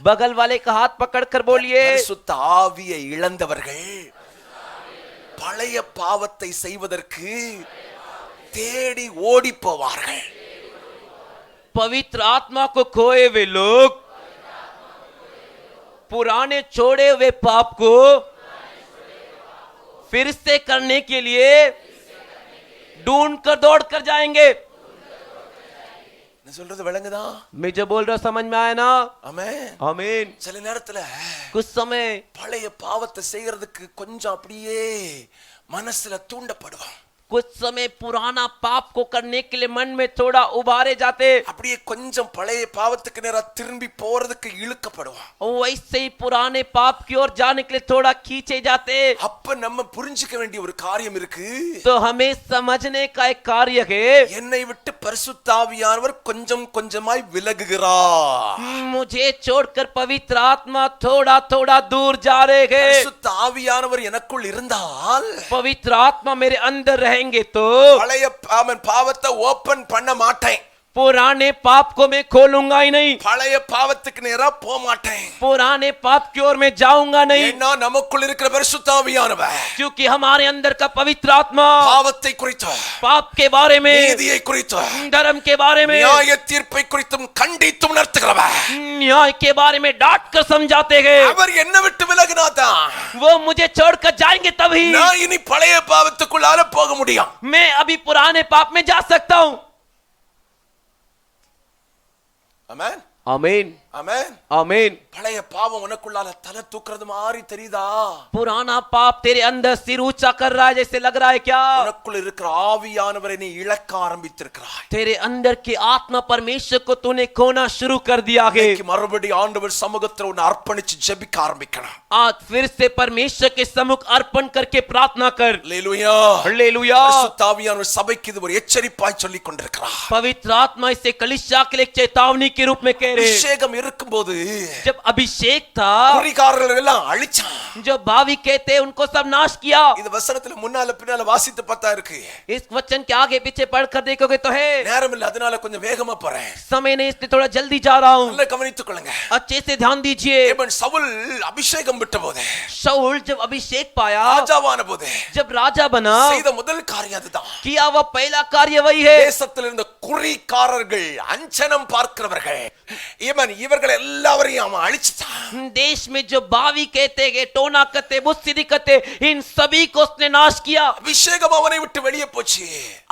बगल वाले का हाथ पकड़कर बोलिए, பரிசுத்த ஆவியை இழந்தவர்கள் பழைய பாவத்தை செய்வதற்கு தேடி ஓடி போவார்கள். पवित्र आत्मा को खोए हुए लोग पुराने छोड़े हुए पाप को फिर से करने के लिए ढूंढ कर दौड़ कर जाएंगे. நான் சொல்றது விளங்குதா? मैं जो बोल रहा समझ में आया ना? ஆமென். आमीन. சில நேரத்துல कुछ समय பழைய பாவத்தை செய்யறதுக்கு கொஞ்சம் அப்படியே மனசுல தூண்டப்படுவோம். कुछ समय पुराना पाप को करने के लिए मन में थोड़ा उभारे जाते, அப்படியே கொஞ்சம் பழைய பாவத்துக்கு நேரா திரும்பி போறதுக்கு இழுக்கப்படுவோம். वैसे ही पुराने पाप की ओर जाने के लिए थोड़ा खींचे जाते. அப்ப நம்ம புரிஞ்சுக்க வேண்டிய ஒரு காரியம் இருக்கு. तो हमें समझने का एक कार्य है, என்னை விட்டு பரிசுத்த ஆவியானவர் கொஞ்சம் கொஞ்சமாய் விலகுகிறார். मुझे छोड़कर पवित्र आत्मा थोड़ा थोड़ा दूर जा रहे हैं. பரிசுத்த ஆவியானவர் எனக்குள் இருந்தால் पवित्र आत्मा मेरे अंदर रहेंगे तो பழைய பாவத்தை ஓபன் பண்ண மாட்டேன். पुराने पाप को मैं खोलूंगा ही नहीं. பழைய பாவத்துக்கு நேரா போக மாட்டேன். पुराने पाप की ओर मैं जाऊंगा नहीं. ஏன்னா நமக்குள் இருக்கிற பரிசுத்த ஆவியானவர் क्योंकि हमारे अंदर का पवित्र आत्मा பாவத்தை குறித்து, पाप के बारे में, நீதியை குறித்து, धर्म के बारे में, நியாய தீர்ப்பை குறித்தும் கண்டித்து உணர்த்துகிறவர். न्याय के बारे में डांट कर समझाते हैं. அவர் என்ன விட்டு விலகினாதான் वो मुझे छोड़कर जाएंगे तभी நான் இனி பழைய பாவத்துக்குள்ளால போக முடியும். मैं अभी पुराने पाप में जा सकता हूं. ஆமென், आमीन, ஆமென். आमीन. பழைய பாவம் உனக்குள்ளால தலை தூக்குறது மாதிரி தெரியுதா? पुराना पाप तेरे अंदर सिर ऊंचा कर रहा है, जैसे लग रहा है क्या? உனக்குள் இருக்கிற ஆவியானவரை நீ இழக்க ஆரம்பித்திருக்கிறாய். तेरे अंदर की आत्मा परमेश्वर को तूने खोना शुरू कर दिया है. இன்னைக்கு மறுபடியும் ஆண்டவர் சமூகத்துல உன்னை அர்ப்பணிச்சு ஜெபிக்க ஆரம்பிக்கணும். आज फिर से परमेश्वर के सम्मुख अर्पण करके प्रार्थना कर. அல்லேலூயா, हालेलुया. பரிசுத்த ஆவியானவர் சபைக்கு இது ஒரு எச்சரிப்பாய் சொல்லிக் கொண்டிருக்கிறார். पवित्र आत्मा इसे कलीसिया के लिए चेतावनी के रूप में कह रहे. அபிஷேகம் இருக்கும்போது जब अभिषेक था, குறிகாரர்கள் எல்லாம் அழிச்சான். जो भावी कहते उनको सब नाश किया. இது வசனத்துல முன்னால பின்னால வாசித்து பார்த்தா இருக்கு. इस वचन के आगे पीछे पढ़कर देखोगे तो है. நேரம் இல்ல, அதனால கொஞ்சம் வேகமா போறேன். समय नहीं, इसलिए थोड़ा जल्दी जा रहा हूं. நல்லா கவனித்துக் கொள்ளுங்க. अच्छे से ध्यान दीजिए. ஏமன் சவுல் அபிஷேகம் விட்ட போது, शाऊल जब अभिषेक पाया, ராஜாவான போது जब राजा बना, செய்த முதல் காரியம் அதுதான். किया वह पहला कार्य वही है. தேசத்தில் இருந்த குறிகாரர்கள், அஞ்சனம் பார்க்கிறவர்கள், ஏமன் இவர்கள் எல்லாரையும் அவன் அழிச்சிட்டான். देश में जो भावी कहते हैं, टोना करते, बुद्धिदी करते, इन सभी को उसने नाश किया. அபிஷேகம் அவனை விட்டு வெளியே போச்சு.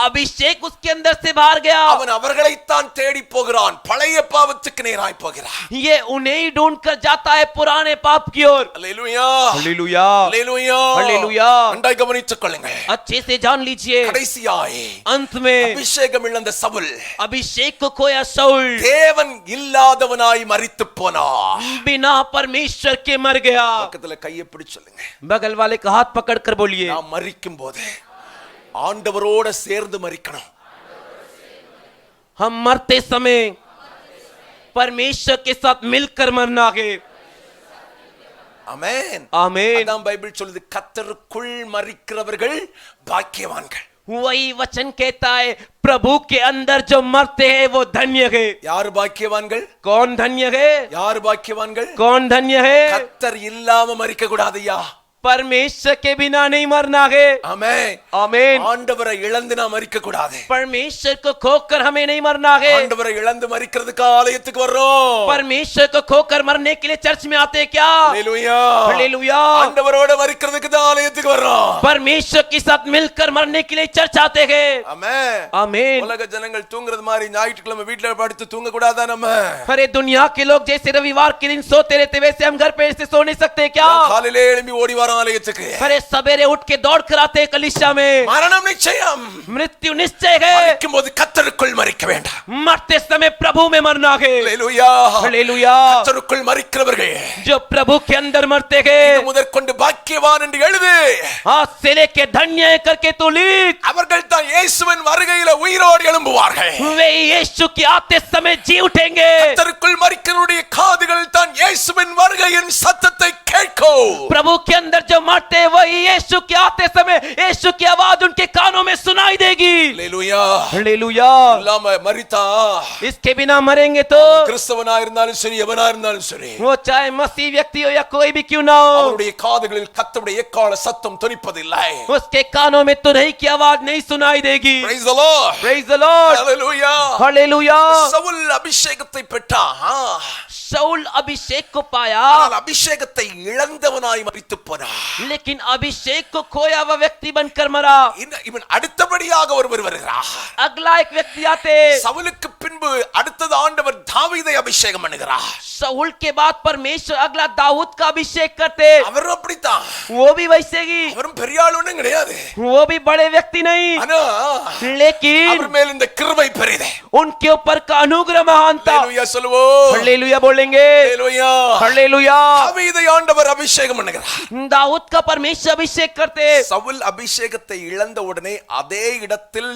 अभिषेक उसके अंदर से बाहर गया. அவன் அவர்களைத்தான் தேடி போகிறான். பழைய பாவத்துக்கு நேராய் போகிறான். ये उन्हें ही ढूंढ कर जाता है पुराने पाप की ओर. அல்லேலூயா, हालेलुया, அல்லேலூயா, हालेलुया. நன்றாய் கவனித்துக் கொள்ளுங்கள். अच्छे से जान लीजिए. கடைசியாய் अंत में அபிஷேகம் இழந்த சவுல் अभिषेक को खोया शाऊल, தேவன் இல்லாத இல்லாதவனாய் மரித்து போனார். बिना परमेश्वर के मर गया. பக்கத்துல கையை பிடிச்சு சொல்லுங்க, बगल वाले का हाथ पकड़कर बोलिए, நாம் மரிக்கும் போது ஆண்டவரோட சேர்ந்து மரிக்கணும். हम मरते समय परमेश्वर के साथ मिलकर मरना है. ஆமென் आमीन. அதான் பைபிள் சொல்லுது, கர்த்தருக்குள் மரிக்கிறவர்கள் பாக்கியவான்கள். वही वचन कहता है, प्रभु के अंदर जो मरते हैं वो धन्य है. யார் பாக்கியவான்கள்? कौन धन्य है? யார் பாக்கியவான்கள்? कौन धन्य है? கர்த்தர் இல்லாம மரிக்க கூடாதுயா. परमेश्वर के बिना नहीं मरना है. ஆமென் आमीन. ஆண்டவரை இழந்து நாம் மரிக்க கூடாது. परमेश्वर को खोकर हमें नहीं मरना है. ஆண்டவரை இழந்து மரிக்கிறதுக்கு ஆலயத்துக்கு வர்றோம். परमेश्वर को खोकर मरने के लिए चर्च में आते हैं क्या? ஹalleluya हालेलुया. ஆண்டவரோட மரிக்கிறதுக்கு தான் ஆலயத்துக்கு வர்றோம். परमेश्वर के साथ मिलकर मरने के लिए चर्च आते हैं. ஆமென் आमीन. உலக ஜனங்கள் தூங்குறது மாதிரி ஞாயிற்றுக்கிழமை வீட்ல படுத்து தூங்க கூடாதா நம்ம? अरे दुनिया के लोग जैसे रविवार के दिन सोते रहते वैसे हम घर पे ऐसे सो नहीं सकते क्या? காலையிலே எழும்பி ஓடி வரோம் ஆலயத்துக்கு. अरे सवेरे उठ के दौड़ कर आते हैं कलीसिया में. மரணம் நிச்சயம். मृत्यु निश्चय है. மரிக்கும்போது கர்த்தருக்குள் மரிக்க வேண்டாம். मरते समय प्रभु में मरना है. ஹalleluya हालेलुया. கர்த்தருக்குள் மரிக்கிறவர்கள் जो प्रभु के अंदर मरते हैं, இது முதற்கொண்டு பாக்கியவான் என்று எழுது. आज से लेके धन्य है करके तो लिख. அவர்கள் தான் இயேசுவின் வருகையில உயிரோடு எழும்புவார்கள். वे यीशु के आते समय जी उठेंगे. கர்த்தருக்குள் மரிக்கிறவருடைய காதுகள் தான் இயேசுவின் வருகையின் சத்தத்தை கேட்கும். प्रभु के अंदर जो मरते हैं वही यीशु के आते समय यीशु की आवाज उनके कानों में सुनाई देगी. ஹalleluya हालेलुया. இல்லாம மரித்தா इसके बिना मरेंगे तो கிறிஸ்தவனா இருந்தாலும் சரி எவனா இருந்தாலும் சரி वो चाहे मसीह व्यक्ति हो या कोई भी क्यों ना हो, அவருடைய காதுகளில் கர்த்தருடைய எக்காள சத்தம் தொனிப்பதில்லை. उसके कानों में तुरही की आवाज नहीं सुनाई देगी. Praise the Lord. Praise the Lord. Hallelujah. Hallelujah. Saul அபிஷேகத்தை பெற்றான். शाऊल अभिषेक को पाया, ஆனால் அபிஷேகத்தை இழந்தவனாய் மரித்து போனான். लेकिन अभिषेक को खोया हुआ व्यक्ति बनकर मरा. இவன் அடுத்தபடியாக ஒருவர் வருகிறார். अगला एक व्यक्ति आते. சவுலுக்கு பின்பு அடுத்தது ஆண்டவர் தாவீதை அபிஷேகம் பண்ணுகிறார். शाऊल के बाद परमेश्वर अगला दाऊद का अभिषेक करते. அவரும் அப்படித்தான். वो भी वैसे ही, அவரும் பெரிய ஆள் ஒண்ணும் கிடையாது. वो भी बड़े व्यक्ति नहीं, ஆனா लेकिन அவர் மேல் இந்த கிருபை பெரிதே. उनके ऊपर का अनुग्रह महान था. ஹalleluya சொல்லுவோம். हालेलुया बोलेंगे. ஹalleluya. हालेलुया. தாவீதை ஆண்டவர் அபிஷேகம் பண்ணுகிறார். दाऊद का परमेश्वर अभिषेक करते. சவுல் அபிஷேகத்தை இழந்த உடனே அதே இடத்தில்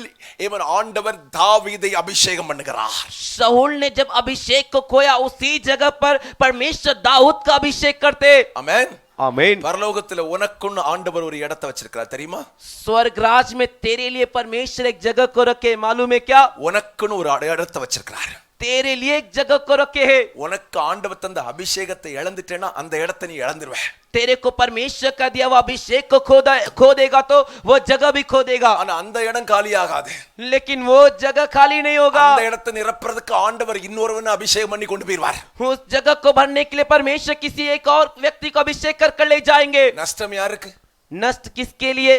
இவன் ஆண்டவர் தாவீதை அபிஷேகம் பண்ணுகிறார். शाऊल ने जब अभिषेक को खोया उसी जगह पर परमेश्वर दाऊद का अभिषेक करते. ஆமென். आमीन. பரலோகத்துல உனக்குன்னு ஆண்டவர் ஒரு இடத்தை வச்சிருக்கிறார் தெரியுமா? स्वर्ग राज में तेरे लिए परमेश्वर एक जगह को रखे, मालूम है क्या? உனக்குன்னு ஒரு இடத்தை வச்சிருக்கிறார். तेरे लिए एक जगह को रखे है. உனக்கு ஆண்டவர் தந்த அபிஷேகத்தை இழந்துட்டேன்னா அந்த இடத்தை நீ இழந்துருவ. तेरे को परमेश्वर का दिया हुआ अभिषेक को खो देगा तो वो जगह भी खो देगा. ஆனா அந்த இடம் காலியாகாது. लेकिन वो जगह खाली नहीं होगा. அந்த இடத்தை நிரப்புறதுக்கு ஆண்டவர் இன்னொருவனை அபிஷேகம் பண்ணி கொண்டு போயிடுவார். उस जगह को भरने के लिए परमेश्वर किसी एक और व्यक्ति को अभिषेक कर ले जाएंगे. நஷ்டம் யாருக்கு? नष्ट किसके लिए?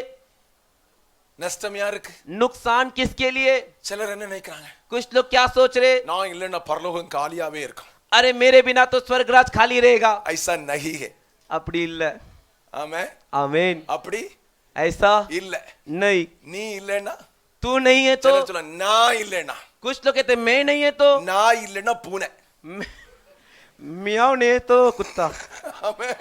நஷ்டம் யாருக்கு? नुकसान किसके लिए? சிலர் என்ன நினைக்கிறாங்க? कुछ लोग क्या सोच रहे? நான் இல்லைன்னா பரலோகம் காலியாவே இருக்கும். अरे मेरे बिना तो स्वर्ग राज खाली रहेगा. ஐசா நஹி ஹே. அப்படி இல்ல. ஆமென். आमीन. அப்படி ऐसा இல்ல. नहीं. நீ இல்லைன்னா तू नहीं है तो, சிலர் சொல்ல நான் இல்லைன்னா, कुछ लोग कहते मैं नहीं है तो, நான் இல்லைன்னா பூனை. मियाओ नहीं है तो कुत्ता. ஆமென்.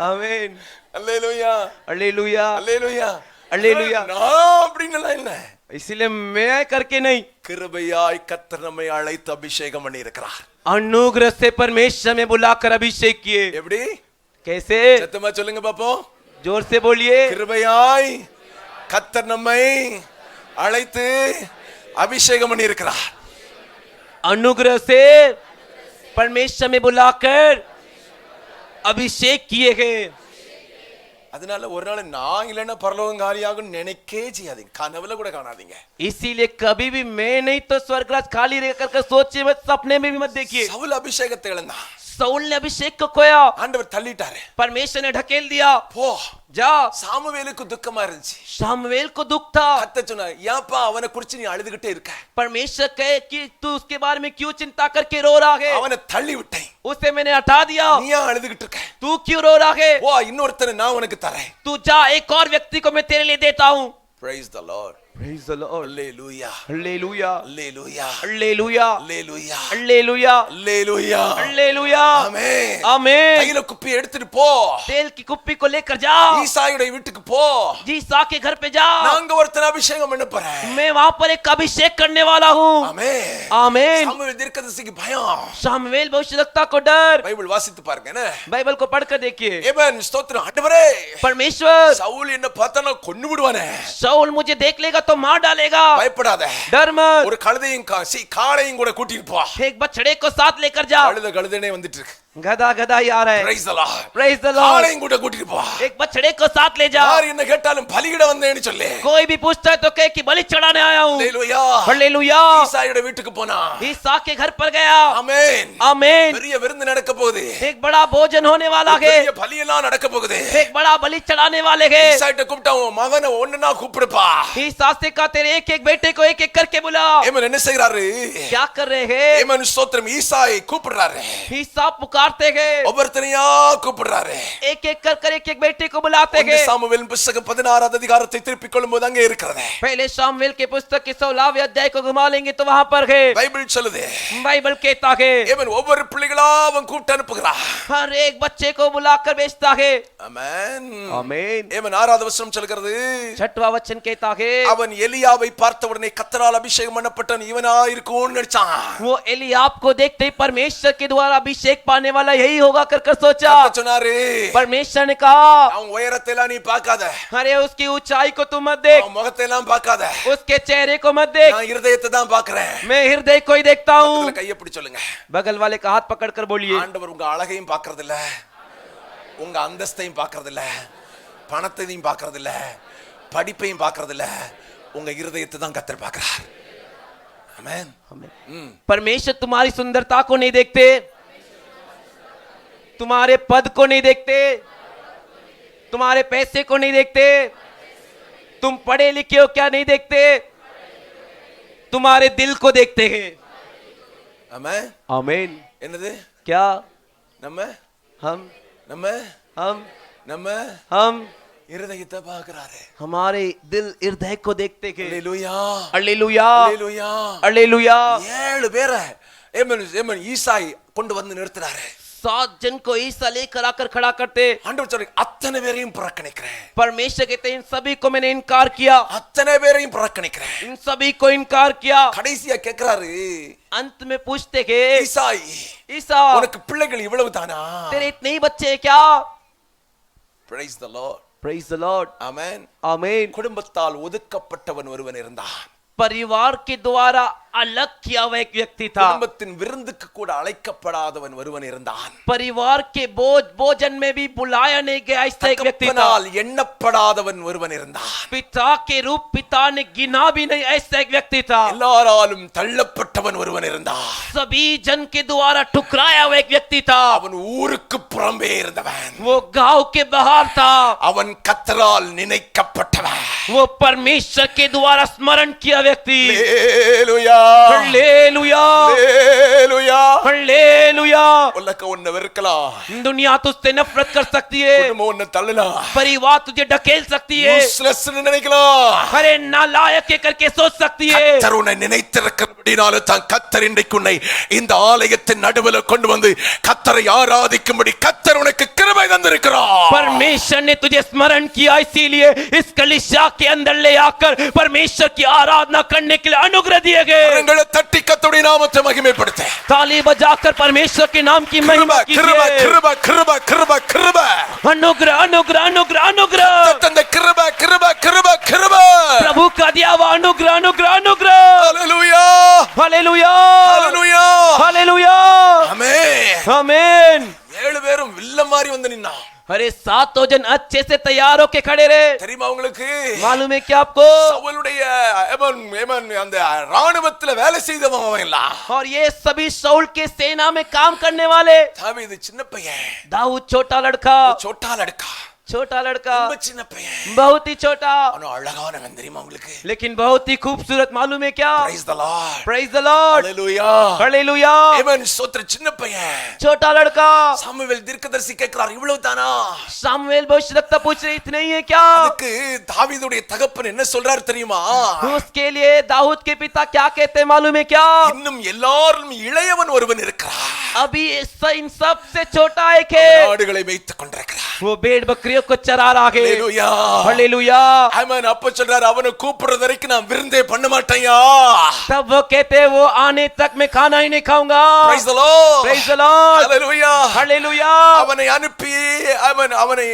आमीन. அல்லேலூயா. हालेलुया. அல்லேலூயா. அல்லேலூயா. நான் அப்படின்னுலாம் இல்ல. इसलिए मैं करके नहीं, கிருபையாய் கர்த்தர் நம்மை அழைத்து அபிஷேகம் பண்ணி இருக்கிறார். अनुग्रह से परमेश्वर में बुलाकर अभिषेक किए. எப்படி? कैसे? சத்தமா சொல்லுங்க பாப்போம். जोर से बोलिए. கிருபையாய் கர்த்தர் நம்மை அழைத்து அபிஷேகம் பண்ணி இருக்கிறார். अनुग्रह से परमेश्वर में बुलाकर अभिषेक किए गए. அதனால ஒரு நாள் நான் இல்லைன்னா பரலோகம் காலியாகும் நினைக்கே செய்யாதீங்க, கனவுல கூட காணாதீங்க. इसीलिए कभी भी मैं नहीं तो स्वर्ग राज खाली रह कर सोचिए मत, सपने में भी मत देखिए. சவுல் அபிஷேகத்தை இழந்தான். साउल ने अभिषेक को खोया, ஆண்டவர் தள்ளிட்டாரு. परमेश्वर ने ढकेल दिया. போ. जा. சாமுவேலுக்கு துக்கமா இருந்துச்சு. सामुएल को दुख था. கர்த்தர் சொன்னார், ஏன்பா அவனை குறிச்சு நீ அழுதுகிட்டே இருக்க? परमेश्वर कहे कि तू उसके बारे में क्यों चिंता करके रो रहा है? அவனை தள்ளி விட்டேன். उसे मैंने हटा दिया. நீ ஏன் அழுதுகிட்டு இருக்க? तू क्यों रो रहा है? வா, இன்னொருத்தனை நான் உனக்கு தரேன். तू जा, एक और व्यक्ति को मैं तेरे लिए देता हूँ. Praise the Lord. Praise the Lord. Hallelujah Hallelujah. Hallelujah Hallelujah. Hallelujah Hallelujah. Hallelujah Hallelujah. Amen Amen. தைல குப்பி எடுத்துட்டு போ तेल की कुप्पी को लेकर जा, ஈசாயுடைய வீட்டுக்கு போ जीसा के घर पे जा, நாங்க ஒருத்தன அபிஷேகம் பண்ண போறேன் मैं वहां पर एक अभिषेक करने वाला हूँ. ஆமென் आमीन. சாமுவேல் தீர்க்கதரிசிக்கு பயம் शामुएल भविष्यवक्ता को डर. பைபிள் வாசித்து பாருங்க என்ன बाइबल को पढ़कर देखिए. ஆமென் ஸ்தோத்திரம் ஆண்டவரே परमेश्वर, சவுல் என்ன பார்த்தானா கொன்னு விடுவானே शाऊल मुझे देख लेगा तो मार डालेगा. பயப்படாத डर मत. ஒரு கழுதையும் காளையும் கூட கூட்டிட்டு போ एक बछड़े को साथ लेकर जा. கழுதனே வந்துட்டு இருக்கு गधा गधा ही आ रहा है. Praise the Lord. Praise the Lord. காளையும் கூட கூட்டிட்டு போ एक बछड़े को साथ ले जा. யார் என்ன கேட்டாலும் பலியிட வந்தேன்னு சொல்லு कोई भी पूछता है तो कहे कि बलि चढ़ाने आया हूँ. அல்லேலூயா हालेलुया. ஈசாயோட வீட்டுக்கு போனா ईसा के घर पर गया. ஆமென் आमीन. பெரிய விருந்து நடக்க போகுது एक बड़ा भोजन होने वाला है. பெரிய பலியெல்லாம் நடக்க போகுது एक बड़ा बलि चढ़ाने वाले हैं. ஈசாயிட்ட கூப்பிட்டா உன் மகனை ஒண்ணுனா கூப்பிடுப்பா ईसा से कहा तेरे एक एक बेटे को एक एक करके बुला. ஏமன் என்ன செய்றாரு क्या कर रहे हैं? ஏமன் ஸ்தோத்திரம் ஈசாயை கூப்பிடுறாரு ईसा पुकारते हैं. ஒவ்வொருத்தனையா கூப்பிடுறாரு एक एक कर एक एक बेटे को बुलाते ஒன்று हैं. சாமுவேல் புத்தகம் 16 அதிகாரத்தை திருப்பிக் கொள்ளும்போது அங்கே இருக்கிறது पहले शामुएल के पुस्तक के 16वें अध्याय को घुमा लेंगे तो वहां पर है. பைபிள் சொல்லுது बाइबल कहता है ஏமன் ஒவ்வொரு பிள்ளைகளா அவன் கூப்பிட்டு அனுப்புகிறான் हर एक बच्चे को बुलाकर भेजता है. ஆமென் आमीन. ஏமன் 6வது வசனம் சொல்கிறது छठवां वचन कहता है அவன் எலியாவை பார்த்த உடனே கர்த்தரால் அபிஷேகம் பண்ணப்பட்டவன் இவனா இருக்கும்னு நினைச்சான் वो एलियाब को देखते ही परमेश्वर के द्वारा अभिषेक पाने वाला यही होगा कर सोचा. கர்த்தர் சொன்னாரு परमेश्वर ने कहा அவன் உயரத்தை எல்லாம் நீ பார்க்காத अरे उसकी ऊंचाई को तू मत देख, அவன் முகத்தை எல்லாம் பார்க்காத उसके चेहरे को मत देख, நான் இருதயத்தை தான் பார்க்கிறேன் मैं हृदय को ही देखता हूँ. இதுல கையை பிடி சொல்லுங்க बगल वाले का हाथ पकड़कर बोलिए, ஆண்டவர் உங்க அழகையும் பார்க்கிறது இல்ல உங்க அந்தஸ்தையும் பார்க்கிறது இல்ல பணத்தையும் பார்க்கிறது இல்ல படிப்பையும் பார்க்கிறது இல்ல உங்க இருதயத்தை தான் கர்த்தர் பார்க்கிறார் ஆமென் परमेश्वर तुम्हारी सुंदरता को नहीं देखते, तुम्हारे पद को नहीं देखते, तुम्हारे पैसे को नहीं देखते, तुम पढ़े लिखे हो क्या नहीं देखते, तुम्हारे दिल को देखते हैं. ஆமென் आमीन. என்னது क्या நம்ம हम நம்ம हम நம்ம हम இருதயத்தை பார்க்கிறாரு हमारे दिल हृदय को देखते हैं. அல்லேலூயா हालेलुया. அல்லேலூயா हालेलुया. 7 பேரை ஏமன் ஈசாய் கொண்டு வந்து நிறுத்துறாரு 7 जन को ईसा लेकर आकर खड़ा करते. ஆண்டவர் சொல்றாரு அத்தனை பேரையும் புறக்கணிக்கிறேன் परमेश्वर कहते हैं इन सभी को मैंने इनकार किया, அத்தனை பேரையும் புறக்கணிக்கிறேன் इन सभी को इनकार किया. கடைசியா கேக்குறாரு अंत में पूछते हैं ஈசாய் ईसा உனக்கு பிள்ளைகள் இவ்வளவு தானா तेरे इतने ही बच्चे हैं क्या? Praise the Lord. Praise the Lord. Amen. आमीन. குடும்பத்தால் ஒதுக்கப்பட்டவன் ஒருவன் இருந்தான் परिवार के द्वारा अलग किया हुआ एक व्यक्ति था. குடும்பத்தின் விருந்துக்கு கூட அழைக்கப்படாதவன் ஒருவன் இருந்தான் परिवार के भोजन में भी बुलाया नहीं गया ऐसा एक व्यक्ति था. தகப்பனால் எண்ணப்படாதவன் ஒருவன் இருந்தான் पिता के रूप पिता ने गिना भी नहीं ऐसा एक व्यक्ति था. எல்லாராலும் தள்ளப்பட்டவன் ஒருவன் இருந்தான் सभी जन के द्वारा ठुकराया हुआ एक व्यक्ति था. அவன் ஊருக்கு புறம்பே இருந்தவன் वो गांव के बाहर था. அவன் கர்த்தரால் நினைக்கப்பட்டவன் वो परमेश्वर के द्वारा स्मरण किया व्यक्ति. ஹல்லேலூயா हालेलुया. ஹல்லேலூயா हालेलुया. உலக உன்னை வெறுக்கலாம் दुनिया तुझसे नफरत कर सकती है, குடும்பம் உன்னை தள்ளலாம் परिवार तुझे ढकेल सकती है, யூஸ்லெஸ்னு நினைக்கலாம் अरे नालायक के करके सोच सकती है. கர்த்தர் உன்னை நினைத்திருக்கிறபடினால தான் கர்த்தர் இன்றைக்கு உன்னை இந்த ஆலயத்தின் நடுவில் கொண்டு வந்து கர்த்தரை ஆராதிக்கும்படி கர்த்தர் உனக்கு கிருபை தந்திருக்கிறார் परमेश्वर ने तुझे स्मरण किया, इसीलिए इस कलीसिया के अंदर ले आकर परमेश्वर की आराधना करने के लिए अनुग्रह दिए गए. கரங்களை தட்டி கர்த்தருடைய நாமத்தை மகிமைப்படுத்த ताली बजाकर परमेश्वर के नाम की महिमा கிருபை कीजिए. கிருபை கிருபை கிருபை கிருபை अनुग्रह अनुग्रह अनुग्रह अनुग्रह தந்த கிருபை கிருபை கிருபை கிருபை प्रभु का दिया हुआ अनुग्रह अनुग्रह अनुग्रह. ஹல்லேலூயா हालेलुया. ஹல்லேலூயா हालेलुया. ஆமென் आमीन. 7 பேரும் வில்ல மாதிரி வந்து நின்னா अरे 7 जन अच्छे से तैयार होके खड़े रहे. தெரியுமா உங்களுக்கு मालूम है क्या आपको? சவுலுடைய ஏமன் அந்த ராணுவத்துல வேலை செய்தவன் அவன் எல்லாம் और ये सभी शाऊल के सेना में काम करने वाले. தாவீது சின்ன பையன் दाऊद छोटा लड़का, छोटा लड़का छोटा लड़का, ரொம்ப சின்ன பையன், बहुत ही छोटा, ஆனா அழகானவன் தெரியுமா உங்களுக்கு? लेकिन बहुत ही खूबसूरत। मालूम है क्या? Praise the Lord. Praise the Lord. Hallelujah. Hallelujah. Amen. ஸ்தோத்திரம். சின்ன பையன், छोटा लड़का। சாமுவேல் தீர்க்கதரிசி கேட்கிறார், இவ்வளவு தானா? सामुएल भविष्यवक्ता पूछ रहे इतना ही है क्या? அதுக்கு தாவீதுடைய தகப்பன் என்ன சொல்றாரு தெரியுமா? उसके लिए दाऊद के पिता क्या कहते हैं मालूम है क्या? இன்னும் எல்லாரும் இளையவன் ஒருவன் இருக்கிறார், अभी इन सब से छोटा एक है, ஆடுகளை மேய்த்துக் கொண்டிருக்கிறார். वो भेड़ बकरियों को चरा रहा है। ஹalleluya. हालेलुया। ஆமென். அப்ப சொல்றாரு, அவனை கூப்பிடுற வரைக்கும் நான் விருந்தே பண்ண மாட்டேன்யா. तब वो कहते हैं, वो आने तक मैं खाना ही नहीं खाऊंगा। Praise the Lord. Praise the Lord. Hallelujah. Hallelujah. அவனை அனுப்பி அவனை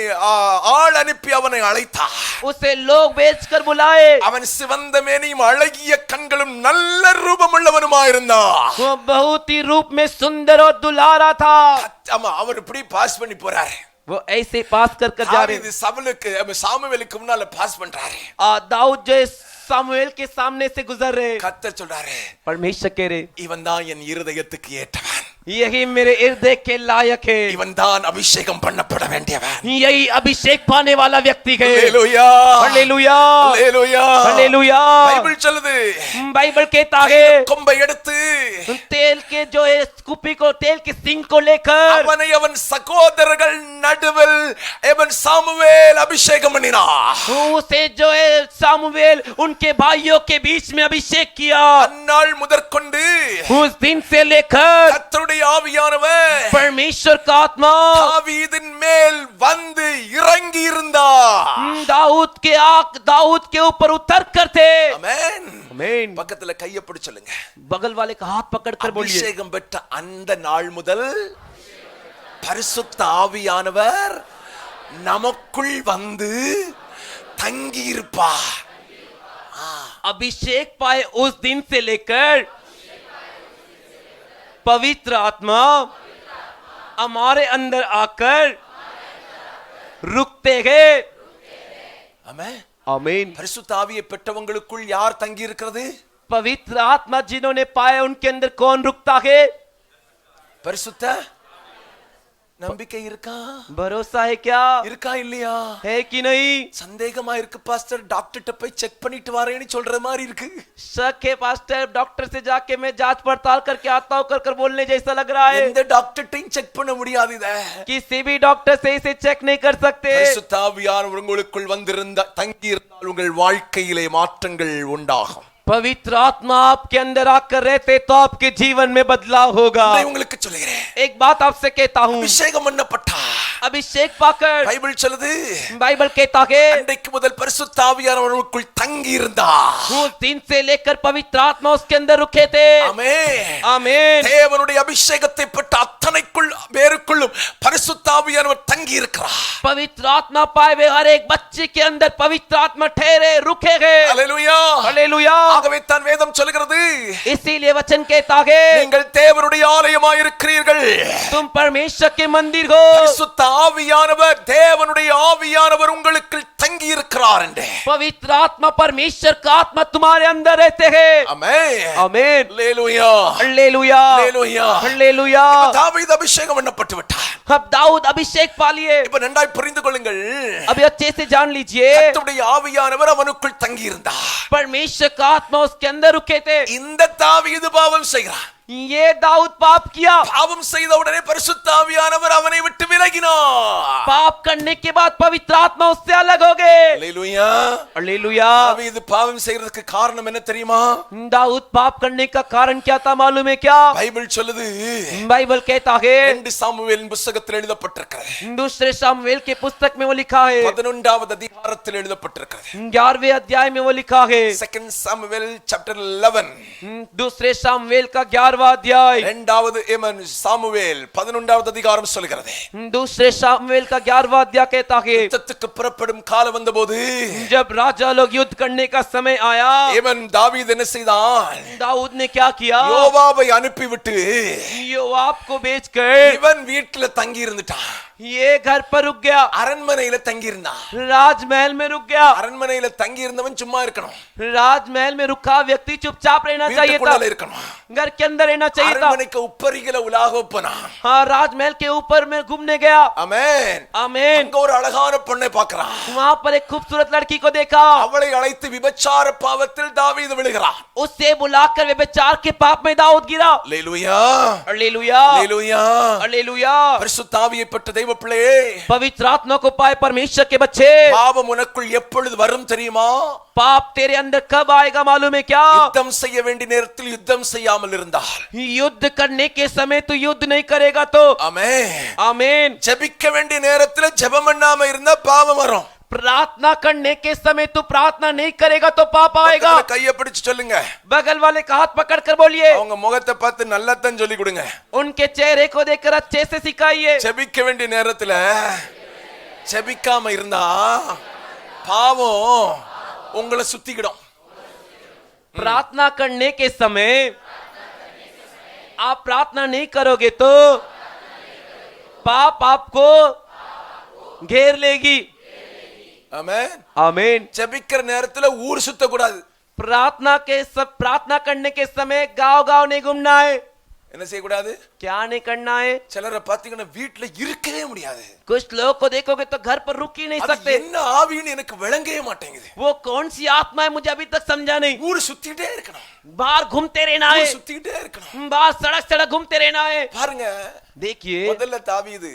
ஆள் அனுப்பி அவனை அழைத்தார். उसे लोग भेजकर बुलाए। அவன் சிவந்த மேனியும் அழகிய கண்களும் நல்ல ரூபமுள்ளவனுமாயிருந்தான். वो बहुत ही रूप में सुंदर और दुलारा था। ஆமா, அவர் இப்படி பாஸ் பண்ணி போறாரு. वो ऐसे पास कर जा रहे। தாவீது சவுலுக்கு சாமுவேலுக்கு முன்னால பாஸ் பண்றாரு. दाऊद जो सामुएल के सामने से गुजर रहे। கர்த்தர் சொல்றாரு, परमेश्वर कह रहे, இவன் தான் என் இருதயத்துக்கு ஏற்றவன், यही मेरे हृदय के लायक है, இவன் தான் அபிஷேகம் பண்ணப்பட வேண்டியவன். यही अभिषेक पाने वाला व्यक्ति है। ஹalleluya. हालेलुया। ஹalleluya. हालेलुया। பைபிள் சொல்லுது, बाइबल कहता है, கொம்பை எடுத்து तेल के जो है कुपी को, तेल के सिंग को लेकर அவனை அவன் சகோதரர்கள் நடுவில் அவன் சாமுவேல் அபிஷேகம் பண்ணினான். उसे जो है सामुएल उनके भाइयों के बीच में अभिषेक किया। அந்நாள் முதற்கொண்டு उस दिन से लेकर கர்த்தருடைய ஆவியானவர் परमेश्वर का आत्मा தாவீதின் மேல் வந்து இறங்கி இருந்தார். दाऊद के ऊपर उतर कर थे। ஆமென். आमीन। பக்கத்துல கையை பிடிச்சு சொல்லுங்க, बगल वाले का हाथ पकड़कर बोलिए, அபிஷேகம் பெற்ற அந்த நாள் முதல் பரிசுத்த ஆவியானவர் நமக்குள் வந்து தங்கி இருப்பார். अभिषेक पाए उस दिन से लेकर पवित्र आत्मा हमारे अंदर आकर रुकते हैं। ஆமென். आमीन। பரிசுத்த ஆவியை பெற்றவங்களுக்குள் யார் தங்கி இருக்கிறது? पवित्र आत्मा जिन्होंने पाया उनके अंदर कौन रुकता है? பரிசுத்த நம்பிக்கை இருக்கா? भरोसा है क्या? இருக்கா இல்லையா? है कि नहीं? சந்தேகமா இருக்கு பாஸ்டர், டாக்டர்ட்ட போய் செக் பண்ணிட்டு வரேன்னு சொல்ற மாதிரி இருக்கு. शक है पास्टर, डॉक्टर से जाके मैं जांच पड़ताल करके आता हूं कर बोलने जैसा लग रहा है। எந்த டாக்டர்ட்டையும் செக் பண்ண முடியாது இத. किसी भी डॉक्टर से इसे चेक नहीं कर सकते। பரிசுத்த ஆவியானவர் உங்களுக்குள் வந்திருந்த தங்கி இருந்தால் உங்கள் வாழ்க்கையிலே மாற்றங்கள் உண்டாகும். पवित्र आत्मा आपके अंदर आकर रहते तो आपके जीवन में बदलाव होगा। இதை உங்களுக்கு சொல்கிறேன். एक बात आपसे कहता हूँ, அபிஷேகம் பண்ணப்பட்டா अभिषेक पाकर பைபிள் சொல்லுது, बाइबल कहता है, அன்றைக்கு முதல் பரிசுத்த ஆவியானவர் உங்களுக்குள் தங்கி இருந்தார். उस दिन से लेकर पवित्र आत्मा उसके अंदर रुके थे। ஆமென். आमीन। தேவனுடைய அபிஷேகத்தை பெற்ற அத்தனைக்குள் பேருக்குள்ளும் பரிசுத்த ஆவியானவர் தங்கி இருக்கிறார். पवित्र आत्मा पाए हुए हर एक बच्चे के अंदर पवित्र आत्मा ठहरे रुके हैं। ஹalleluya. हालेलुया। ஆகவே தான் வேதம் சொல்கிறது, इसीलिए वचन कहता है, நீங்கள் தேவனுடைய ஆலயமாய் இருக்கிறீர்கள். तुम परमेश्वर के मंदिर हो। பரிசுத்த ஆவியானவர், தேவனுடைய ஆவியானவர் உங்களுக்குள் தங்கி இருக்கிறார் என்று. पवित्र आत्मा, परमेश्वर का आत्मा तुम्हारे अंदर रहते हैं। ஆமென். आमीन। ஹalleluya. हालेलुया। ஹalleluya. हालेलुया। தாவீது அபிஷேகம் பண்ணப்பட்டு விட்டார். अब दाऊद अभिषेक पा लिए। இப்ப நன்றாய் புரிந்து கொள்ளுங்கள், अभी अच्छे से जान लीजिए, கர்த்தருடைய ஆவியானவர் அவனுக்குள் தங்கி இருந்தார். परमेश्वर का आत्मा उसके अंदर रुके थे। இந்த தாவீது பாவம் செய்கிறான். ये दाऊद पाप किया। பாவம் செய்த உடனே பரிசுத்த ஆவியானவர் அவனை விட்டு விலகினார். पाप करने के बाद पवित्र आत्मा उससे अलग हो गए। ஹalleluya. हालेलुया। தாவீது பாவம் செய்யறதுக்கு காரணம் என்ன தெரியுமா? दाऊद पाप करने का कारण क्या था मालूम है क्या? பைபிள் சொல்லுது, बाइबल कहता है, 2 சாமுவேலின் புத்தகத்தில் எழுதப்பட்டிருக்கிறது. दूसरे सामुएल के पुस्तक में वो लिखा है, 11வது அதிகாரத்தில் எழுதப்பட்டிருக்கிறது. 11वें अध्याय में वो लिखा है, 2 Samuel chapter 11. दूसरे सामुएल का 11वां अध्याय, இரண்டாவது சாமுவேல் 11வது அதிகாரம் சொல்கிறது, दूसरे सामुएल का 11वां अध्याय कहता है, யுத்தத்துக்கு புறப்படும் காலம் வந்தபோது जब राजा लोग युद्ध करने का समय आया, தாவீது என்ன செய்தான்? दाऊद ने क्या किया? யோவாபை அனுப்பிவிட்டு योआब को बेचकर இவன் வீட்டுல தங்கி இருந்துட்டான். ये घर पर रुक गया, அரண்மனையில தங்கி இருந்தான். राजमहल में रुक गया। அரண்மனையில தங்கி இருந்தவன் சும்மா இருக்கணும், राजमहल में रुका व्यक्ति चुपचाप रहना चाहिए था, வீட்டுக்குள்ள இருக்கணும். घर के अंदर रहना चाहिए था। அரண்மனைக்கு உப்பரிகள உலாக போனான். हाँ, राजमहल के ऊपर में घूमने गया। ஆமென். आमीन। அங்க ஒரு அழகான பெண்ணை பார்க்கறான். वहां पर एक खूबसूरत लड़की को देखा। அவளை அழைத்து விபச்சார பாவத்தில் தாவீது விழுகிறான். उससे बुलाकर व्यभिचार के पाप में दाऊद गिरा। அல்லேலூயா, हालेलुया, அல்லேலூயா. हालेलुया। பரிசுத்த ஆவியை பெற்ற தெய்வ பிள்ளையே, पवित्र आत्मा को पाए परमेश्वर के बच्चे, பாவம் உனக்குள் எப்பொழுது வரும் தெரியுமா? पाप तेरे अंदर कब आएगा मालूम है क्या? யுத்தம் செய்ய வேண்டிய நேரத்தில் யுத்தம் செய்யாமல் இருந்தால், युद्ध करने के समय तू युद्ध नहीं करेगा तो। ஆமென். आमीन। ஜெபிக்க வேண்டிய நேரத்தில் ஜெபம் பண்ணாம இருந்தா பாவம் வரும். प्रार्थना करने के समय तू प्रार्थना नहीं करेगा तो पाप आएगा। பக்கத்துல கையை பிடிச்சு சொல்லுங்க, बगल वाले का हाथ पकड़ कर बोलिए, அவங்க முகத்தை பார்த்து நல்லதான் சொல்லி கொடுங்க. उनके चेहरे को देखकर अच्छे से सिखाइए। ஜெபிக்க வேண்டிய நேரத்துல ஜெபிக்காம இருந்தா பாவம் உங்களை சுத்திக்கிடும். प्रार्थना करने के समय आप प्रार्थना नहीं करोगे तो पाप आपको घेर लेगी। ஆமென். आमीन। ஜெபிக்கிற நேரத்துல ஊர் சுத்த கூடாது. प्रार्थना करने के समय गांव नहीं घूमना है। என்ன செய்ய கூடாது? क्या नहीं करना है? சிலரை பாத்தீங்கன்னா வீட்டுல இருக்கவே முடியாது. कुछ लोग को देखोगे तो घर पर रुक ही नहीं அது सकते। என்ன ஆவின்னு எனக்கு விளங்கவே மாட்டேங்குது. वो कौन सी आत्मा है मुझे अभी तक समझा नहीं। ஊர் சுத்திட்டே இருக்கணும், बाहर घूमते रहना है, ஊர் சுத்திட்டே இருக்கணும். बाहर सड़क सड़क घूमते रहना है। பாருங்க, देखिए, முதல்ல தாவீது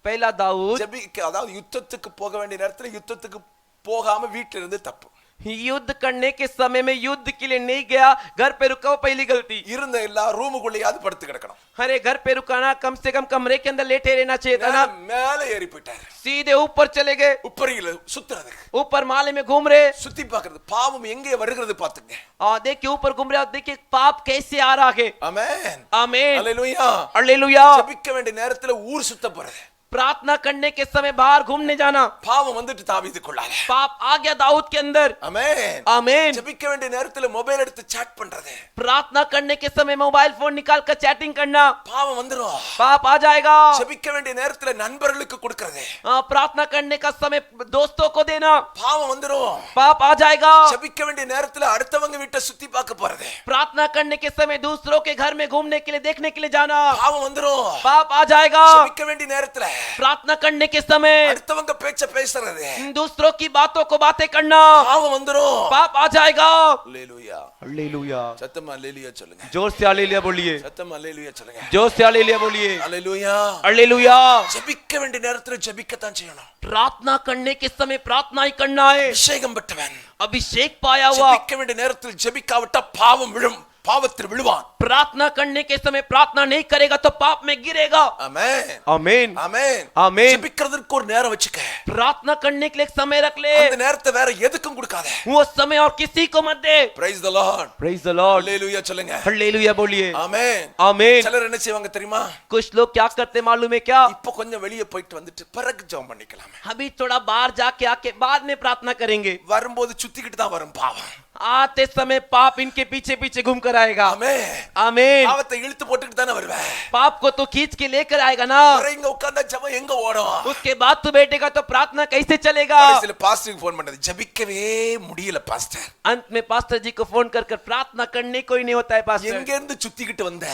पहला दाऊद அதாவது யுத்தத்துக்கு போக வேண்டிய நேரத்துல யுத்தத்துக்கு போகாம வீட்டுல இருந்து தப்பு. युद्ध करने के समय में युद्ध के लिए नहीं गया, घर पे रुका, वो पहली गलती। இருந்த எல்லா ரூமுக்குள்ளேயாவது படுத்து கிடக்கணும். अरे घर पे रुकाना, कम से कम कमरे के अंदर लेटे रहना चाहिए था ना। மேல ஏறி போயிட்டாரு, सीधे ऊपर चले गए, உப்பரியில சுத்துறதுக்கு, ऊपर माले में घूम रहे, சுத்தி பாக்குறது. பாவம் எங்கே வருகிறது பாத்துங்க. और देखिए ऊपर घूम रहे, और देखिए पाप कैसे आ रहा है। ஆமென். आमीन। அல்லேலூயா. हालेलुया। ஜெபிக்க வேண்டிய நேரத்துல ஊர் சுத்த போறது. प्रार्थना करने के समय बाहर घूमने जाना, பாவம் வந்துட்டு தாவீதுக்குள்ளால. पाप आ गया दाऊद के अंदर। ஆமென். आमीन। ஜெபிக்க வேண்டிய நேரத்துல மொபைல் எடுத்து சாட் பண்றது. प्रार्थना करने के समय मोबाइल फोन निकाल कर चैटिंग करना, பாவம் வந்துரும். पाप आ जाएगा। ஜெபிக்க வேண்டிய நேரத்துல நண்பர்களுக்கு கொடுக்கிறது. प्रार्थना करने का समय दोस्तों को देना, பாவம் வந்துரும். पाप आ जाएगा। ஜெபிக்க வேண்டிய நேரத்துல அடுத்தவங்க வீட்டை சுத்தி பார்க்க போறது. प्रार्थना करने के समय दूसरों के घर में घूमने के लिए, देखने के लिए जाना, பாவம் வந்துரும். पाप आ जाएगा। ஜெபிக்க வேண்டிய நேரத்துல प्रार्थना करने के समय அடுத்தவங்க பேச்ச பேசுறது. दूसरों की बातों को बातें करना, பாவம் வந்துரும். पाप आ जाएगा। அல்லேலூயா. हालेलुया। சத்தமா அல்லேலூயா சொல்லுங்க. जोर से हालेलुया बोलिए, சத்தமா அல்லேலூயா சொல்லுங்க. जोर से हालेलुया बोलिए। அல்லேலூயா. हालेलुया। ஜெபிக்க வேண்டிய நேரத்துல ஜெபிக்கத்தான் செய்யணும். प्रार्थना करने के समय प्रार्थना ही करना है। அபிஷேகம் பெற்றவன் अभिषेक पाया हुआ ஜெபிக்க வேண்டிய நேரத்தில் ஜெபிக்காவிட்டா பாவம் விழும், பாவத்தில் விழுவான். प्रार्थना करने के समय प्रार्थना नहीं करेगा तो पाप में गिरेगा। ஆமென். आमीन। ஆமென். आमीन। ஜெபிக்கிறதுக்கு ஒரு நேரம் வச்சுக்க. प्रार्थना करने के लिए एक समय रख ले, அந்த நேரத்தை வேற எதுக்கும் கொடுக்காத. वो समय और किसी को मत दे। Praise the Lord. Praise the Lord। அல்லேலூயா சொல்லுங்க. हालेलुया बोलिए। ஆமென். आमीन। சிலர் என்ன செய்வாங்க தெரியுமா? कुछ लोग क्या करते मालूम है क्या? இப்ப கொஞ்சம் வெளியே போயிட்டு வந்துட்டு பிறகு ஜெபம் பண்ணிக்கலாம். अभी थोड़ा बाहर जाके आके बाद में प्रार्थना करेंगे। வரும்போது சுத்திக்கிட்டு தான் வரும் பாவம். आते समय पाप इनके पीछे पीछे घूम कर आएगा। ஆமென். आमीन। பாவத்தை இழுத்து போட்டுக்கிட்டு தானே வருவேன். पाप को तो खींच के लेकर आएगा ना, அப்புறம் இங்க உட்கார்ந்தா ஜெபம் எங்க ஓடும்? उसके बाद तू बैठेगा तो प्रार्थना कैसे चलेगा? சில பாஸ்டருக்கு ஃபோன் பண்ணது, ஜெபிக்கவே முடியல பாஸ்டர். अंत में पास्टर जी को फोन कर प्रार्थना करने कोई नहीं होता है पास्टर। எங்க இருந்து சுத்திக்கிட்டு வந்த?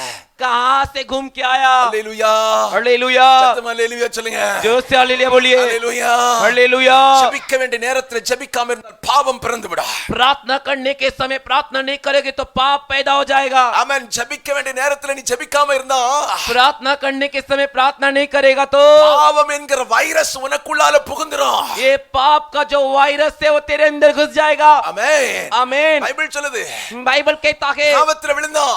कहां से घूम के आया? அல்லேலூயா. हालेलुया। சத்தமா அல்லேலூயா சொல்லுங்க. जोर से हालेलुया बोलिए। அல்லேலூயா. हालेलुया। ஜெபிக்க வேண்டிய நேரத்துல ஜெபிக்காம இருந்தால் பாவம் பிறந்து விடும். प्रार्थना करने के समय प्रार्थना नहीं करेगे तो पाप पैदा हो जाएगा। ஆமென். ஜெபிக்க வேண்டிய நேரத்துல நீ ஜெபிக்காம இருந்தா प्रार्थना करने के समय प्रार्थना नहीं करेगा तो பாவம் என்கிற வைரஸ் உனக்குள்ளால புகுந்துரும். ये पाप का जो वायरस है वो तेरे अंदर घुस जाएगा। ஆமென். आमीन। பைபிள் சொல்லுது, बाइबल कहता है பாவத்துல விழுந்தா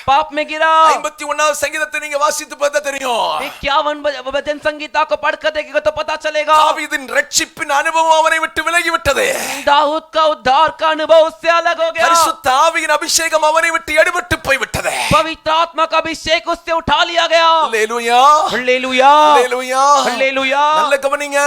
पाप में गिरा। 51வது சங்கீதத்தை நீங்க வாசித்து பார்த்தா தெரியும். 51 भजन संगीता को पढ़कर देखेगा तो पता चलेगा தாவீதின் ரட்சிப்பின் அனுபவம் அவனை விட்டு விலகி விட்டது. दाऊद का उद्धार का अनुभव उससे अलग हो गया। பரிசுத்த ஆவியின் அபிஷேகம் அவனை விட்டு எடுபட்டு போய் விட்டது. पवित्र आत्मा का अभिषेक उससे उठा लिया गया। அல்லேலூயா. हालेलुया। அல்லேலூயா. हालेलुया। நல்ல கவனிங்க.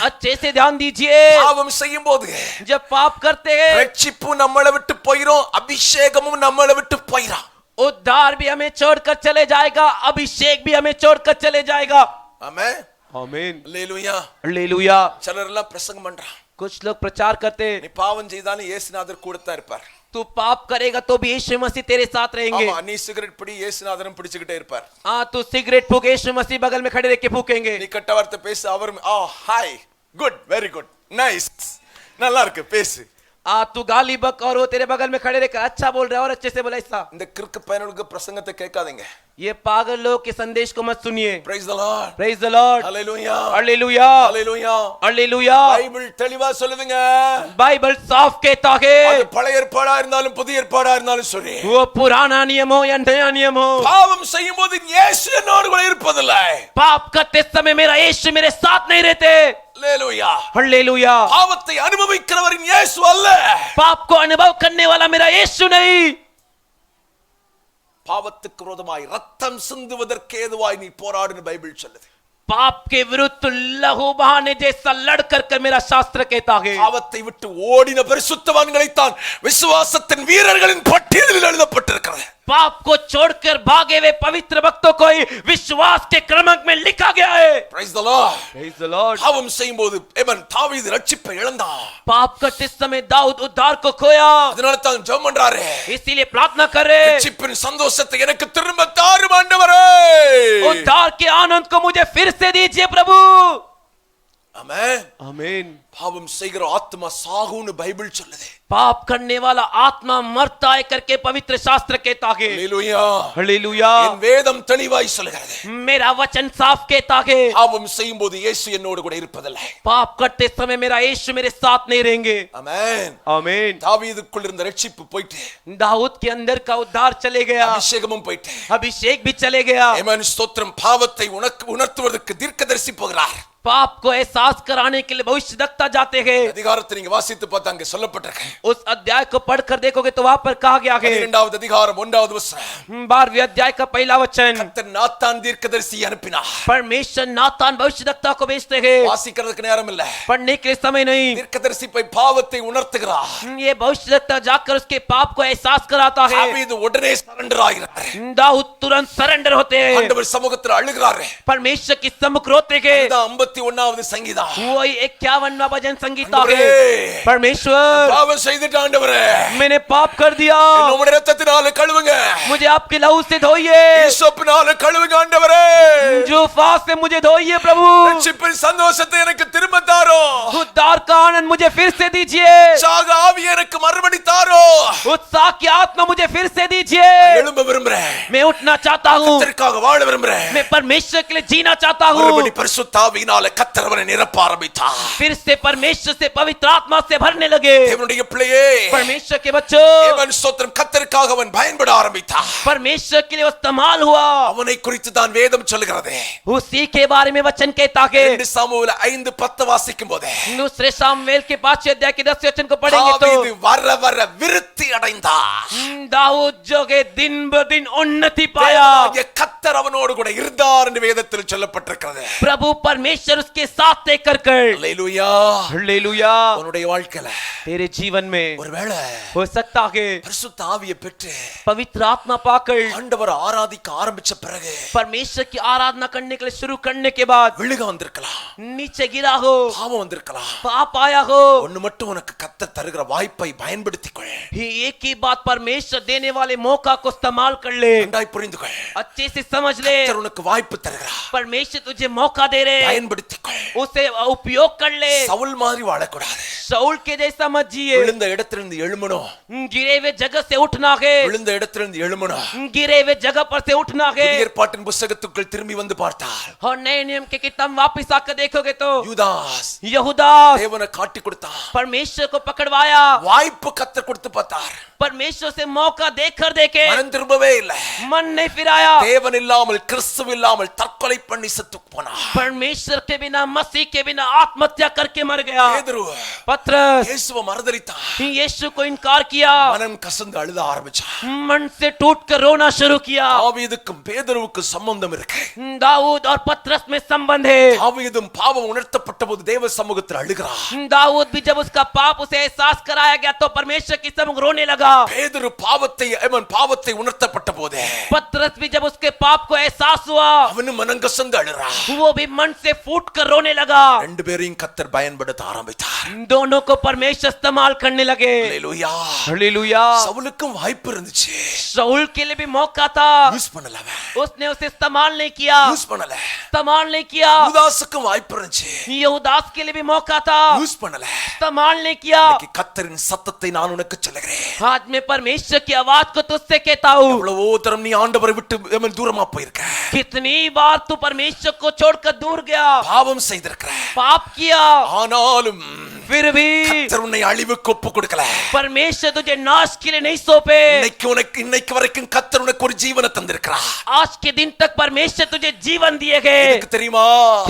अच्छे से ध्यान दीजिए, பாவம் செய்யும்போது जब पाप करते हैं ரட்சிப்பு நம்மளை விட்டு போயிரும், அபிஷேகமும் நம்மளை விட்டு போயிரும். उद्धार भी हमें छोड़कर चले जाएगा, अभिषेक भी हमें छोड़कर चले जाएगा। ஆமென். आमीन அல்லேலூயா. हालेलुया சிலர் எல்லாம் பிரசங்கம் பண்றான், कुछ लोग प्रचार करते நீ பாவம் செய்தாலும் இயேசுநாதர் கூட தான் இருப்பார். तू पाप करेगा तो भी यीशु मसीह तेरे साथ रहेंगे ஆமா, நீ சிகரெட் பிடி, இயேசுநாதரும் பிடிச்சுக்கிட்டே இருப்பார். हाँ तू सिगरेट फूक यीशु मसीह बगल में खड़े रह के फूकेंगे நீ கெட்ட வார்த்தை பேசு, அவர் hi good very good nice நல்லா இருக்கு பேசு. तू गाली बक और वो तेरे बगल में खड़े रहकर अच्छा बोल रहा है और अच्छे से बोला ऐसा இந்த கிறுக்கு பையனுக்கு பிரசங்கத்தை கேட்காதீங்க. ये पागल लोग के संदेश को मत सुनिए praise the Lord. Praise the Lord hallelujah hallelujah hallelujah. Hallelujah Bible தெளிவா சொல்லுதுங்க. बाइबल साफ कहता है அது பழைய ஏற்பாடா இருந்தாலும் புதிய ஏற்பாடா இருந்தாலும் சரி, वो पुराना नियम हो या नया नियम हो பாவம் செய்யும்போது இயேசு என்னோடு கூட இருப்பதில்லை. पाप करते समय मेरा यीशु मेरे साथ नहीं रहते ஹalleluya. हालेलुया பாவத்தை அனுபவிக்கிறவரின் இயேசு அல்ல. पाप को अनुभव करने वाला मेरा यीशु नहीं பாவத்துக்கு விரோதமாய் ரத்தம் சிந்துவதற்கு ஏதுவாய் நீ போராடுன்னு பைபிள் சொல்லுது. पाप के विरुद्ध लहू बहाने जैसा लड़ कर मेरा शास्त्र कहता है பாவத்தை விட்டு ஓடின பரிசுத்தவான்களைத்தான் விசுவாசத்தின் வீரர்களின் பட்டியலில் எழுதப்பட்டிருக்கிறது. पाप को छोड़कर भागे हुए पवित्र भक्तों को ही विश्वास के क्रमांक में लिखा गया है Praise the Lord. Praise the Lord பாவம் செய்யும்போது தாவீது ரட்சிப்பை இழந்தான். पाप करते समय दाऊद उद्धार को खोया அதனால தான் ஜெபம் பண்றாரு, इसीलिए प्रार्थना कर रहे ரட்சிப்பின் சந்தோஷத்தை எனக்கு திரும்ப தாரும் ஆண்டவரே. उद्धार के आनंद को मुझे फिर से दीजिए प्रभु ஆமென். आमीन பாவம் செய்கிற ஆத்மா சாகுன்னு பைபிள் சொல்லுது. पाप करने वाला आत्मा मरता है करके पवित्र शास्त्र कहता है ஹalleluya. हालेलुया என் வேதம் தெளிவாய் சொல்கிறது. मेरा वचन साफ कहता है பாவம் செய்யும்போது இயேசு என்னோடு கூட இருப்பதில்லை. पाप करते समय मेरा यीशु मेरे साथ नहीं रहेंगे ஆமென். आमीन தாவீதுக்குள்ள இருந்த ரட்சிப்பு போயிட்டு, दाऊद के अंदर का उद्धार चले गया அபிஷேகமும் போயிட்டு, अभिषेक भी चले गया ஆமென் ஸ்தோத்திரம். பாவத்தை உனக்கு உணர்த்துவதற்கு தீர்க்கதரிசி போகிறார். पाप को एहसास कराने के लिए भविष्यवक्ता जाते हैं அதிகாரத்தை நீங்க வாசித்து பார்த்தா அங்க சொல்லப்பட்டிருக்கு. उस अध्याय को पढ़कर देखोगे तो वहां पर कहा गया है 12வது அதிகாரம் 1வது வசனம், 12वें अध्याय का पहला वचन கர்த்தர் நாத்தான் தீர்க்கதரிசி அனுப்பினார். परमेश्वर नातान भविष्यवक्ता को भेजते हैं வாசிக்கிறதுக்கு நேரம் இல்ல. पढ़ने के लिए समय नहीं தீர்க்கதரிசி போய் பாவத்தை உணர்த்துகிறார். ये भविष्यवक्ता जाकर उसके पाप को एहसास कराता है தாவீது உடனே சரண்டர் ஆகிறார். दाऊद तुरंत सरेंडर होते हैं ஆண்டவர் சமூகத்தில் அழுகிறார். परमेश्वर की सम्मुख रोते हैं இந்த 51வது சங்கீதம். वही 51वां भजन संगीता है ஆண்டவரே, परमेश्वर பாவம் செய்துட்ட ஆண்டவரே, मैंने पाप कर दिया உம்முடைய இரத்தத்தினால கழுவுங்க, मुझे आपके लहू से धोइए ஈசோப்பினால கழுவுங்க ஆண்டவரே. जो फास से मुझे धोइए प्रभु ரட்சிப்பின் சந்தோஷத்தை எனக்கு திரும்ப தாரும். उद्धार का आनंद मुझे फिर से दीजिए சாக ஆவியை எனக்கு மறுபடி தாரும். उत्साह की आत्मा मुझे फिर से दीजिए எழும்ப விரும்புறேன். मैं उठना चाहता हूँ கர்த்தருக்காக வாழ விரும்புறேன். मैं परमेश्वर के लिए जीना चाहता हूँ மறுபடி பரிசுத்த ஆவியினால கர்த்தர் அவனை நிரப்ப ஆரம்பித்தார். फिर से परमेश्वर से पवित्र आत्मा से भरने लगे தேவனுடைய பிள்ளையே, परमेश्वर के बच्चों தேவன் ஸ்தோத்திரம், கர்த்தருக்காக அவன் பயன்பட ஆரம்பித்தார். परमेश्वर के लिए वो इस्तेमाल हुआ அவனை குறித்து தான் வேதம் சொல்கிறது. उसी के बारे में वचन कहता है 2 சாமுவேல் 5:10 வாசிக்கும் போது, दूसरे सामुएल के 5 अध्याय के 10 वचन को पढ़ेंगे தாவீது तो வர வர விருத்தி அடைந்தார். दाऊद जो के दिन ब दिन उन्नति पाया தேவனாகிய கர்த்தர் அவனோடு கூட இருந்தார் என்று வேதத்தில் சொல்லப்பட்டிருக்கிறது. प्रभु परमेश्वर उसके साथ लेकर कर அல்லேலூயா. हालेलुया உன்னுடைய வாழ்க்கையில तेरे जीवन में ஒருவேளை हो सकता है பரிசுத்த ஆவியை பெற்று पवित्र आत्मा पाकर ஆண்டவர் ஆராதிக்க ஆரம்பிச்ச பிறகு परमेश्वर की आराधना करने के लिए शुरू करने के बाद விழுக வந்திருக்கலாம், नीचे गिरा हो பாவம் வந்திருக்கலாம். पाप आया हो ஒன்னு மட்டும் உனக்கு கர்த்தர் தருகிற வாய்ப்பை பயன்படுத்திக்கொள். एक ही बात परमेश्वर देने वाले मौका को इस्तेमाल कर ले நன்றாய் புரிந்துகொள். अच्छे से समझ ले கர்த்தர் உனக்கு வாய்ப்பு தருகிறார், परमेश्वर तुझे मौका दे रहे பயன்படுத்திக்கொள். उसे उपयोग कर ले சவுல் மாதிரி வாழக்கூடாது. शाऊल के जैसा मत जिए விழுந்த இடத்திலிருந்து எழும்பணும். गिरे हुए जगह से उठना है விழுந்த இடத்திலிருந்து எழும்பணும். गिरे हुए जगह पर से उठना है புதிய ஏற்பாட்டின் புத்தகத்துக்குள் திரும்பி வந்து பார்த்தார். और नए नियम के किताब वापस आकर देखोगे तो யூதாஸ் यहूदास தேவனை காட்டி கொடுத்தான். परमेश्वर को पकड़वाया வாய்ப்பு கர்த்தர் கொடுத்து பார்த்தார். परमेश्वर से मौका देखकर देखे மனம் திரும்பவே இல்லை. मन नहीं फिराया தேவன் இல்லாமல் கிறிஸ்து இல்லாமல் தற்கொலை பண்ணி செத்து போனார். परमेश्वर के बिना मसीह के बिना आत्महत्या करके मर गया பேதுரு पत्रस இயேசுவை மறுதலித்தான். यीशु को इनकार किया, மனம் கசந்து அழுத ஆரம்பிச்சான். मन से टूटकर रोना शुरू किया। தாவீதுக்கும் பேதுருவுக்கும் சம்பந்தம் இருக்கு. दाऊद और पत्रस में संबंध है। தாவீதும் பாவம் உணர்த்தப்பட்ட போது தேவ சமூகத்தில் அழுகிறான். दाऊद भी जब उसका पाप उसे एहसास कराया गया तो परमेश्वर की सम्मुख रोने लगा। பேதுரு பாவத்தை உணர்த்தப்பட்ட போது पत्रस भी जब उसके पाप को एहसास हुआ, அவனும் மனம் கசந்து அழுறான். वो भी मन से फूट कर रोने लगा। ரெண்டு பேரையும் கர்த்தர் பயன்படுத்த ஆரம்பித்தார். दोनों को परमेश्वर इस्तेमाल करने लगे। ஹல்லேலூயா. हालेलुया। சவுலுக்கும் வாய்ப்பு இருந்துச்சு. शाऊल के लिए भी मौका था, யூஸ் பண்ணல அவன். उसने उसे इस्तेमाल नहीं किया। யூஸ் பண்ணல. इस्तेमाल नहीं किया। யூதாசுக்கும் வாய்ப்பு இருந்துச்சு. यहूदास के लिए भी मौका था, யூஸ் பண்ணல. इस्तेमाल नहीं किया। இன்னைக்கு கர்த்தரின் சத்தத்தை நான் உனக்கு சொல்லுகிறேன். आज मैं परमेश्वर की आवाज को तुझसे कहता हूँ, எவ்வளவோ தரம் நீ ஆண்டவரை விட்டு தூரமா போயிருக்க. कितनी बार तू परमेश्वर को छोड़कर दूर गया, பாவம் செய்திருக்கிற. पाप किया, ஆனாலும் फिर भी கர்த்தர் உன்னை அழிவுக்கு ஒப்பு கொடுக்கல. परमेश्वर तुझे नाश के लिए नहीं सौंपे। இன்னைக்கு வரைக்கும் கர்த்தர் உனக்கு ஒரு ஜீவனை தந்திருக்கிறார். आज के दिन तक परमेश्वर तुझे जीवन दिए गए। எனக்கு தெரியுமா?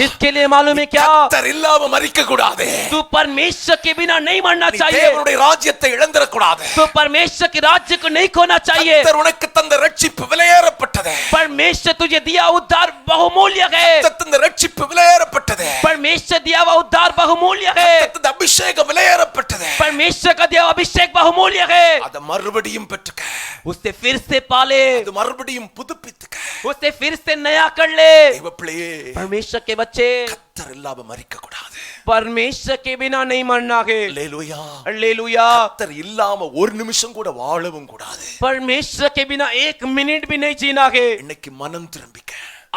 इसके लिए मालूम है क्या, கர்த்தர் இல்லாம மரிக்க கூடாது. तू परमेश्वर के बिना नहीं मरना நீ चाहिए, தேவனுடைய ராஜ்யத்தை இழந்திர கூடாது. तो परमेश्वर के राज्य को नहीं खोना चाहिए। கர்த்தர் உனக்கு தந்த ரட்சிப்பு விலையேறப்பட்டது. परमेश्वर तुझे दिया उद्धार बहुमूल्य है। கர்த்தர் தந்த ரட்சிப்பு விலையேறப்பட்டது. परमेश्वर दिया हुआ उद्धार बहुमूल्य है। கர்த்தர் தந்த அபிஷேகம் விலையேறப்பட்டது. परमेश्वर का दिया हुआ अभिषेक बहुमूल्य है। அத மறுபடியும் பெற்றுக்க. उसे फिर से पाले, அது மறுபடியும் புதுப்பித்துக்க. उसे फिर से नया कर ले। தேவ பிள்ளையே, परमेश्वर के बच्चे, கர்த்தர் இல்லாம மரிக்க கூடாது. परमेश्वर के बिना नहीं मरना है। அல்லேலூயா. हालेलुया। கர்த்தர் இல்லாம ஒரு நிமிஷம் கூட வாழவும் கூடாது. परमेश्वर के बिना एक मिनट भी नहीं जीना है। இன்னைக்கு மனம் திரும்பிக்க.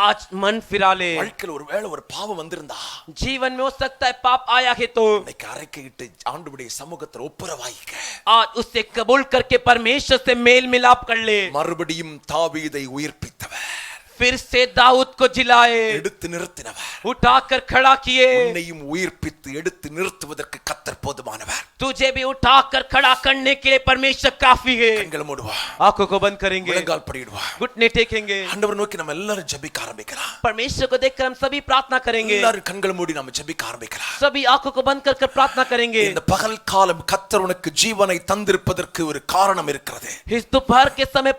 आज मन फिरा ले। வாழ்க்கையில் ஒருவேளை ஒரு பாவம் வந்திருந்தா जीवन में हो सकता है पाप आया है तो இன்னைக்கு அறைக்கிட்டு ஆண்டவருடைய சமூகத்தில் ஒப்புரவாயிக்க. आज उससे कबूल करके परमेश्वर से मेल मिलाप कर ले। மறுபடியும் தாவீதை உயிர்ப்பித்தவர், फिर से दाऊद को जिलाए, எடுத்து நிறுத்தினவர், उठाकर खड़ा किए। உன்னையும் உயிர்ப்பித்து எடுத்து நிறுத்துவதற்கு கர்த்தர் போதுமானவர். तुझे भी उठाकर खड़ा करने के लिए परमेश्वर काफी है। கண்களை மூடுவா, आंखों को बंद करेंगे, முழங்கால் படியிடுவா. घुटने टेकेंगे, ஆண்டவர் நோக்கி நம்ம எல்லாரும் ஜெபிக்க ஆரம்பிக்கலாம். परमेश्वर को देखकर हम सभी प्रार्थना करेंगे। எல்லாரும் கண்களை மூடி நம்ம ஜெபிக்க ஆரம்பிக்கலாம். सभी आंखों को बंद कर प्रार्थना करेंगे। இந்த பகல் காலம் கர்த்தர் உனக்கு ஜீவனை தந்திருப்பதற்கு ஒரு காரணம் இருக்கிறது. इस दोपहर के समय